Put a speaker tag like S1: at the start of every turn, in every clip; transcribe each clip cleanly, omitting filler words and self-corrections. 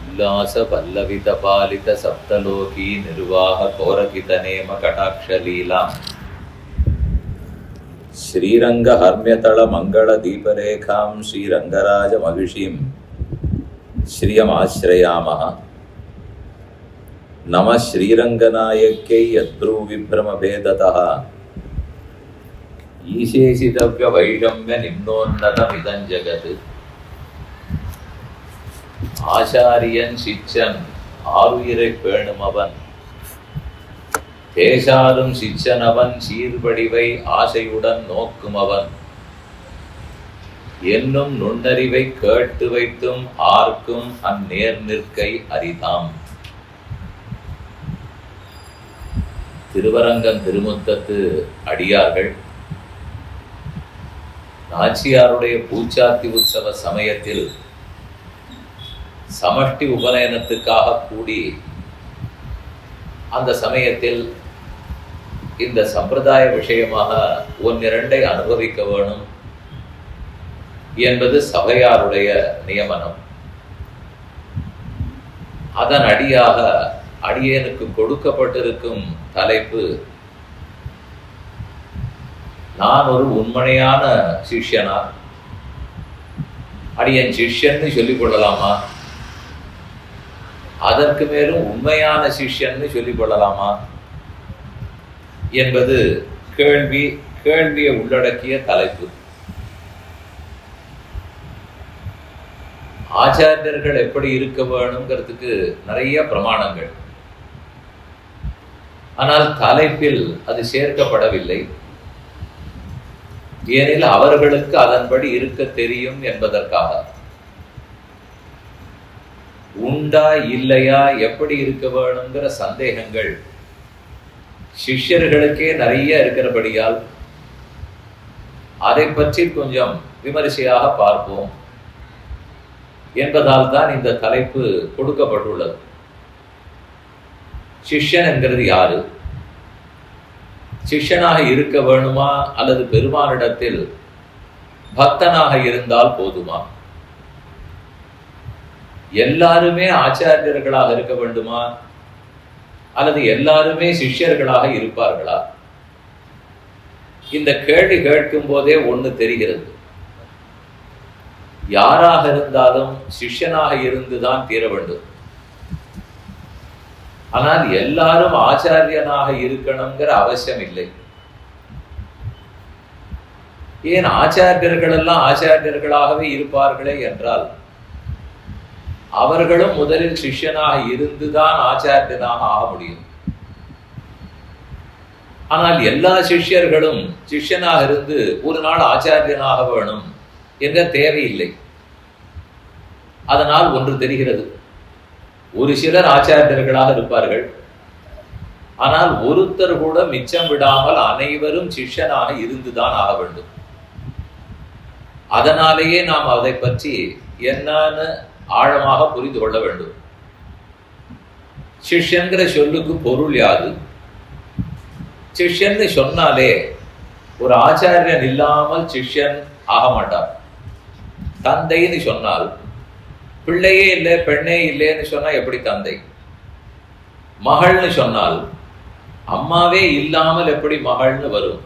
S1: उल्लास पल्लवित पालित सप्तलोकी निर्वाह कोरकित नेम कटाक्ष लीला श्रीरंग हर्म्यतल मंगल दीपरेखां श्रीरंगराज महिषीं श्रियमाश्रयामः नमः श्रीरंगनायक्यै यद्ब्रूविभ्रम भेदतः ईशेषितव्य वैषम्य निम्नोन्नतमिदं जगत् ஆச்சாரியன் சிச்சன் ஆருயிரை பேணும் அவன் தேசாலும் சிச்சன் அவன் சீர்படிவை ஆசையுடன் நோக்கும் அவன் என்னும் நுண்ணறிவை கேட்டு வைத்தும் ஆர்க்கும் அந்நேர் நிற்கை அரிதாம். திருவரங்கம் திருமுத்தத்து அடியார்கள் நாச்சியாருடைய பூச்சாத்தி உற்சவ சமயத்தில் சமஷ்டி உபநயனத்துக்காக கூடி அந்த சமயத்தில் இந்த சம்பிரதாய விஷயமாக ஒன்னிரண்டை அனுபவிக்க வேணும் என்பது சபையாருடைய நியமனம். அதன் அடியாக அடியேனுக்கு கொடுக்கப்பட்டிருக்கும் தலைப்பு, நான் ஒரு உண்மையான சிஷ்யனா, அடியன் சிஷ்யன்னு சொல்லிக் கொள்ளலாமா, அதற்கு மேலும் உண்மையான சிஷ்யன்னு சொல்லிக் கொள்ளலாமா என்பது கேள்வியை உள்ளடக்கிய தலைப்பு. ஆச்சாரியர்கள் எப்படி இருக்க வேணுங்கிறதுக்கு நிறைய பிரமாணங்கள், ஆனால் தலைப்பில் அது சேர்க்கப்படவில்லை. ஏனெனில் அவர்களுக்கு அதன்படி இருக்க தெரியும் என்பதற்காக. உண்டா இல்லையா, எப்படி இருக்க வேணுங்கிற சந்தேகங்கள் சிஷ்யர்களுக்கே நிறைய இருக்கிறபடியால் அதை பற்றி கொஞ்சம் விமரிசையாக பார்ப்போம் என்பதால் தான் இந்த தலைப்பு கொடுக்கப்பட்டுள்ளது. சிஷ்யன் என்கிறது யாரு? சிஷ்யனாக இருக்க வேணுமா அல்லது பெருமானிடத்தில் பக்தனாக இருந்தால் போதுமா? எல்லாருமே ஆச்சாரியர்களாக இருக்க வேண்டுமா அல்லது எல்லாருமே சிஷ்யர்களாக இருப்பார்களா? இந்த கேள்வி கேட்கும் போதே ஒன்று தெரிகிறது. யாராக இருந்தாலும் சிஷ்யனாக இருந்துதான் தீர வேண்டும். ஆனால் எல்லாரும் ஆச்சாரியனாக இருக்கணுங்கிற அவசியம் இல்லை. ஏன் ஆச்சாரியர்கள் எல்லாம் ஆச்சாரியர்களாகவே இருப்பார்களே என்றால், அவர்களும் முதலில் சிஷ்யனாக இருந்துதான் ஆச்சாரியனாக ஆக முடியும். ஆனால் எல்லா சிஷ்யர்களும் சிஷ்யனாக இருந்து ஒரு நாள் ஆச்சாரியனாக வேணும் என்ற தேவையில்லை. அதனால் ஒன்று தெரிகிறது, ஒரு சிலர் ஆச்சாரியர்களாக இருப்பார்கள், ஆனால் ஒருத்தர் கூட மிச்சம் விடாமல் அனைவரும் சிஷ்யனாக இருந்துதான் ஆக வேண்டும். அதனாலேயே நாம் அதை பற்றி என்னன்னு ஆழமாக புரிந்து கொள்ள வேண்டும். சிஷ்யன்கிற சொல்லுக்கு பொருள் யாது? சிஷ்யன்னு சொன்னாலே ஒரு ஆச்சாரியன் இல்லாமல் சிஷ்யன் ஆக மாட்டார். தந்தைன்னு சொன்னால் பிள்ளையே இல்லை பெண்ணே இல்லைன்னு சொன்னா எப்படி தந்தை? மகள்னு சொன்னால் அம்மாவே இல்லாமல் எப்படி மகள்னு வரும்?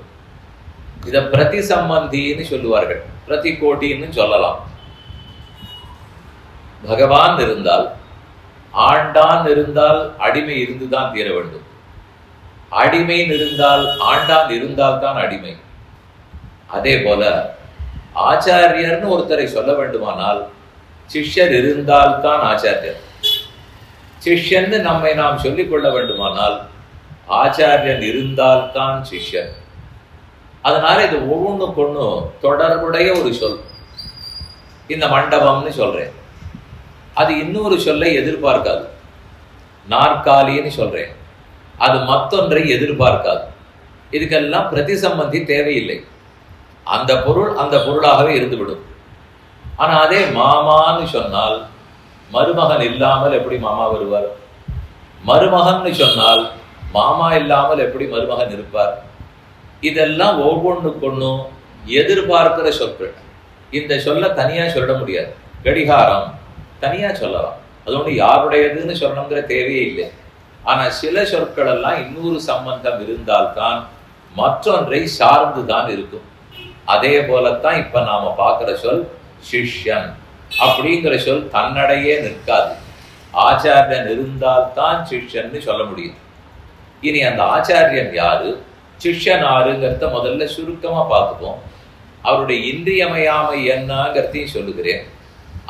S1: இத பிரதி சம்பந்தின்னு சொல்லுவார்கள், பிரதி கோட்டின்னு சொல்லலாம். பகவான் இருந்தால், ஆண்டான் இருந்தால் அடிமை இருந்துதான் தீர வேண்டும். அடிமை இருந்தால், ஆண்டான் இருந்தால் தான் அடிமை. அதே போல ஆச்சாரியர்னு ஒருத்தரை சொல்ல வேண்டுமானால் சிஷ்யர் இருந்தால் தான் ஆச்சாரியர். சிஷ்யன்னு நம்மை நாம் சொல்லிக் கொள்ள வேண்டுமானால் ஆச்சாரியன் இருந்தால் தான் சிஷ்யர். அதனால இது ஒவ்வொன்றுக்கு ஒன்று தொடர்புடைய ஒரு சொல். இந்த மண்டபம்னு சொல்றேன், அது இன்னொரு சொல்லை எதிர்பார்க்காது. நாற்காலின்னு சொல்றேன், அது மற்றொன்றை எதிர்பார்க்காது. இதுக்கெல்லாம் பிரதி சம்பந்தி தேவையில்லை. அந்த பொருள் அந்த பொருளாகவே இருந்துவிடும். ஆனா அதே மாமான்னு சொன்னால் மருமகன் இல்லாமல் எப்படி மாமா வருவார்? மருமகன் சொன்னால் மாமா இல்லாமல் எப்படி மருமகன் இருப்பார்? இதெல்லாம் ஒவ்வொன்றுக்கொன்னும் எதிர்பார்க்கிற சொற்கள். இந்த சொல்ல தனியா சொல்ல முடியாது. கடிகாரம் தனியா சொல்லலாம், அது ஒன்று யாருடையதுன்னு சொல்லணுங்கிற தேவையே இல்லை. ஆனா சில சொற்கள் எல்லாம் இன்னொரு சம்பந்தம் இருந்தால்தான் மற்றொன்றை சார்ந்துதான் இருக்கும். அதே போலத்தான் இப்ப நாம பார்க்கிற சொல் சிஷ்யன் அப்படிங்கிற சொல் தன்னடையே நிற்காது. ஆச்சாரியன் இருந்தால்தான் சிஷ்யன்னு சொல்ல முடியும். இனி அந்த ஆச்சாரியன் யாரு, சிஷ்யன் யாருங்கிறத முதல்ல சுருக்கமா பார்த்துப்போம். அவருடைய இன்றியமையாமை என்னங்கிறதையும் சொல்லுகிறேன்.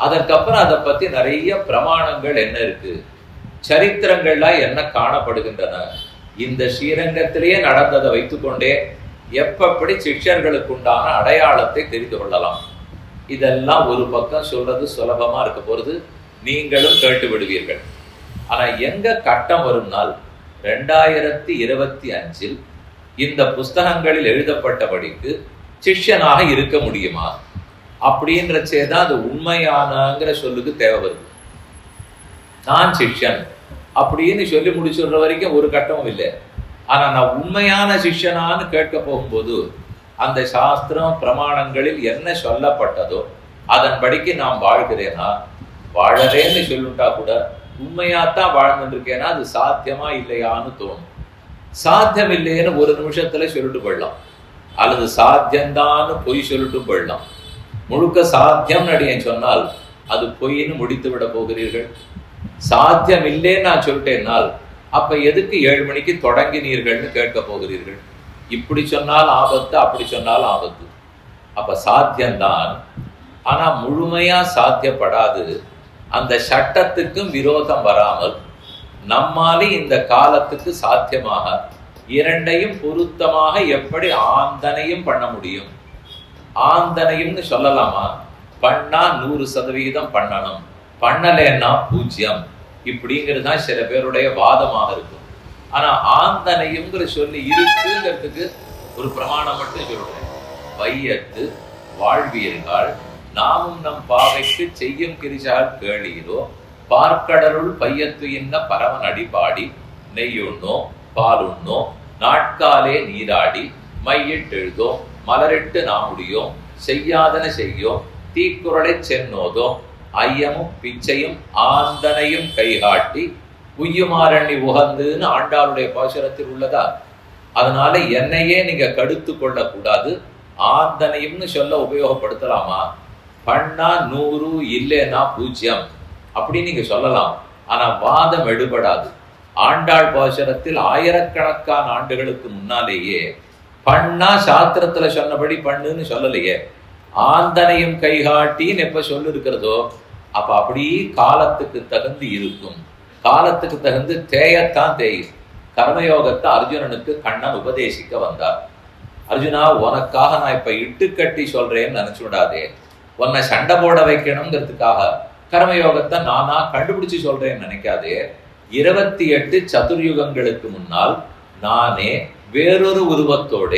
S1: அதற்கப்புறம் அதை பத்தி நிறைய பிரமாணங்கள் என்ன இருக்கு, சரித்திரங்கள்லாம் என்ன காணப்படுகின்றன, இந்த ஸ்ரீரங்கத்திலேயே நடந்ததை வைத்துக்கொண்டே எப்படி சிஷ்யர்களுக்கு உண்டான அடையாளத்தை தெரிந்து கொள்ளலாம். இதெல்லாம் ஒரு பக்கம் சொல்றது சுலபமா இருக்க போறது, நீங்களும் கேட்டு விடுவீர்கள். ஆனா எங்க கட்டம் வரும்னால் 2025 இந்த புஸ்தகங்களில் எழுதப்பட்டபடிக்கு சிஷ்யனாக இருக்க முடியுமா அப்படின்றச்சேதான் அது உண்மையானங்கிற சொல்லுக்கு தேவை வருது. நான் சிஷ்யன் அப்படின்னு சொல்லி முடிச்சுடுற வரைக்கும் ஒரு கட்டமும் இல்லை. ஆனா நான் உண்மையான சிஷ்யனான்னு கேட்க போகும்போது அந்த சாஸ்திரம் பிரமாணங்களில் என்ன சொல்லப்பட்டதோ அதன்படிக்கு நாம் வாழ்கிறேனா, வாழறேன்னு சொல்லிட்டா கூட உண்மையாத்தான் வாழ்ந்துட்டு இருக்கேன்னா அது சாத்தியமா இல்லையான்னு தோணும். சாத்தியம் இல்லைன்னு ஒரு நிமிஷத்துல சொல்லிட்டு போயிடலாம், அல்லது சாத்தியம்தான்னு பொய் சொல்லிட்டு போயிடலாம். முழுக்க சாத்தியம் அடியேன் சொன்னால் அது பொய்ன்னு முடித்து விட போகிறீர்கள். சாத்தியம் இல்லைன்னு நான் சொல்லிட்டேன்னால் அப்ப எதுக்கு 7 மணிக்கு தொடங்கினீர்கள்னு கேட்க போகிறீர்கள். இப்படி சொன்னால் ஆபத்து, அப்படி சொன்னால் ஆபத்து. அப்ப சாத்தியம்தான், ஆனா முழுமையா சாத்தியப்படாது. அந்த சட்டத்துக்கும் விரோதம் வராமல் நம்மாலே இந்த காலத்துக்கு சாத்தியமாக இரண்டையும் பொருத்தமாக எப்படி ஆந்தனையும் பண்ண முடியும். ஆந்தனையும்னு சொல்லலாமா, பண்ணா 100% பண்ணணும், பண்ணலைன்னா 0 இப்படிங்கிறது தான் சில பேருடைய வாதமாக இருக்கும். ஆனா ஆந்தனையுங்கிற சொல்லி இருக்குங்கிறதுக்கு ஒரு பிரமாணம் மட்டும் சொல்றேன். வையத்து வாழ்வியல்கள் நாமும் நம் பாவைக்கு செய்யும் கிரிசால் கேளீரோ, பார்க்கடலுள் பையத்து இன்ன பரவன் அடிபாடி நெய்யுண்ணோ பாலுண்ணோ நாட்காலே நீராடி மையிட்டெழுதோ மலரிட்டு நாமுடியோம் செய்யாதன செய்யோம் தீக்குறளை சென்னோதோம் ஐயமும் பிச்சையும் ஆந்தனையும் கைகாட்டி உய்யுமாறண்ணி உகந்துன்னு ஆண்டாளுடைய பாசுரத்தில் உள்ளதா. அதனால என்னையே நீங்க கடுத்து கொள்ளக்கூடாது. ஆந்தனையும்னு சொல்ல உபயோகப்படுத்தலாமா, பண்ணா 100 இல்லைன்னா 0 அப்படின்னு நீங்க சொல்லலாம். ஆனா வாதம் எடுபடாது. ஆண்டாள் பாசுரத்தில் ஆயிரக்கணக்கான ஆண்டுகளுக்கு முன்னாலேயே பண்ணா சாஸ்திரத்துல சொன்னபடி பண்ணுன்னு சொல்லலையே. ஆந்தனையும் கைகாட்டின்னு எப்ப சொல்லு இருக்கிறதோ அப்ப அப்படி காலத்துக்கு தகுந்து இருக்கும். காலத்துக்கு தகுந்து தேயத்தான் தேயும். கர்மயோகத்தை அர்ஜுனனுக்கு கண்ணன் உபதேசிக்க வந்தார். அர்ஜுனா, உனக்காக நான் இப்ப இட்டுக்கட்டி சொல்றேன்னு நினைச்சு விடாதே. உன்னை சண்டை போட வைக்கணுங்கிறதுக்காக கர்மயோகத்தை நானா கண்டுபிடிச்சு சொல்றேன்னு நினைக்காதே. 28 சதுர்யுகங்களுக்கு முன்னால் நானே வேறொரு உருவத்தோட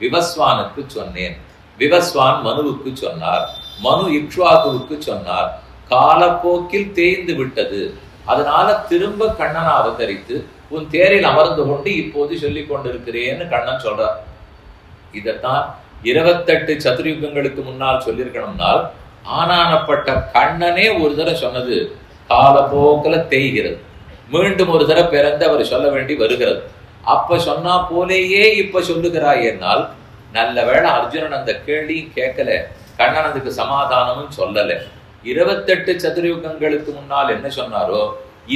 S1: விவஸ்வானுக்கு சொன்னேன். விவஸ்வான் மனுவுக்கு சொன்னார், மனு இக்ஷ்வாகுவுக்கு சொன்னார். காலப்போக்கில் தேய்ந்து விட்டது, அதனால திரும்ப கண்ணனை அவதரித்து உன் தேரில் அமர்ந்து கொண்டு இப்போது சொல்லிக் கொண்டிருக்கிறேன்னு கண்ணன் சொல்றார். இதத்தான் 28 சதுர்யுகங்களுக்கு முன்னால் சொல்லியிருக்கணும்னால் ஆனானப்பட்ட கண்ணனே ஒரு தடவை சொன்னது காலப்போக்கில தேய்கிறது. மீண்டும் ஒரு தடவை பிறந்து அவர் சொல்ல வேண்டி வருகிறது. அப்ப சொன்னா போலேயே இப்ப சொல்லுகிறாய் என்னால் நல்ல வேளை அர்ஜுனன் அந்த கேள்வியும் கேட்கல, கண்ணன் அதுக்கு சமாதானமும் சொல்லல. 28 சதுர்யுகங்களுக்கு முன்னால் என்ன சொன்னாரோ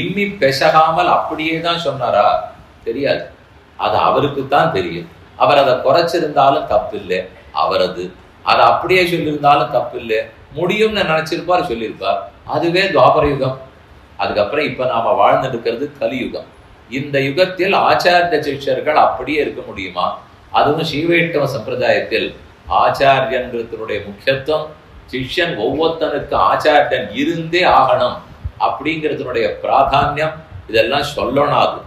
S1: இம்மி பெசகாமல் அப்படியே தான் சொன்னாரா தெரியாது. அது அவருக்கு தான் தெரியும். அவர் அதை குறைச்சிருந்தாலும் தப்பு இல்லை, அவரது அதை அப்படியே சொல்லியிருந்தாலும் தப்பு இல்லை. முடியும்னு நினைச்சிருப்பார், சொல்லியிருப்பார். அதுவே துவாபர யுகம். அதுக்கப்புறம் இப்ப நாம வாழ்ந்து இருக்கிறது கலியுகம். இந்த யுகத்தில் ஆச்சாரிய சிஷ்யர்கள் அப்படியே இருக்க முடியுமா? அதுவும் ஸ்ரீவைஷ்ணவ சம்பிரதாயத்தில் ஆச்சாரியன்கிறதுடைய முக்கியத்துவம், சிஷ்யன் ஒவ்வொருத்தனுக்கு ஆச்சாரியன் இருந்தே ஆகணும் அப்படிங்கிறதுனுடைய பிராதான்யம், இதெல்லாம் சொல்லணாது.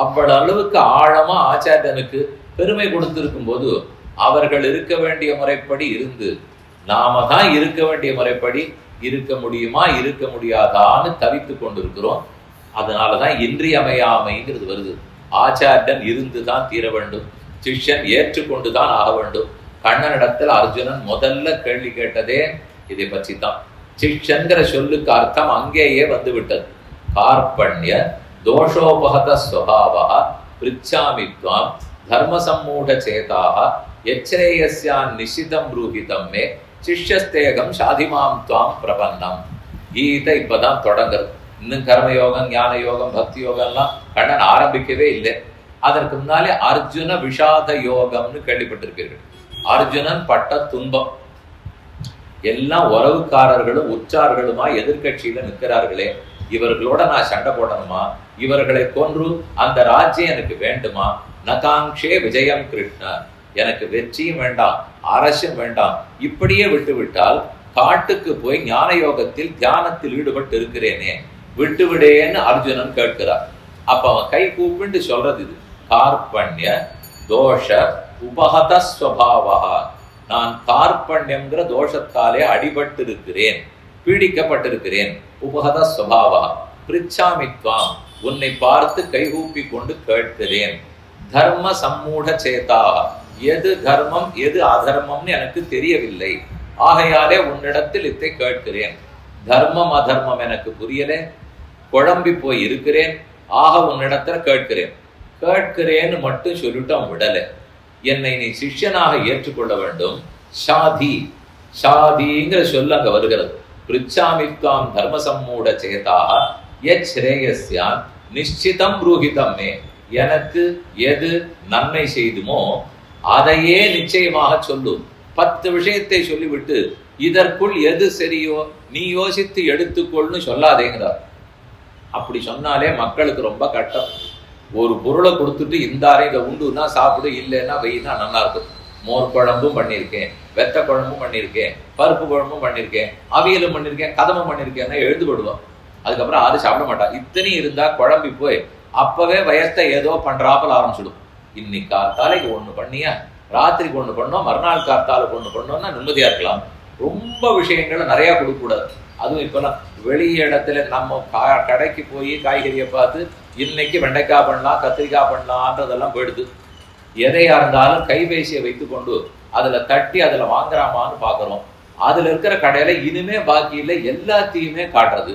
S1: அவ்வளவு அளவுக்கு ஆழமா ஆச்சாரியனுக்கு பெருமை கொடுத்திருக்கும் போது அவர்கள் இருக்க வேண்டிய முறைப்படி இருந்து நாம தான் இருக்க வேண்டிய முறைப்படி இருக்க முடியுமா இருக்க முடியாதான்னு தவித்து கொண்டிருக்கிறோம். அதனாலதான் இன்றியமையாமைங்கிறது வருது. ஆச்சாரியன் இருந்துதான் தீர வேண்டும், சிஷ்யன் ஏற்றுக்கொண்டுதான் ஆக வேண்டும். கண்ணனிடத்தில் அர்ஜுனன் முதல்ல கேள்வி கேட்டதே இதை பற்றி தான். சிஷ்யன்கிற சொல்லுக்கு அர்த்தம் அங்கேயே வந்து விட்டது. கார்பண்ய தோஷோபகத ஸ்வபாவः பிருச்சாமி த்வாம் தர்ம சம்மூட சேதாக யச்ரேயஸ்யான் நிஷிதம் ரூஹிதம் மே சிஷ்யஸ்தேகம் சாதிமாம் த்வாம் பிரபன்னம். கீதை இப்பதான் தொடங்குறது. இன்னும் கர்மயோகம், ஞான யோகம், பக்தி யோகம்லாம் கண்ணன் ஆரம்பிக்கவே இல்லை. அதற்கு முன்னாலே அர்ஜுன விஷாத யோகம்னு கேள்விப்பட்டிருப்பீர்கள். அர்ஜுனன் பட்ட துன்பம், எல்லாம் உறவுக்காரர்களும் உற்றார்களுமா எதிர்கட்சியில நிற்கிறார்களே, இவர்களோட நான் சண்டை போடணுமா, இவர்களை கொன்று அந்த ராஜ்யம் எனக்கு வேண்டுமா, நகாங்ஷே விஜயம் கிருஷ்ண, எனக்கு வெற்றியும் வேண்டாம் அரசும் வேண்டாம், இப்படியே விட்டு விட்டால் காட்டுக்கு போய் ஞான யோகத்தில் தியானத்தில் ஈடுபட்டு இருக்கிறேனே, விட்டு விடேன்னு அர்ஜுனன் கேட்கிறார். அப்ப அவன் கை கூப்பிட்டு சொல்றது இது, கார்பண்ய தோஷ உபகத ஸ்வபாவா, நான் கார்பண்யம்ங்கிற தோஷத்தாலே அடிபட்டு இருக்கிறேன், பீடிக்கப்பட்டிருக்கிறேன். உபகத ஸ்வபாவா பிரிச்சாமித்வாம், உன்னை பார்த்து கைகூப்பி கொண்டு கேட்கிறேன். தர்ம சம்மூட சேதா, எது தர்மம் எது அதர்மம்னு எனக்கு தெரியவில்லை, ஆகையாலே உன்னிடத்தில் இதை கேட்கிறேன். தர்மம் அதர்மம் எனக்கு புரியல, குழம்பி போய் இருக்கிறேன், ஆக உன்னிடத்துல கேட்கிறேன். கேட்கிறேன்னு மட்டும் சொல்லிட்டு அவன் விடல, என்னை நீ சிஷ்யனாக ஏற்றுக்கொள்ள வேண்டும். ஷாதி, ஷாதிங்கிற சொல்ல அங்க வருகிறது. பிரிச்சாமித்வாம் தர்ம சம்மூட சேதாக யச்ரேயஸ்யான் நிச்சிதம் ரூஹிதம் மே, எனக்கு எது நன்மை செய்துமோ அதையே நிச்சயமாக சொல்லு. 10 விஷயத்தை சொல்லிவிட்டு இதற்குள் எது சரியோ நீ யோசித்து எடுத்துக்கொள்னு சொல்லாதேங்கிறார். அப்படி சொன்னாலே மக்களுக்கு ரொம்ப கஷ்டம். ஒரு பொருளை கொடுத்துட்டு இந்தாரே இதை உண்டுன்னா சாப்பிடு, இல்லைன்னா வெயினா நல்லா இருக்கும். மோர் குழம்பும் பண்ணியிருக்கேன், வெத்த குழம்பும் பண்ணியிருக்கேன், பருப்பு குழம்பும் பண்ணியிருக்கேன், அவியலும் பண்ணியிருக்கேன், கதமும் பண்ணியிருக்கேன்னா எழுதுபடுவான். அதுக்கப்புறம் யாரும் சாப்பிட மாட்டான். இத்தனையும் இருந்தா குழம்பி போய் அப்பவே வயத்தை ஏதோ பண்றாப்பல் ஆரம்பிச்சிடும். இன்னைக்கு காத்தாலைக்கு ஒண்ணு பண்ணியா, ராத்திரிக்கு ஒண்ணு பண்ணோம், மறுநாள் காத்தாலுக்கு ஒண்ணு பண்ணோம்னா நிம்மதியா இருக்கலாம். ரொம்ப விஷயங்களை நிறைய கொடுக்க கூடாது. அதுவும் இப்பெல்லாம் வெளி இடத்துல நம்ம கடைக்கு போய் காய்கறியை பார்த்து இன்னைக்கு வெண்டைக்காய் பண்ணலாம், கத்திரிக்காய் பண்ணலான்றதெல்லாம் போயிடுது. எதையா இருந்தாலும் கைபேசியை வைத்துக்கொண்டு அதுல தட்டி அதுல வாங்குறாமான்னு பாக்குறோம். அதுல இருக்கிற கடையில இனிமே பாக்கி இல்லை, எல்லாத்தையுமே காட்டுறது.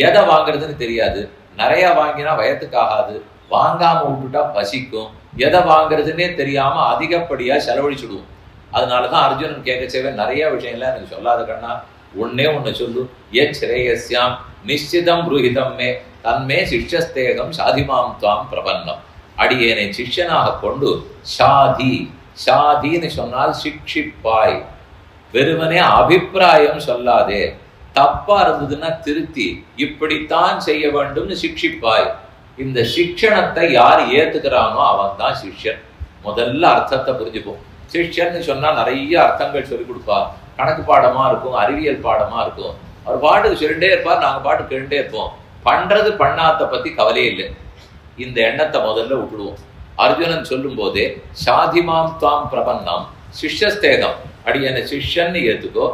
S1: எதை வாங்குறதுன்னு தெரியாது. நிறைய வாங்கினா வயத்துக்கு ஆகாது, வாங்காம விட்டுட்டா பசிக்கும். எதை வாங்குறதுன்னே தெரியாம அதிகப்படியா செலவழிச்சுடுவோம். அதனாலதான் அர்ஜுனன் கேட்கச்சேவே நிறைய விஷயம்லாம் எனக்கு சொல்லாத கண்ணா, ஒன்னே ஒண்ணு சொல்லு. யச்ரேயஸ்யாம் நிச்சிதம் ரூஹிதம் மே தன்மே சிஷ்யஸ்தேகம் சாதிமாம் துவாம் பிரபன்னம், அடியேனை சிஷ்யனாக கொண்டு ஷாதி, ஷாதின்னு சொன்னால் சிக்ஷிப்பாய், வெறுமனே அபிப்பிராயம் சொல்லாதே, தப்பா இருந்ததுன்னா திருத்தி இப்படித்தான் செய்ய வேண்டும்னு சிக்ஷிப்பாய். இந்த சிக்ஷணத்தை யார் ஏத்துக்கிறானோ அவன் தான் சிஷ்யன். முதல்ல அர்த்தத்தை புரிஞ்சுப்போம். சிஷ்யன்னு சொன்னா நிறைய அர்த்தங்கள் சொல்லிக் கொடுப்பார். கணக்கு பாடமா இருக்கும், அறிவியல் பாடமா இருக்கும். அவர் பாட்டுக்கு சொல்லிட்டே இருப்பார், நாங்க பாட்டு கேட்டுட்டே இருப்போம். பண்றது பண்ணாத பத்தி கவலையே இல்லை. இந்த எண்ணத்தை முதல்ல விட்டுடுவோம். அர்ஜுனன் சொல்லும் போதே சாதிமாம் துவாம் பிரபன்னம் சிஷ்யஸ்தேகம், அடியனை சிஷ்யன்னு ஏத்துக்கோ,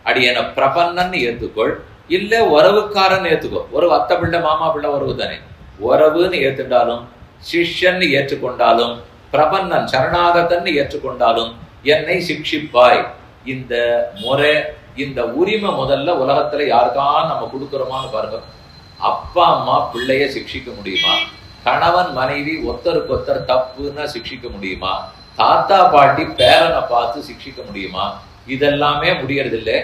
S1: அடியனை பிரபன்னன்னு ஏத்துக்கொள், இல்ல உறவுக்காரன் ஏத்துக்கோ. ஒரு அத்தை பிள்ளை மாமா பிள்ளை உறவு தானே, உறவுன்னு ஏத்துட்டாலும் சிஷ்யன்னு ஏற்றுக்கொண்டாலும் பிரபன்னன் சரணாகத்தன்னு ஏற்றுக்கொண்டாலும் என்னை சிக்ஷிப்பாய். இந்த முறை, இந்த உரிமை முதல்ல உலகத்துல யாருக்கான் நம்ம கொடுக்குறோமான்னு பாருங்க. அப்பா அம்மா பிள்ளைய சிக்ஷிக்க முடியுமா? கணவன் மனைவி ஒருத்தருக்கு ஒருத்தர் தப்புன்னா சிக்ஷிக்க முடியுமா? தாத்தா பாட்டி பேரனை பார்த்து சிக்ஷிக்க முடியுமா? இதெல்லாமே முடியறதில்லை.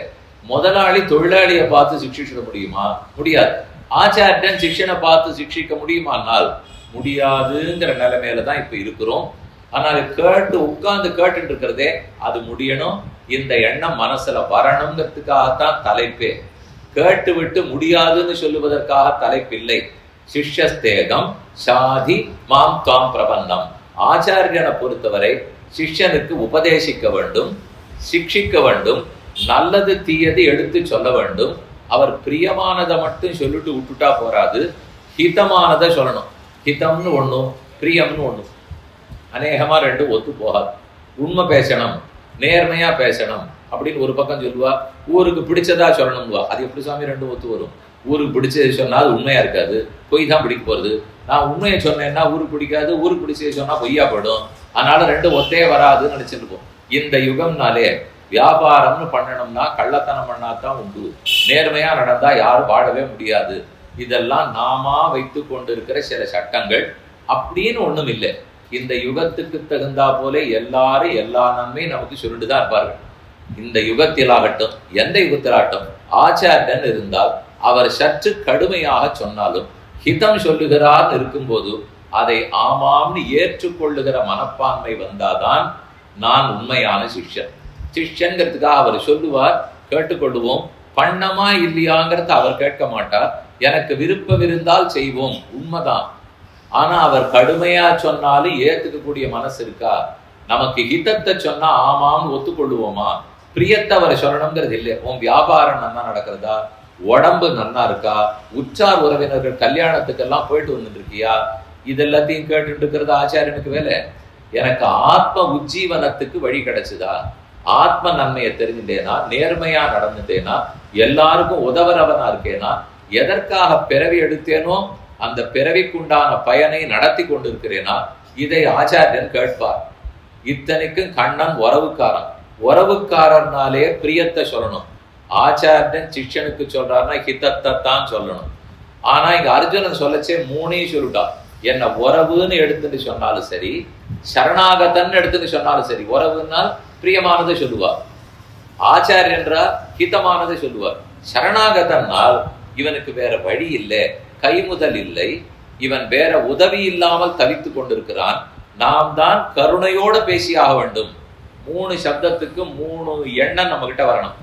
S1: முதலாளி தொழிலாளியை பார்த்து சிக்ஷிக்க முடியுமா? முடியாது. ஆச்சாரியன் சிக்ஷனை பார்த்து சிக்ஷிக்க முடியுமானால் முடியாதுங்கிற நிலைமையில தான் இப்ப இருக்கிறோம். ஆனால் கேட்டு உட்கார்ந்து கேட்டு இருக்கிறதே அது முடியணும். இந்த எண்ணம் மனசுல வரணுங்கிறதுக்காகத்தான் தலைப்பே. கேட்டு விட்டு முடியாதுன்னு சொல்லுவதற்காக தலைப்பில்லை. சிஷ்யஸ்தேகம் சாதி மாம் துவாம் பிரபன்னம். ஆச்சாரியனை பொறுத்தவரை சிஷ்யனுக்கு உபதேசிக்க வேண்டும், சிக்ஷிக்க வேண்டும், நல்லது தீயது எடுத்து சொல்ல வேண்டும். அவர் பிரியமானதை மட்டும் சொல்லிட்டு விட்டுட்டா போராது, ஹிதமானதை சொல்லணும். ஹிதம்னு ஒண்ணும் பிரியம்னு ஒண்ணும் அநேகமா ரெண்டும் ஒத்து போகாது. உண்மை பேசணும், நேர்மையா பேசணும் அப்படின்னு ஒரு பக்கம் சொல்லுவா. ஊருக்கு பிடிச்சதா சொல்லணும்வா. அது எப்படி சாமி ரெண்டும் ஒத்து வரும்? ஊருக்கு பிடிச்சது சொன்னா அது உண்மையா இருக்காது, பொய் தான் பிடிக்க போறது. நான் உண்மையை சொன்னேன்னா ஊருக்கு பிடிக்காது, ஊருக்கு பிடிச்சது சொன்னா பொய்யா படும். அதனால ரெண்டும் ஒத்தே வராதுன்னு நினைச்சிட்டு இருப்போம். இந்த யுகம்னாலே வியாபாரம்னு பண்ணணும்னா கள்ளத்தனம் பண்ணாதான் உண்டு. நேர்மையா நடந்தா யாரும் வாழவே முடியாது. இதெல்லாம் நாமா வைத்து கொண்டிருக்கிற சில சட்டங்கள் அப்படின்னு ஒண்ணும் இல்லை. இந்த யுகத்துக்கு தகுந்தா போல எல்லாரும் எல்லா நன்மையும் நமக்கு சொல்லிட்டுதான் இருப்பார்கள். இந்த யுகத்திலாகட்டும் எந்த யுகத்திலாகட்டும் ஆச்சாரியன் இருந்தால் அவர் சற்று கடுமையாக சொன்னாலும் ஹிதம் சொல்லுகிறார் இருக்கும்போது அதை ஆமாம்னு ஏற்றுக்கொள்ளுகிற மனப்பான்மை வந்தாதான் நான் உண்மையான சிஷ்யன். சிஷ்யன்கிறதுக்காக அவர் சொல்லுவார், கேட்டுக்கொள்ளுவோம். பண்ணமா இல்லையாங்கிறத அவர் கேட்க மாட்டார். எனக்கு விருப்பம் இருந்தால் செய்வோம், உண்மைதான். ஆனா அவர் கடுமையா சொன்னாலும் ஏத்துக்கக்கூடிய மனசு இருக்கா? நமக்கு ஹிதத்தை சொன்னா ஆமான்னு ஒத்துக்கொள்ளுவோமா? பிரியத்தை அவரை சொல்லணுங்கிறது இல்லை. உன் வியாபாரம் நன்னா நடக்கிறதா? உடம்பு நன்னா இருக்கா? உற்றார் உறவினர்கள் கல்யாணத்துக்கெல்லாம் போயிட்டு வந்துட்டு இருக்கியா? இதெல்லாத்தையும் கேட்டுட்டு இருக்கிறது ஆச்சாரியனுக்கு வேலை. எனக்கு ஆத்ம உஜ்ஜீவனத்துக்கு வழி கிடைச்சுதா? ஆத்ம நன்மையை தெரிஞ்சுட்டேனா? நேர்மையா நடந்துட்டேனா? எல்லாருக்கும் உதவறவனா இருக்கேனா? எதற்காக பிறவி எடுத்தேனோ அந்த பிறவிக்குண்டான பயனை நடத்தி கொண்டிருக்கிறேனா? இதை ஆச்சாரியன் கேட்பார். இத்தனைக்கும் கண்ணன் உறவுக்காரன். உறவுக்காரர்னாலே பிரியத்தை சொல்லணும். ஆச்சாரியன் சிஷ்யனுக்கு சொல்றாருன்னா ஹிதத்தை தான் சொல்லணும். ஆனா இங்க அர்ஜுனன் சொல்லச்சே மூணையும் சொல்லிட்டான். என்ன உறவுன்னு எடுத்துட்டு சொன்னாலும் சரி, சரணாகதன்னு எடுத்துட்டு சொன்னாலும் சரி. உறவுனால் பிரியமானதை சொல்லுவார், ஆச்சாரியன்றா ஹிதமானதை சொல்லுவார். சரணாகதனால் இவனுக்கு வேற வழி இல்லை, கைமுதல் இல்லை, இவன் வேற உதவி இல்லாமல் தவித்து கொண்டிருக்கிறான். நாம் தான் கருணையோட பேசியாக வேண்டும். 3 சப்தத்துக்கு 3 எண்ணம் நம்ம கிட்ட வரணும்.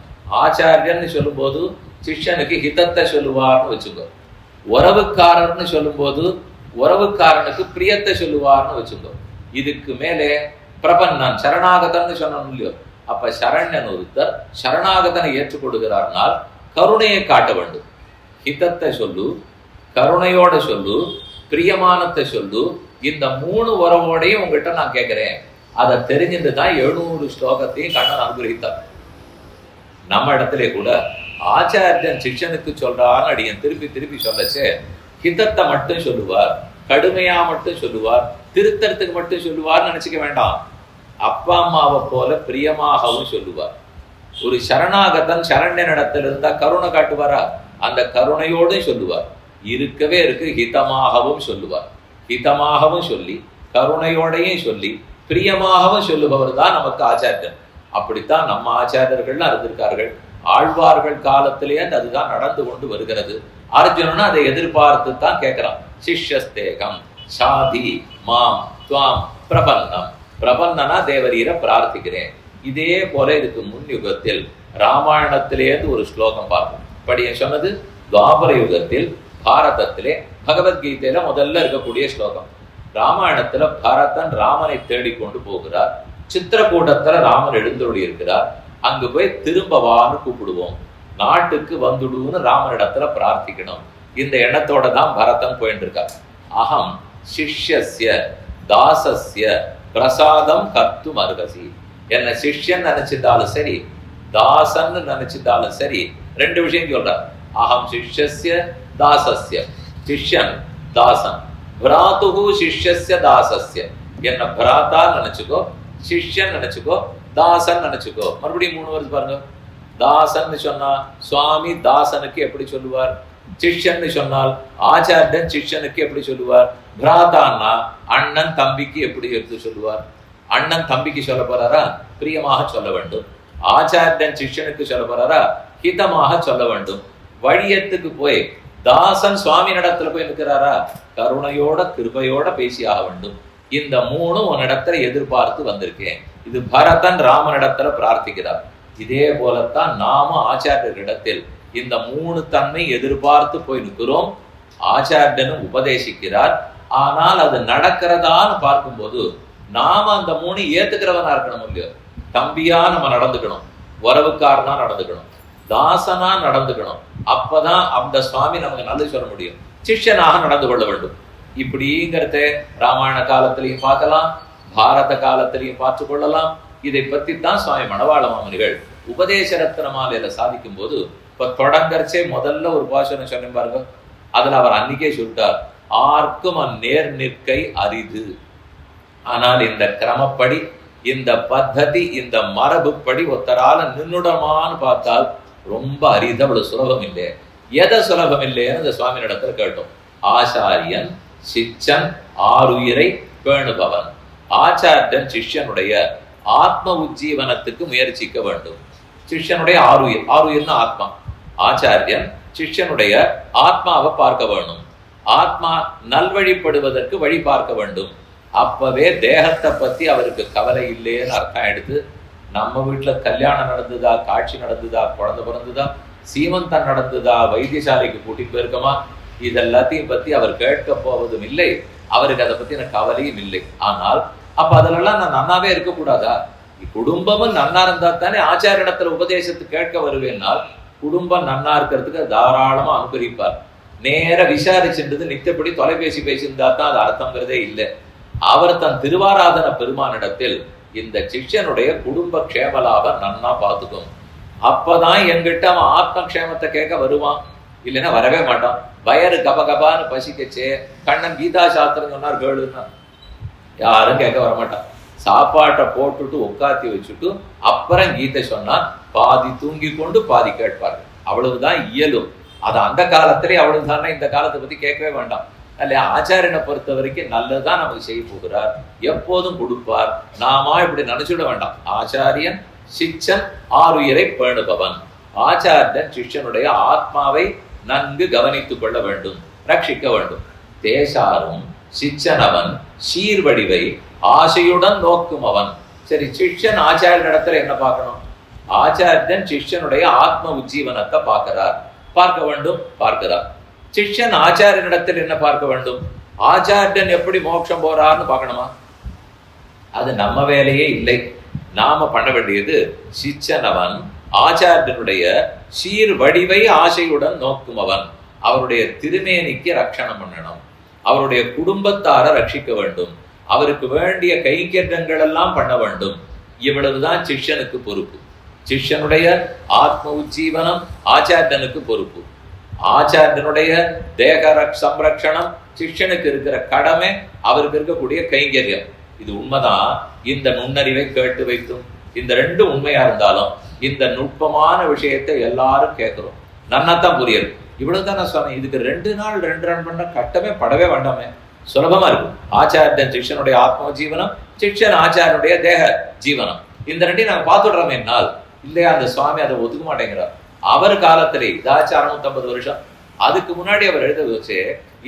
S1: ஆச்சாரியன்னு சொல்லும் போது சிஷ்யனுக்கு ஹிதத்தை சொல்லுவார்னு வச்சுக்கோ. உறவுக்காரர்னு சொல்லும் போது உறவுக்காரனுக்கு பிரியத்தை சொல்லுவார்னு வச்சுக்கோ. இதுக்கு மேலே பிரபன்னன் சரணாகதன்னு சொன்னோம் இல்லையோ? அப்ப சரண்யன் ஒருத்தர் சரணாகதனை ஏற்றுக்கொள்கிறார்னால் கருணையை காட்ட வேண்டும். ஹிதத்தை சொல்லு, கருணையோட சொல்லு, பிரியமானத்தை சொல்லு. இந்த 3 உறவோடையும் உங்ககிட்ட நான் கேட்கிறேன். அதை தெரிஞ்சுட்டு தான் 700 ஸ்லோகத்தையும் கண்ணன் அனுகிரகித்தார். நம்ம இடத்துல கூட ஆச்சாரியன் சிஷ்யனுக்கு சொல்றான்னு அடியன் திருப்பி திருப்பி சொல்லச்சே ஹிதத்தை மட்டும் சொல்லுவார், கடுமையா மட்டும் சொல்லுவார், திருத்தறதுக்கு மட்டும் சொல்லுவார்னு நினைச்சுக்க வேண்டாம். அப்பா அம்மாவை போல பிரியமாகவும் சொல்லுவார். ஒரு சரணாகதன் சரண்யன் இடத்துல இருந்தா கருணை காட்டுவாரா? அந்த கருணையோடும் சொல்லுவார். இருக்கவே இருக்கு ஹிதமாகவும் சொல்லுவார். ஹிதமாகவும் சொல்லி கருணையோடையும் சொல்லி பிரியமாகவும் சொல்லுபவர் தான் நமக்கு ஆச்சாரியன். அப்படித்தான் நம்ம ஆச்சாரியர்கள் இருந்திருக்கார்கள். ஆழ்வார்கள் காலத்திலேயே அதுதான் நடந்து கொண்டு வருகிறது. அர்ஜுனன் அதை எதிர்பார்த்து தான் கேட்கிறான். சிஷ்யஸ்தேகம் சாதி மாம் துவாம் பிரபன்னம். பிரபன்னனா தேவரீரை பிரார்த்திக்கிறேன். இதே போல இதுக்கு முன் யுகத்தில் ராமாயணத்திலேருந்து ஒரு ஸ்லோகம் பார்ப்போம். இப்படி சொன்னது துவாபர யுகத்தில் பாரதத்திலே பகவத்கீதையில முதல்ல இருக்கக்கூடிய ஸ்லோகம். ராமாயணத்துல பரதன் ராமனை தேடிக்கொண்டு போகிறார். சித்திரக்கூட்டத்துல ராமன் எழுந்தருளி இருக்கிறார். அங்கு போய் திரும்பவான்னு கூப்பிடுவோம், நாட்டுக்கு வந்துடுன்னு ராமனிடத்துல பிரார்த்திக்கணும். இந்த எண்ணத்தோட தான் பரதன் போயிட்டு இருக்கார். அகம் சிஷ்யஸ்ய தாசஸ்ய பிரசாதம் கர்த்தும் அர்ஹசி. என்ன சிஷ்யன் நினைச்சிட்டாலும் சரி, தாசன் நினைச்சிட்டாலும் சரி, 2 விஷயம் சொல்றார். அகம் சிஷ்யஸ்ய தாசஸ்ய, சிஷ்யன் தாசன். பிராத்துகு சிஷ்யஸ்ய தாசஸ்ய, என்ன பிராத்தா நினைச்சுக்கோ, சிஷ்யன் நினைச்சுக்கோ, தாசன் நினைச்சுக்கோ. மறுபடியும் 3 வருஷம் பாருங்க. தாசன் சொன்னா சுவாமி தாசனுக்கு எப்படி சொல்லுவார்? சிஷ்யன் சொன்னால் ஆச்சாரியன் சிஷ்யனுக்கு எப்படி சொல்லுவார்? பிராத்தான்னா அண்ணன் தம்பிக்கு எப்படி எடுத்து சொல்லுவார்? அண்ணன் தம்பிக்கு சொல்ல போறாரா? பிரியமாக சொல்ல வேண்டும். ஆச்சாரியன் சிஷ்யனுக்கு சொல்ல போறாரா? ஹிதமாக சொல்ல வேண்டும். வழியத்துக்கு போய் தாசன் சுவாமி நடத்துல போய் நிற்கிறாரா? கருணையோட கிருபையோட பேசியாக வேண்டும். இந்த 3 உன்னிடத்துல எதிர்பார்த்து வந்திருக்கேன். இது பரதன் ராமனிடத்துல பிரார்த்திக்கிறார். இதே போலத்தான் நாம ஆச்சாரியரிடத்தில் இந்த 3 தன்மை எதிர்பார்த்து போய் நிற்கிறோம். ஆச்சாரியனும் உபதேசிக்கிறார். ஆனால் அது நடக்கிறதான்னு பார்க்கும்போது நாம அந்த 3 ஏத்துக்கிறவனா இருக்கணும் இல்லையோ? தம்பியா நம்ம நடந்துக்கணும், உறவுக்காரனா நடந்துக்கணும், தாசனா நடந்துக்கணும். அப்பதான் அந்த சுவாமி நமக்கு நல்லது சொல்ல முடியும். சிஷ்யனாக நடந்து கொள்ள வேண்டும். இப்படிங்கிறத ராமாயண காலத்திலையும் பார்க்கலாம், பாரத காலத்திலையும் பார்த்து கொள்ளலாம். இதை பத்தி தான் சுவாமி மணவாள மாமுனிகள் உபதேச ரத்ன மாலையில சாதிக்கும் போது இப்ப தொடங்கறச்சே முதல்ல ஒரு பாஷனை சொன்ன பாருங்க. அதுல அவர் அன்னைக்கே சொல்லிட்டார், ஆர்க்கும் அந்நேர் நிற்கை அரிது. ஆனால் இந்த கிரமப்படி, இந்த பத்ததி, இந்த மரபுப்படி ஒருத்தரால நின்னுடமான்னு பார்த்தால் ரொம்ப அரிது, அவ்வளவு சுலபம் இல்லை. எதை சுலபம் இல்லைன்னு அந்த சுவாமி இடத்துல கேட்டோம். ஆச்சாரியன் சிஷ்யன் ஆருயிரை பேணுபவன். ஆச்சாரியன் சிஷ்யனுடைய ஆத்ம உஜ்ஜீவனத்துக்கு முயற்சிக்க வேண்டும். சிஷ்யனுடைய ஆருயிர், ஆருயிர்னு ஆத்மா. ஆச்சாரியன் சிஷ்யனுடைய ஆத்மாவை பார்க்க வேண்டும். ஆத்மா நல்வழிப்படுவதற்கு வழி பார்க்க வேண்டும். அப்பவே தேகத்தை பத்தி அவருக்கு கவலை இல்லைன்னு அர்த்தம் எடுத்து, நம்ம வீட்டுல கல்யாணம் நடந்ததா, காட்சி நடந்ததா, குழந்தை பிறந்ததா, சீமந்தம் நடந்ததா, வைத்தியசாலைக்கு கூட்டிட்டு போயிருக்கோமா, இதெல்லாத்தையும் பத்தி அவர் கேட்க போவதும் இல்லை. அவருக்கு அதை பத்தி எனக்கு கவலையும் இல்லை. ஆனால் அப்ப அதுலெல்லாம் நான் நன்னாவே இருக்கக்கூடாதா? குடும்பமும் நன்னா இருந்தா தானே ஆச்சாரிடத்துல உபதேசத்தை கேட்க வருவேன்னால் குடும்பம் நன்னா இருக்கிறதுக்கு தாராளமா அனுகரிப்பார். நேர விசாரிச்சுன்றது நித்தப்படி தொலைபேசி பேசியிருந்தா தான் அது அர்த்தங்கிறதே இல்லை. அவர் தன் திருவாராதன பெருமானிடத்தில் இந்த சிஷ்யனுடைய குடும்ப க்ஷேமலாபம் நன்னா பார்த்துக்கும். அப்பதான் என்கிட்ட அவன் ஆத்ம க்ஷேமத்தை கேட்க வருவான். இல்லைன்னா வரவே மாட்டான். வயறு கபகபான்னு பசிக்கச்சே கண்ணன் கீதா சாஸ்திரம் சொன்னார் கேளுன்னா யாரும் கேட்க வரமாட்டான். சாப்பாட்டை போட்டுட்டு உட்காத்தி வச்சுட்டு அப்புறம் கீதை சொன்னா பாதி தூங்கி கொண்டு பாதி கேட்பார்கள். அவ்வளவுதான் இயலும். அது அந்த காலத்திலே அவ்வளவுதானே, இந்த காலத்தை பத்தி கேட்கவே வேண்டாம். அல்ல, ஆச்சாரியனை பொறுத்த வரைக்கும் நல்லதுதான் நமக்கு செய்ய போகிறார், எப்போதும் கொடுப்பார். நாம இப்படி நினைச்சுட வேண்டாம். ஆச்சாரியன் சிஷ்யன் ஆருயிரை பேணுபவன். ஆச்சாரியன் சிஷ்யனுடைய ஆத்மாவை நன்கு கவனித்துக் கொள்ள வேண்டும், ரட்சிக்க வேண்டும். தேசாரும் சிஷ்யனவன் சீர்வடிவை ஆசையுடன் நோக்கும் அவன். சரி, சிஷ்யன் ஆச்சாரிய இடத்துல என்ன பார்க்கணும்? ஆச்சாரியன் சிஷ்யனுடைய ஆத்ம உஜ்ஜீவனத்தை பார்க்கிறார், பார்க்க வேண்டும், பார்க்கிறார். சிஷ்யன் ஆச்சாரியனிடத்தில் என்ன பார்க்க வேண்டும்? ஆச்சாரியன் எப்படி மோட்சம் போறார்னு பார்க்கணுமா? அது நம்ம வேலையே இல்லை. நாம பண்ண வேண்டியது சிஷ்யனவன் ஆச்சாரியனுடைய சீர் வடிவை ஆசையுடன் நோக்கும் அவன். அவருடைய திருமேனிக்கு ரட்சணம் பண்ணணும், அவருடைய குடும்பத்தாரை ரட்சிக்க வேண்டும், அவருக்கு வேண்டிய கைங்கரியங்கள் எல்லாம் பண்ண வேண்டும். இவ்வளவுதான் சிஷ்யனுக்கு பொறுப்பு. சிஷ்யனுடைய ஆத்ம உஜ்ஜீவனம் ஆச்சாரியனுக்கு பொறுப்பு. ஆச்சாரியனுடைய தேக சம்ரக்ஷணம் சிஷ்யனுக்கு இருக்கிற கடமை, அவருக்கு இருக்கக்கூடிய கைங்கரியம். இது உண்மைதான். இந்த நுண்ணறிவை கேட்டு வைத்தும் இந்த ரெண்டு உண்மையா இருந்தாலும் இந்த நுட்பமான விஷயத்தை எல்லாரும் கேட்கிறோம், நன்னாத்தான் புரியுது. இவ்வளவுதான் நான் சொன்னேன். இதுக்கு 2 நாள் 2 ரன் பண்ண கட்டமே படவே வேண்டாமே, சுலபமா இருக்கும். ஆச்சாரியன் சிஷ்யனுடைய ஆத்ம ஜீவனம், சிஷ்யன் ஆச்சாரியனுடைய தேக ஜீவனம், இந்த ரெண்டையும் நாங்க பார்த்துடுறோம். என்னால் இல்லையா, அந்த சுவாமி அதை ஒத்துக்க மாட்டேங்கிறார். அவர் காலத்திலே இதாச்சு 650 வருஷம் அதுக்கு முன்னாடி அவர் எழுத வச்சு,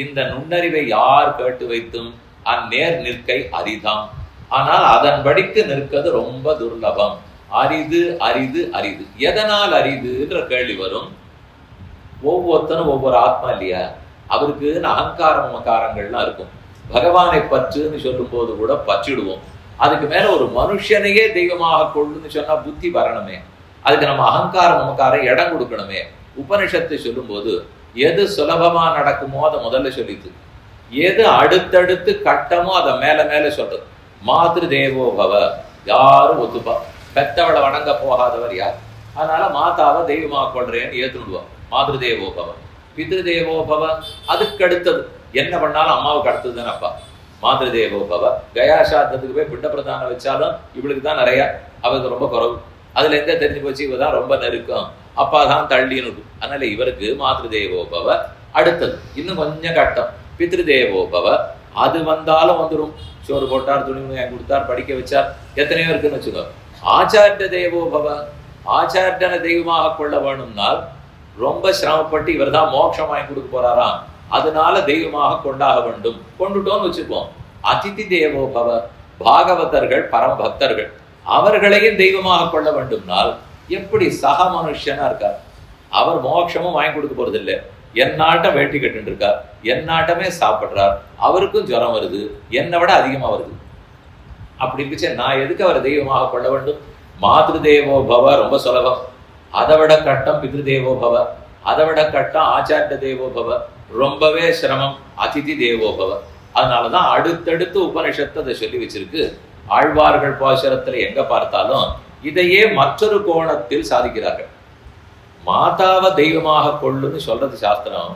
S1: இந்த நுண்ணறிவை யார் கேட்டு வைத்தும் அந்நேர் நிற்கை அரிதாம், ஆனால் அதன்படிக்கு நிற்கிறது ரொம்ப துர்லபம். அரிது அரிது அரிது. எதனால் அரிதுன்ற கேள்வி வரும். ஒவ்வொருத்தனும் ஒவ்வொரு ஆத்மா இல்லையா, அவருக்கு அகங்கார மமகாரங்கள்லாம் இருக்கும். பகவானை பற்றுன்னு சொல்லும் போது கூட பற்றிடுவோம். அதுக்கு மேல ஒரு மனுஷனையே தெய்வமாக கொள்ளுன்னு சொன்னா புத்தி வரணுமே, அதுக்கு நம்ம அகங்கார மமக்காரம் இடம் கொடுக்கணுமே. உபனிஷத்தை சொல்லும் போது எது சுலபமா நடக்குமோ அதை முதல்ல சொல்லிட்டு, எது அடுத்தடுத்து கட்டமோ அதை மேல மேல சொல்றது. மாத்ரு தேவோ பவ, யாரும் ஒத்துப்பா. பெத்தவளை வணங்க போகாதவர் யார்? அதனால மாதாவை தெய்வமாக கொள்றேன்னு ஏத்துடுவான். மாத்ரு தேவோ பவ. பித்ரு தேவோ பவ அதுக்கு அடுத்தது. என்ன பண்ணாலும் அம்மாவுக்கு அடுத்தது தானே அப்பா. மாத்ரு தேவோ பவ. கயாசாத்தத்துக்கு போய் பிண்ட பிரதானம் வச்சாலும் இவளுக்கு தான் நிறைய, அவருக்கு ரொம்ப குறவு. அதுல எந்த தெரிஞ்சு போச்சு, இவதான் ரொம்ப நெருக்கம், அப்பா தான் தள்ளின்னு. அதனால இவருக்கு மாத்ரு தேவோ பவ அடுத்தது. இன்னும் கொஞ்சம் கட்டம் பித்ரு தேவோ பவ. அது வந்தாலும் வந்துடும். சோறு போட்டார், துணி கொடுத்தார், படிக்க வச்சார், எத்தனையோ இருக்குன்னு வச்சுக்கோ. ஆச்சாரிய தேவோ பவ. ஆச்சாரியனை தெய்வமாக கொள்ள வேணும்னால் ரொம்ப சிரமப்பட்டு இவர் தான் மோட்சம் வாங்கி கொடுக்க போறாராம், அதனால தெய்வமாக கொண்டாக வேண்டும். கொண்டுட்டோன்னு வச்சுப்போம். அதிதி தேவோ பவ. பாகவதர்கள் பரம பக்தர்கள், அவர்களையும் தெய்வமாக கொள்ள வேண்டும்னால் எப்படி சக மனுஷனா இருக்கார். அவர் மோட்சமும் வாங்கி கொடுக்க போறது இல்லை. என்னாட்டம் வேட்டி கட்டு இருக்கார், என்னாட்டமே சாப்பிடுறார், அவருக்கும் ஜுரம் வருது, என்னை விட அதிகமா வருது. அப்படி இருந்துச்சு, நான் எதுக்கு அவரை தெய்வமாக கொள்ள வேண்டும்? மாத்ரு தேவோ பவ ரொம்ப சுலபம். அதை விட கட்டம் பித்ரு தேவோ பவ, அதை விட கட்டம் ஆச்சாரிய தேவோ பவ, ரொம்பவே சிரமம் அதிதி தேவோ பவ. அதனாலதான் அடுத்தடுத்து உபனிஷத்து அதை சொல்லி வச்சிருக்கு. ஆழ்வார்கள் பாசுரத்துல எங்க பார்த்தாலும் இதையே மற்றொரு கோணத்தில் சாதிக்கிறார்கள். மாதாவை தெய்வமாக கொள்ளுன்னு சொல்றது சாஸ்திரம்.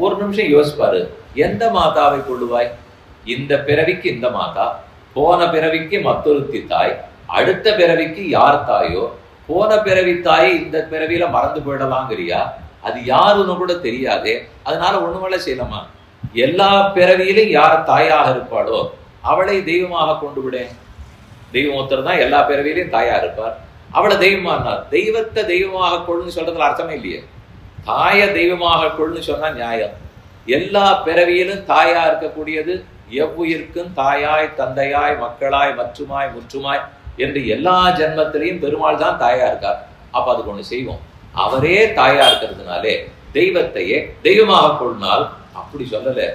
S1: ஒரு நிமிஷம் யோசிப்பாரு, எந்த மாதாவை கொள்ளுவாய்? இந்த பிறவிக்கு இந்த மாதா, போன பிறவிக்கு மற்றொருத்தி தாய், அடுத்த பிறவிக்கு யார் தாயோ, போன பிறவி தாயை இந்த பிறவியில மறந்து போயிடலாங்கிறியா? அது யாருன்னு கூட தெரியாதே, அதனால ஒண்ணுமல்ல செய்யலாமா? எல்லா பிறவியிலும் யார் தாயாக இருப்பாளோ அவளை தெய்வமாக கொண்டு விடேன். தெய்வம் ஒருத்தர் தான் எல்லா பிறவியிலையும் தாயா இருப்பார். அவளை தெய்வமானார். தெய்வத்தை தெய்வமாக கொள்ளுன்னு சொல்றதுல அர்த்தமே இல்லையே. தாய தெய்வமாக கொள்ளுன்னு சொன்னா நியாயம். எல்லா பிறவியிலும் தாயா இருக்கக்கூடியது எவ்வுயிர்க்கும் தாயாய் தந்தையாய் மக்களாய் மற்றுமாய் முற்றுமாய் என்று எல்லா ஜென்மத்திலையும் பெருமாள் தான் தாயா இருக்கார். அப்ப அதுக்கு ஒண்ணு செய்வோம். அவரே தாயா இருக்கிறதுனாலே தெய்வத்தையே தெய்வமாக கொள்ளினால், அப்படி சொல்லல,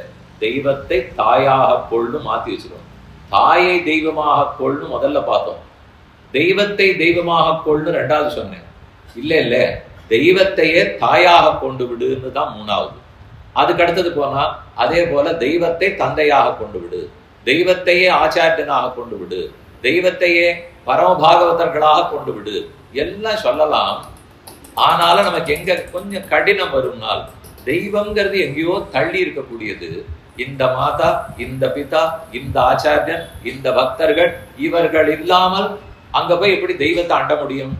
S1: தெய்வத்தை தாயாக கொள்னு மாத்தி வச்சிருவோம். தாயை தெய்வமாக கொள்னு முதல்ல பார்த்தோம், தெய்வத்தை தெய்வமாக கொள்னு ரெண்டாவது சொன்னேன். இல்ல தெய்வத்தையே தாயாக கொண்டு விடுன்னு தான் மூணாவது. அதுக்கு அடுத்தது போனா அதே போல தெய்வத்தை தந்தையாக கொண்டு விடு, தெய்வத்தையே ஆச்சாரியனாக கொண்டு விடு, தெய்வத்தையே பரமபாகவதர்களாக கொண்டு விடு எல்லாம் சொல்லலாம். ஆனாலும் நமக்கு எங்க கொஞ்சம் கடினம் வரும்னால், தெய்வம்ங்கிறது எங்கேயோ தள்ளி இருக்கக்கூடியது. இந்த மாதா, இந்த பிதா, இந்த ஆச்சாரியன், இந்த பக்தர்கள், இவர்கள் இல்லாமல் அங்க போய் எப்படி தெய்வத்தை அண்ட முடியும்?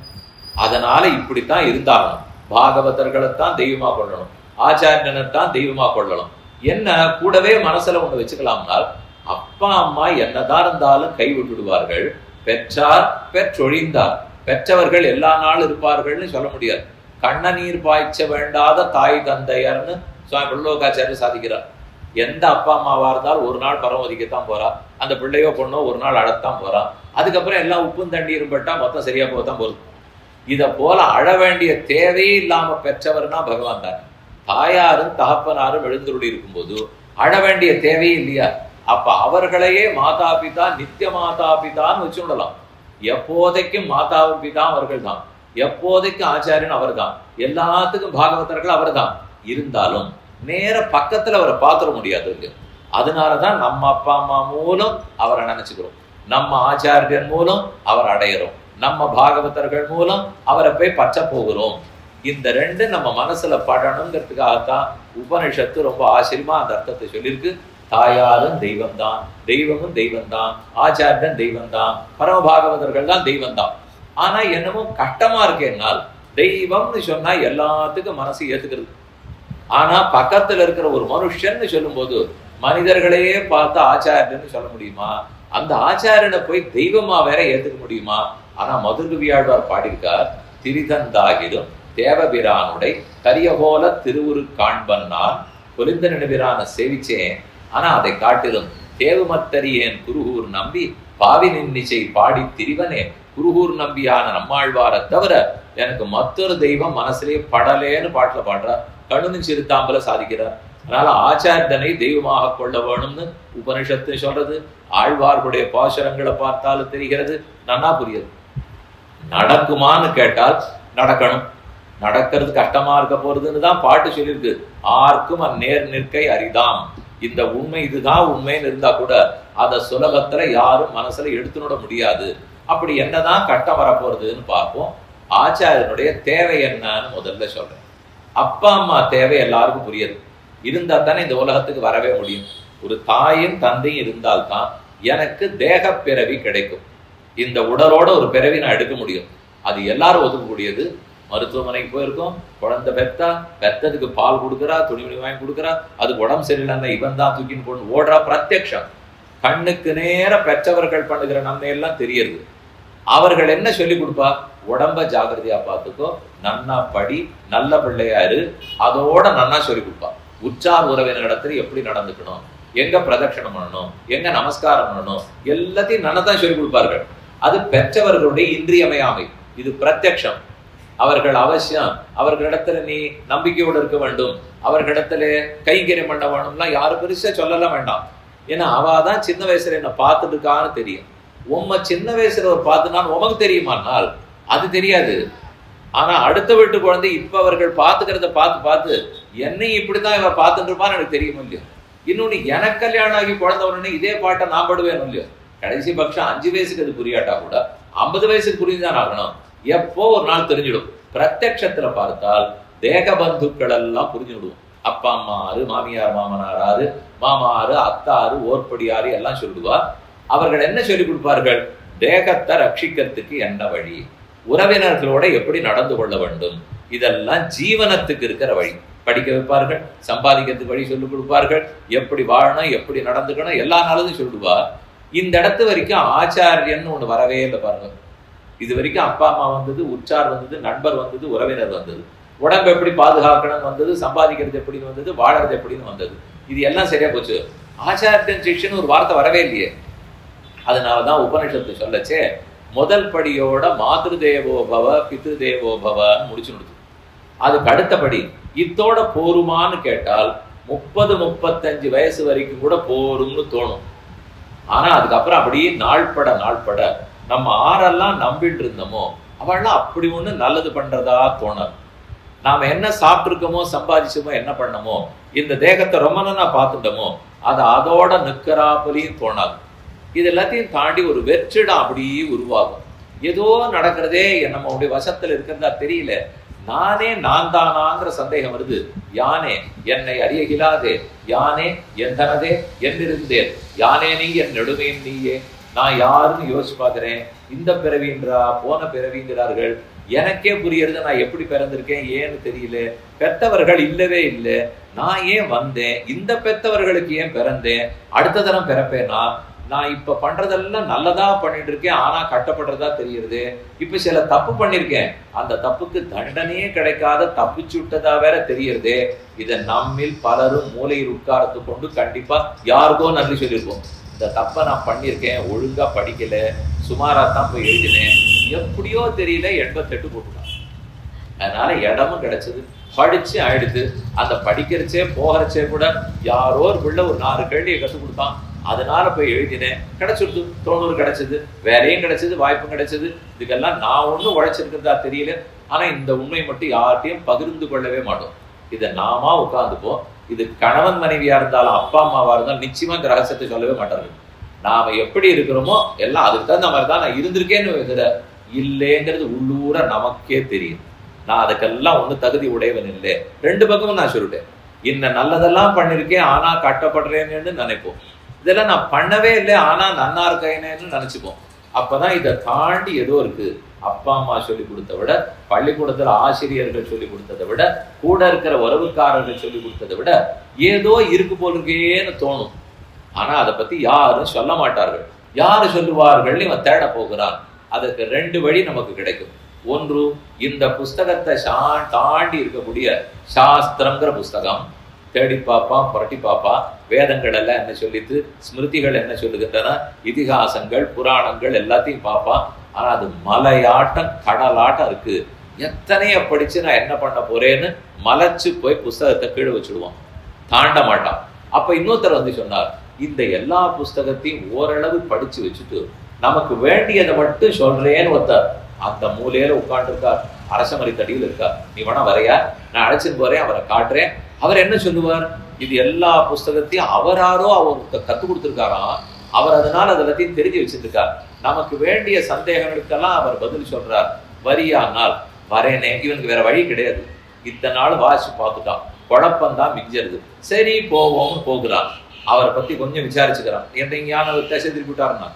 S1: அதனால இப்படித்தான் இருந்தாலும் பாகவதர்களைத்தான் தெய்வமா கொள்ளணும், ஆச்சாரியனைத்தான் தெய்வமா கொள்ளணும். என்ன கூடவே மனசுல ஒண்ணு வச்சுக்கலாம்னால், அப்பா அம்மா என்னதான் இருந்தாலும் கை விட்டுடுவார்கள். பெற்றார் பெற்றொழிந்தார், பெற்றவர்கள் எல்லா நாள் இருப்பார்கள்னு சொல்ல முடியாது. கண்ணநீர் பாய்ச்ச வேண்டாத தாய் தந்தையர்னு சுவாமி பிள்ளோகாச்சாரியர் சாதிக்கிறார். எந்த அப்பா அம்மாவா இருந்தாலும் ஒரு நாள் பரமதிக்கத்தான் போறா, அந்த பிள்ளையோ பொண்ணோ ஒரு நாள் அழத்தான் போறான். அதுக்கப்புறம் எல்லாம் உப்பும் தண்ணீரும் பட்டா மொத்தம் சரியா போதான் போகுது. இதை போல அழ வேண்டிய தேவையே இல்லாம பெற்றவர்னா பகவான் தான். தாயாரும் தகப்பனாரும் எழுந்துருளி இருக்கும்போது அழ வேண்டிய தேவையே இல்லையா? அப்ப அவர்களையே மாதா பிதா, நித்திய மாதா பிதான்னு வச்சு விடலாம். எப்போதைக்கும் மாதாவும் பிதா அவர்கள் தான், எப்போதைக்கும் ஆச்சாரியன் அவர் தான், எல்லாத்துக்கும் பாகவதர்கள் அவர் தான். இருந்தாலும் நேர பக்கத்துல அவரை பார்த்துட முடியாது. அதனாலதான் நம்ம அப்பா அம்மா மூலம் அவரை நினைச்சுக்கிறோம், நம்ம ஆச்சாரியன் மூலம் அவர் அடையிறோம், நம்ம பாகவதர்கள் மூலம் அவரை போய் பச்சை போகிறோம். இந்த ரெண்டு நம்ம மனசுல படணுங்கிறதுக்காகத்தான் உபனிஷத்து ரொம்ப ஆச்சரியமா அந்த அர்த்தத்தை சொல்லியிருக்கு. தாயாரும் தெய்வம் தான், தெய்வமும் தெய்வம் தான், ஆச்சாரியன் தெய்வம் தான், பரமபாகவதர்கள் தான் தெய்வம் தான். ஆனா என்னமோ கஷ்டமா இருக்கேன்னால், தெய்வம்னு சொன்னா எல்லாத்துக்கும் மனசு ஏத்துக்கிறது. ஆனா பக்கத்துல இருக்கிற ஒரு மனுஷன்னு சொல்லும் போது மனிதர்களையே பார்த்து ஆச்சாரியன்னு சொல்ல முடியுமா? அந்த ஆச்சாரியனை போய் தெய்வமா வேற ஏத்துக்க முடியுமா? ஆனா மதுரகவியாழ்வார் பாடியிருக்கார், திரிதந்தாகிலும் தேவபிரானுடை கரிய போல திருவுரு காண்பன்னான் பொலிந்த நினைவிரான சேவிச்சேன். ஆனா அதை காட்டிலும் தேவுமத்தரியேன் குருகூர் நம்பி பாவி நின்னிச்சை பாடி திரிவனே, குருகூர் நம்பியான நம்மாழ்வாரை தவிர எனக்கு மற்றொரு தெய்வம் மனசுலேயே படலேன்னு பாட்டுல பாடுறார். கண்ணுன்னு சிறுத்தாம்பல சாதிக்கிறார். அதனால ஆச்சாரியனை தெய்வமாக கொள்ள வேணும்னு உபனிஷத்து சொல்றது. ஆழ்வார்களுடைய பாசுரங்களை பார்த்தாலும் தெரிகிறது, நன்னா புரியுது. நடக்குமான்னு கேட்டால் நடக்கணும், நடக்கிறது கஷ்டமா இருக்க போறதுன்னு தான் பாட்டு சொல்லியிருக்கு. ஆர்க்கும் அந்நேர் நிற்கை அரிதாம். இந்த உண்மை இதுதான் உண்மைன்னு இருந்தா கூட அதை சுலபத்துல யாரும் மனசுல எடுத்துனோட முடியாது. அப்படி என்னதான் கட்டம் வரப்போறதுன்னு பார்ப்போம். ஆச்சாரியனுடைய தேவை என்னன்னு முதல்ல சொல்றேன். அப்பா அம்மா தேவை எல்லாருக்கும் புரியுது. இருந்தா தானே இந்த உலகத்துக்கு வரவே முடியும். ஒரு தாயும் தந்தையும் இருந்தால்தான் எனக்கு தேக பிறவி கிடைக்கும். இந்த உடலோட ஒரு பிறவி நான் எடுக்க முடியும். அது எல்லாரும் ஒதுக்கக்கூடியது. மருத்துவமனைக்கு போயிருக்கோம், குழந்தை பெத்ததுக்கு பால் கொடுக்குறா, துணிமணி வாங்கி கொடுக்குறா, அதுக்கு உடம்பு சரியில்லைன்னா இவன் தான் தூக்கின்னு கொண்டு ஓடுறா. பிரத்யக்ஷம் கண்ணுக்கு நேர பெற்றவர்கள் பண்ணுகிற நன்மை எல்லாம் தெரியுது. அவர்கள் என்ன சொல்லி கொடுப்பா? உடம்ப ஜாகிரதையா பார்த்துக்கோ, நன்னா படி, நல்ல பிள்ளையாரு, அதோட நன்னா சொல்லி கொடுப்பா. உற்றார் உறவினர் இடத்துல எப்படி நடந்துக்கணும், எங்க பிரதட்சணம் பண்ணணும், எங்க நமஸ்காரம் பண்ணணும், எல்லாத்தையும் நன்னதான் சொல்லி கொடுப்பார்கள். அது பெற்றவர்களுடைய இன்றியமையாமை. இது பிரத்யக்ஷம். அவர்கள் அவசியம் அவர்களிடத்துல நீ நம்பிக்கையோடு இருக்க வேண்டும், அவர்களிடத்துல கைங்கரியம் பண்ண வேணும்லாம் யாரும் பெருசா சொல்லலாம் வேண்டாம். ஏன்னா அவாதான் சின்ன வயசுல என்ன பார்த்துட்டு இருக்கான்னு தெரியும். உம்ம சின்ன வயசுல ஒரு பார்த்துனாலும் உமக்கு தெரியுமானால் அது தெரியாது. ஆனா அடுத்த வீட்டு குழந்தை இப்ப அவர்கள் பார்த்துக்கிறத பார்த்து என்னையும் இப்படிதான் இவ பார்த்துட்டு இருப்பான்னு எனக்கு தெரியும் இல்லையோ. இன்னொன்னு எனக்கு கல்யாணம் ஆகி குழந்தை உடனே இதே பாட்டை நான் படுவேன் இல்லையோ. கடைசி பட்சம் 5 வயசுக்கு அது புரியாட்டா கூட 50 வயசுக்கு புரிஞ்சுதான் ஆகணும். எப்போ ஒரு நாள் தெரிஞ்சிடும். பிரத்யக்ஷத்துல பார்த்தால் தேக பந்துக்கள் எல்லாம் புரிஞ்சுடுவோம். அப்பா அம்மா ஆறு, மாமியார் மாமனார் ஆறு, மாமா ஆறு, அத்தாறு, ஓர்படியாறு எல்லாம் சொல்லுவார். அவர்கள் என்ன சொல்லிக் கொடுப்பார்கள்? தேகத்தை ரட்சிக்கிறதுக்கு என்ன வழி, உறவினர்களோட எப்படி நடந்து கொள்ள வேண்டும், இதெல்லாம் ஜீவனத்துக்கு இருக்கிற வழி. படிக்க வைப்பார்கள், சம்பாதிக்கிறதுக்கு வழி சொல்லிக் கொடுப்பார்கள், எப்படி வாழணும், எப்படி நடந்துக்கணும், எல்லா நாளும் சொல்லுவா. இந்த இடத்து வரைக்கும் ஆச்சாரியன்னு ஒண்ணு வரவே இல்லை பாருங்க. இது வரைக்கும் அப்பா அம்மா வந்தது, உற்றார் வந்தது, நண்பர் வந்தது, உறவினர் வந்தது, உடம்பு எப்படி பாதுகாக்கணும்னு வந்தது, சம்பாதிக்கிறது எப்படின்னு வந்தது, வாழறது எப்படின்னு வந்தது. இது எல்லாம் சரியா போச்சு. ஆச்சாரியன் சிஷ்யன்னு ஒரு வார்த்தை வரவே இல்லையே. அதனாலதான் உபனிஷத்து சொல்லச்சே முதல் படியோட மாத்ரு தேவோ பவ பித்ரு தேவோ பவன்னு முடிச்சு கொடுத்து. அதுக்கு அடுத்தபடி இத்தோட போருமான்னு கேட்டால் 30-35 வயசு வரைக்கும் கூட போரும்னு தோணும். ஆனா அதுக்கப்புறம் அப்படியே நாள்பட நம்ம ஆரெல்லாம் நம்பிட்டு இருந்தோமோ அவள்லாம் அப்படி ஒண்ணு நல்லது பண்றதா தோணாது. நாம என்ன சாப்பிட்டுருக்கோமோ, சம்பாதிச்சோமோ, என்ன பண்ணமோ, இந்த தேகத்தை ரொம்ப நான் பார்த்துட்டோமோ அது அதோட நிற்கிறாப்புலையும் தோணாது. இது எல்லாத்தையும் தாண்டி ஒரு வெற்றிடம் அப்படியே உருவாகும். ஏதோ நடக்கிறதே நம்மளுடைய வசத்துல இருக்கிறதா தெரியல, நானே நான் தானாங்கிற சந்தேகம் வருது. யானே என்னை அறியகிலாதே, யானே எந்தனதே என்றிருந்தேன், யானே நீ என் நெடுமையும் நீயே, நான் யாருன்னு யோசிச்சு பார்க்கிறேன். இந்த பிறவின்றா போன பிறவிங்கிறார்கள், எனக்கே புரியறது நான் எப்படி பிறந்திருக்கேன் ஏன்னு தெரியல. பெத்தவர்கள் இல்லவே இல்லை, நான் ஏன் வந்தேன், இந்த பெத்தவர்களுக்கு ஏன் பிறந்தேன், அடுத்த தரம் பிறப்பேனா, நான் இப்ப பண்றதெல்லாம் நல்லதா பண்ணிட்டு இருக்கேன் ஆனா கட்டப்படுறதா தெரியுது, இப்ப சில தப்பு பண்ணிருக்கேன் அந்த தப்புக்கு தண்டனையே கிடைக்காத தப்பிச்சுட்டதா வேற தெரியுது. இதை நம்மில் பலரும் மூலையில் உட்கார்ந்து கொண்டு கண்டிப்பா யாருக்கோ நன்றி சொல்லியிருக்கோம். இந்த தப்பை நான் பண்ணியிருக்கேன், ஒழுங்கா படிக்கல, சுமாரா தான் போய் எழுதினேன், எப்படியோ தெரியல 88 போட்டுட்டான். அதனால இடமும் கிடைச்சது, படிச்சு ஆயிடுது. அந்த படிக்கிறச்சே போகிறச்சே கூட யாரோ ஒரு பிள்ளை ஒரு 4 கேள்வியை கற்றுக் கொடுத்தான், அதனால போய் எழுதினேன், கிடைச்சிருது. 90 கிடைச்சது, வேலையும் கிடைச்சது, வாய்ப்பும் கிடைச்சது. இதுக்கெல்லாம் நான் ஒன்றும் உழைச்சிருக்கிறதா தெரியல. ஆனா இந்த உண்மை மட்டும் யார்ட்டையும் பகிர்ந்து கொள்ளவே மாட்டோம். இதை நாமா உட்கார்ந்துப்போம். இது கணவன் மனைவியா இருந்தாலும் அப்பா அம்மாவா இருந்தாலும் நிச்சயமா இந்த ரகசியத்தை சொல்லவே மாட்டார்கள். நாம எப்படி இருக்கிறோமோ எல்லாம் அதுக்கு தகுந்த மாதிரி தான் நான் இருந்திருக்கேன்னு இல்லைங்கிறது உள்ளூர நமக்கே தெரியும். நான் அதுக்கெல்லாம் ஒண்ணு தகுதி உடையவன் இல்லை. 2 பக்கமும் நான் சொல்லிட்டேன். இன்ன நல்லதெல்லாம் பண்ணிருக்கேன் ஆனா கட்டப்படுறேன்னு நினைப்போம். இதெல்லாம் நான் பண்ணவே இல்லை ஆனா நன்னா இருக்கேன்னு நினைச்சுப்போம். அப்பதான் இதை தாண்டி ஏதோ இருக்கு. அப்பா அம்மா சொல்லி கொடுத்த விட, பள்ளிக்கூடத்துல ஆசிரியர்கள் சொல்லி கொடுத்ததை விட, கூட இருக்கிற உறவுக்காரர்கள் சொல்லி கொடுத்ததை விட ஏதோ இருக்கு போலுக்கேன்னு தோணும். ஆனா அதை பத்தி யாரும் சொல்ல மாட்டார்கள். யாரு சொல்லுவார்கள்? இவன் தேட போகிறான். அதுக்கு 2 வழி நமக்கு கிடைக்கும். ஒன்று, இந்த புஸ்தகத்தை தாண்டி இருக்கக்கூடிய சாஸ்திரங்கிற புஸ்தகம் தேடி பாப்பா, புரட்டி பாப்பா. வேதங்கள் எல்லாம் என்ன சொல்லித்து, ஸ்மிருதிகள் என்ன சொல்லுகின்றன, இதிகாசங்கள் புராணங்கள் எல்லாத்தையும் பாப்பா. ஆனா அது மலையாட்டம் கடலாட்டம் இருக்கு. எத்தனைய படிச்சு நான் என்ன பண்ண போறேன்னு மலைச்சு போய் புஸ்தகத்தை கீழே வச்சுடுவான், தாண்ட மாட்டான். அப்ப இன்னொருத்தர் வந்து சொன்னார், இந்த எல்லா புஸ்தகத்தையும் ஓரளவு படிச்சு வச்சுட்டு நமக்கு வேண்டியதை மட்டும் சொல்றேன்னு ஒருத்தர் அந்த மூலையில உட்கார்ந்து இருக்கார், அரசமரி தடியில் இருக்கார். நீ வேணா வரையா, நான் அழைச்சிட்டு போறேன், அவரை காட்டுறேன். அவர் என்ன சொல்லுவார்? இது எல்லா புஸ்தகத்தையும் அவராரோ அவருக்கு கத்துக் கொடுத்துருக்காராம், அவர் அதனால அதெல்லாத்தையும் தெரிஞ்சு வச்சிருக்கார். நமக்கு வேண்டிய சந்தேகங்களுக்கெல்லாம் அவர் பதில் சொல்றார். வரியானால் வரேனே, இவனுக்கு வேற வழி கிடையாது. இத்தனை நாள் வாசி பார்த்துட்டான், குழப்பம்தான் மிஞ்சிருது. சரி போவோம்னு போகிறான். அவரை பத்தி கொஞ்சம் விசாரிச்சுக்கிறான். எங்கேயான திசை திருப்பிட்டாருன்னா,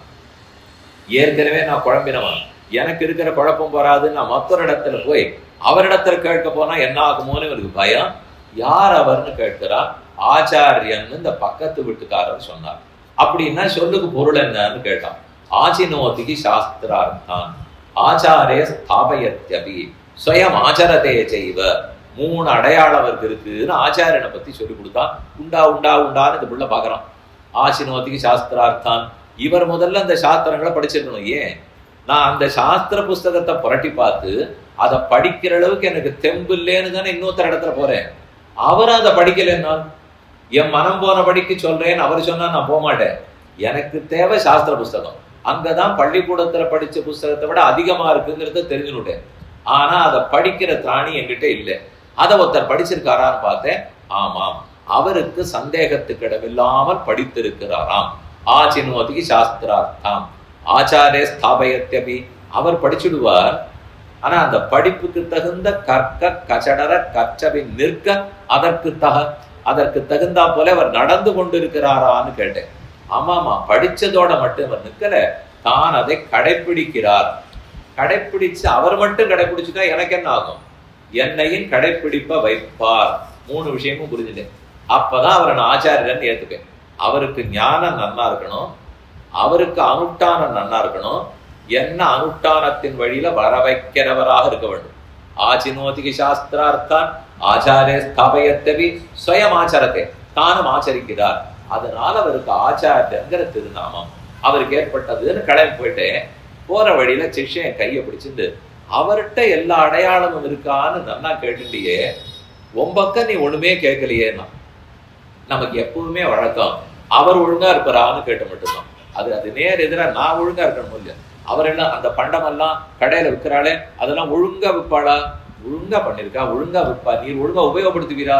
S1: ஏற்கனவே நான் குழம்பினவன், எனக்கு இருக்கிற குழப்பம் வராது, நான் மற்றொரு இடத்துல போய் அவரிடத்துல கேட்க போனா என்ன ஆகுமோன்னு இவருக்கு பயம். யார் அவர்னு கேட்கிறான். ஆச்சாரியன்னு இந்த பக்கத்து வீட்டுக்காரர் சொன்னார். அப்படின்னா சொல்லுக்கு பொருள் என்னன்னு கேட்டான். ஆச்சினோதிக்கு சாஸ்திரார்த்தான் ஆச்சாரே ஸ்தாபயத்யபி ஸ்வயம் ஆச்சரதே செய்வ. 3 அடையாளம் அவருக்கு இருக்குன்னு ஆச்சாரியனை பத்தி சொல்லி கொடுத்தான். உண்டா உண்டா உண்டான்னு இந்த புள்ள பாக்குறான். ஆச்சினோதிக்கு சாஸ்திரார்த்தான். இவர் முதல்ல அந்த சாஸ்திரங்களை படிச்சிருக்கணும். ஏன்? நான் அந்த சாஸ்திர புஸ்தகத்தை புரட்டி பார்த்து அதை படிக்கிற அளவுக்கு எனக்கு தெம்பு இல்லைன்னு தானே இன்னொருத்தர் இடத்துல போறேன். அவரும் அதை படிக்கலைன்னா, என் மனம் போன படிக்க சொல்றேன்னு அவர் சொன்னா நான் போக மாட்டேன். எனக்கு தேவை சாஸ்திர புஸ்தகம். அங்கதான் பள்ளிக்கூடத்துல படிச்ச புஸ்தகத்தை விட அதிகமா இருக்குங்கிறத தெரிஞ்சுனுட்டேன். ஆனா அதை படிக்கிற திராணி என்கிட்ட இல்லை. அதை ஒருத்தர் படிச்சிருக்காரான்னு பார்த்தேன். ஆமாம், அவருக்கு சந்தேகத்துக்கு இடமில்லாமல் படித்திருக்கிறாராம். ஆச்சினோதிக்கு சாஸ்திரார்த்தம் ஆச்சாரே ஸ்தாபயத்யபி. அவர் படிச்சுடுவார். ஆனா அந்த படிப்புக்கு தகுந்த கற்க கச்சடர கச்சபின் நிற்க அதற்கு தகுந்தா போல அவர் நடந்து கொண்டிருக்கிறாரான்னு கேட்டேன். ஆமாமா, படிச்சதோட மட்டும் அவர் நிற்கல, தான் அதை கடைப்பிடிக்கிறார். கடைப்பிடிச்சு அவர் மட்டும் கடைப்பிடிச்சுட்டா எனக்கு என்ன ஆகும்? என்னையும் கடைப்பிடிப்ப வைப்பார். 3 விஷயமும் புரிஞ்சுட்டேன். அப்பதான் அவரை நான் ஆச்சாரியன் ஏத்துப்பேன். அவருக்கு ஞானம் நன்னா இருக்கணும், அவருக்கு அனுஷ்டானம் நன்னா இருக்கணும், என்ன அனுஷ்டானத்தின் வழியில வர வைக்கிறவராக இருக்க வேண்டும். ஆச்சினோதிக்கு சாஸ்திரார்த்தான் ஆச்சாரே ஸ்தாபயத்தவி ஸ்வயம் ஆச்சாரத்தை தானும் ஆச்சரிக்கிறார். அதனால அவருக்கு ஆச்சாரியங்கிற திருநாமம் அவருக்கு ஏற்பட்டதுன்னு கிளம்பி போயிட்டேன். போற வழியில சிஷ்யன் கையை பிடிச்சிட்டு அவர்கிட்ட எல்லா அடையாளமும் இருக்கான்னு நல்லா கேட்டுட்டியே, உம்பக்க நீ ஒண்ணுமே கேட்கலையேன்னா. நமக்கு எப்பவுமே வழக்கம் அவர் ஒழுங்கா இருப்பாரான்னு கேட்ட மட்டும்தான். அது நேர் எதிராக நான் ஒழுங்கா இருக்கணும் இல்லையா? அவர் என்ன அந்த பண்டமெல்லாம் கடையில விற்கிறாளே அதெல்லாம் ஒழுங்கா விற்பாளா? ஒழுங்கா பண்ணிருக்கா? ஒழுங்கா விற்பா? நீர் ஒழுங்கா உபயோகப்படுத்துவீரா?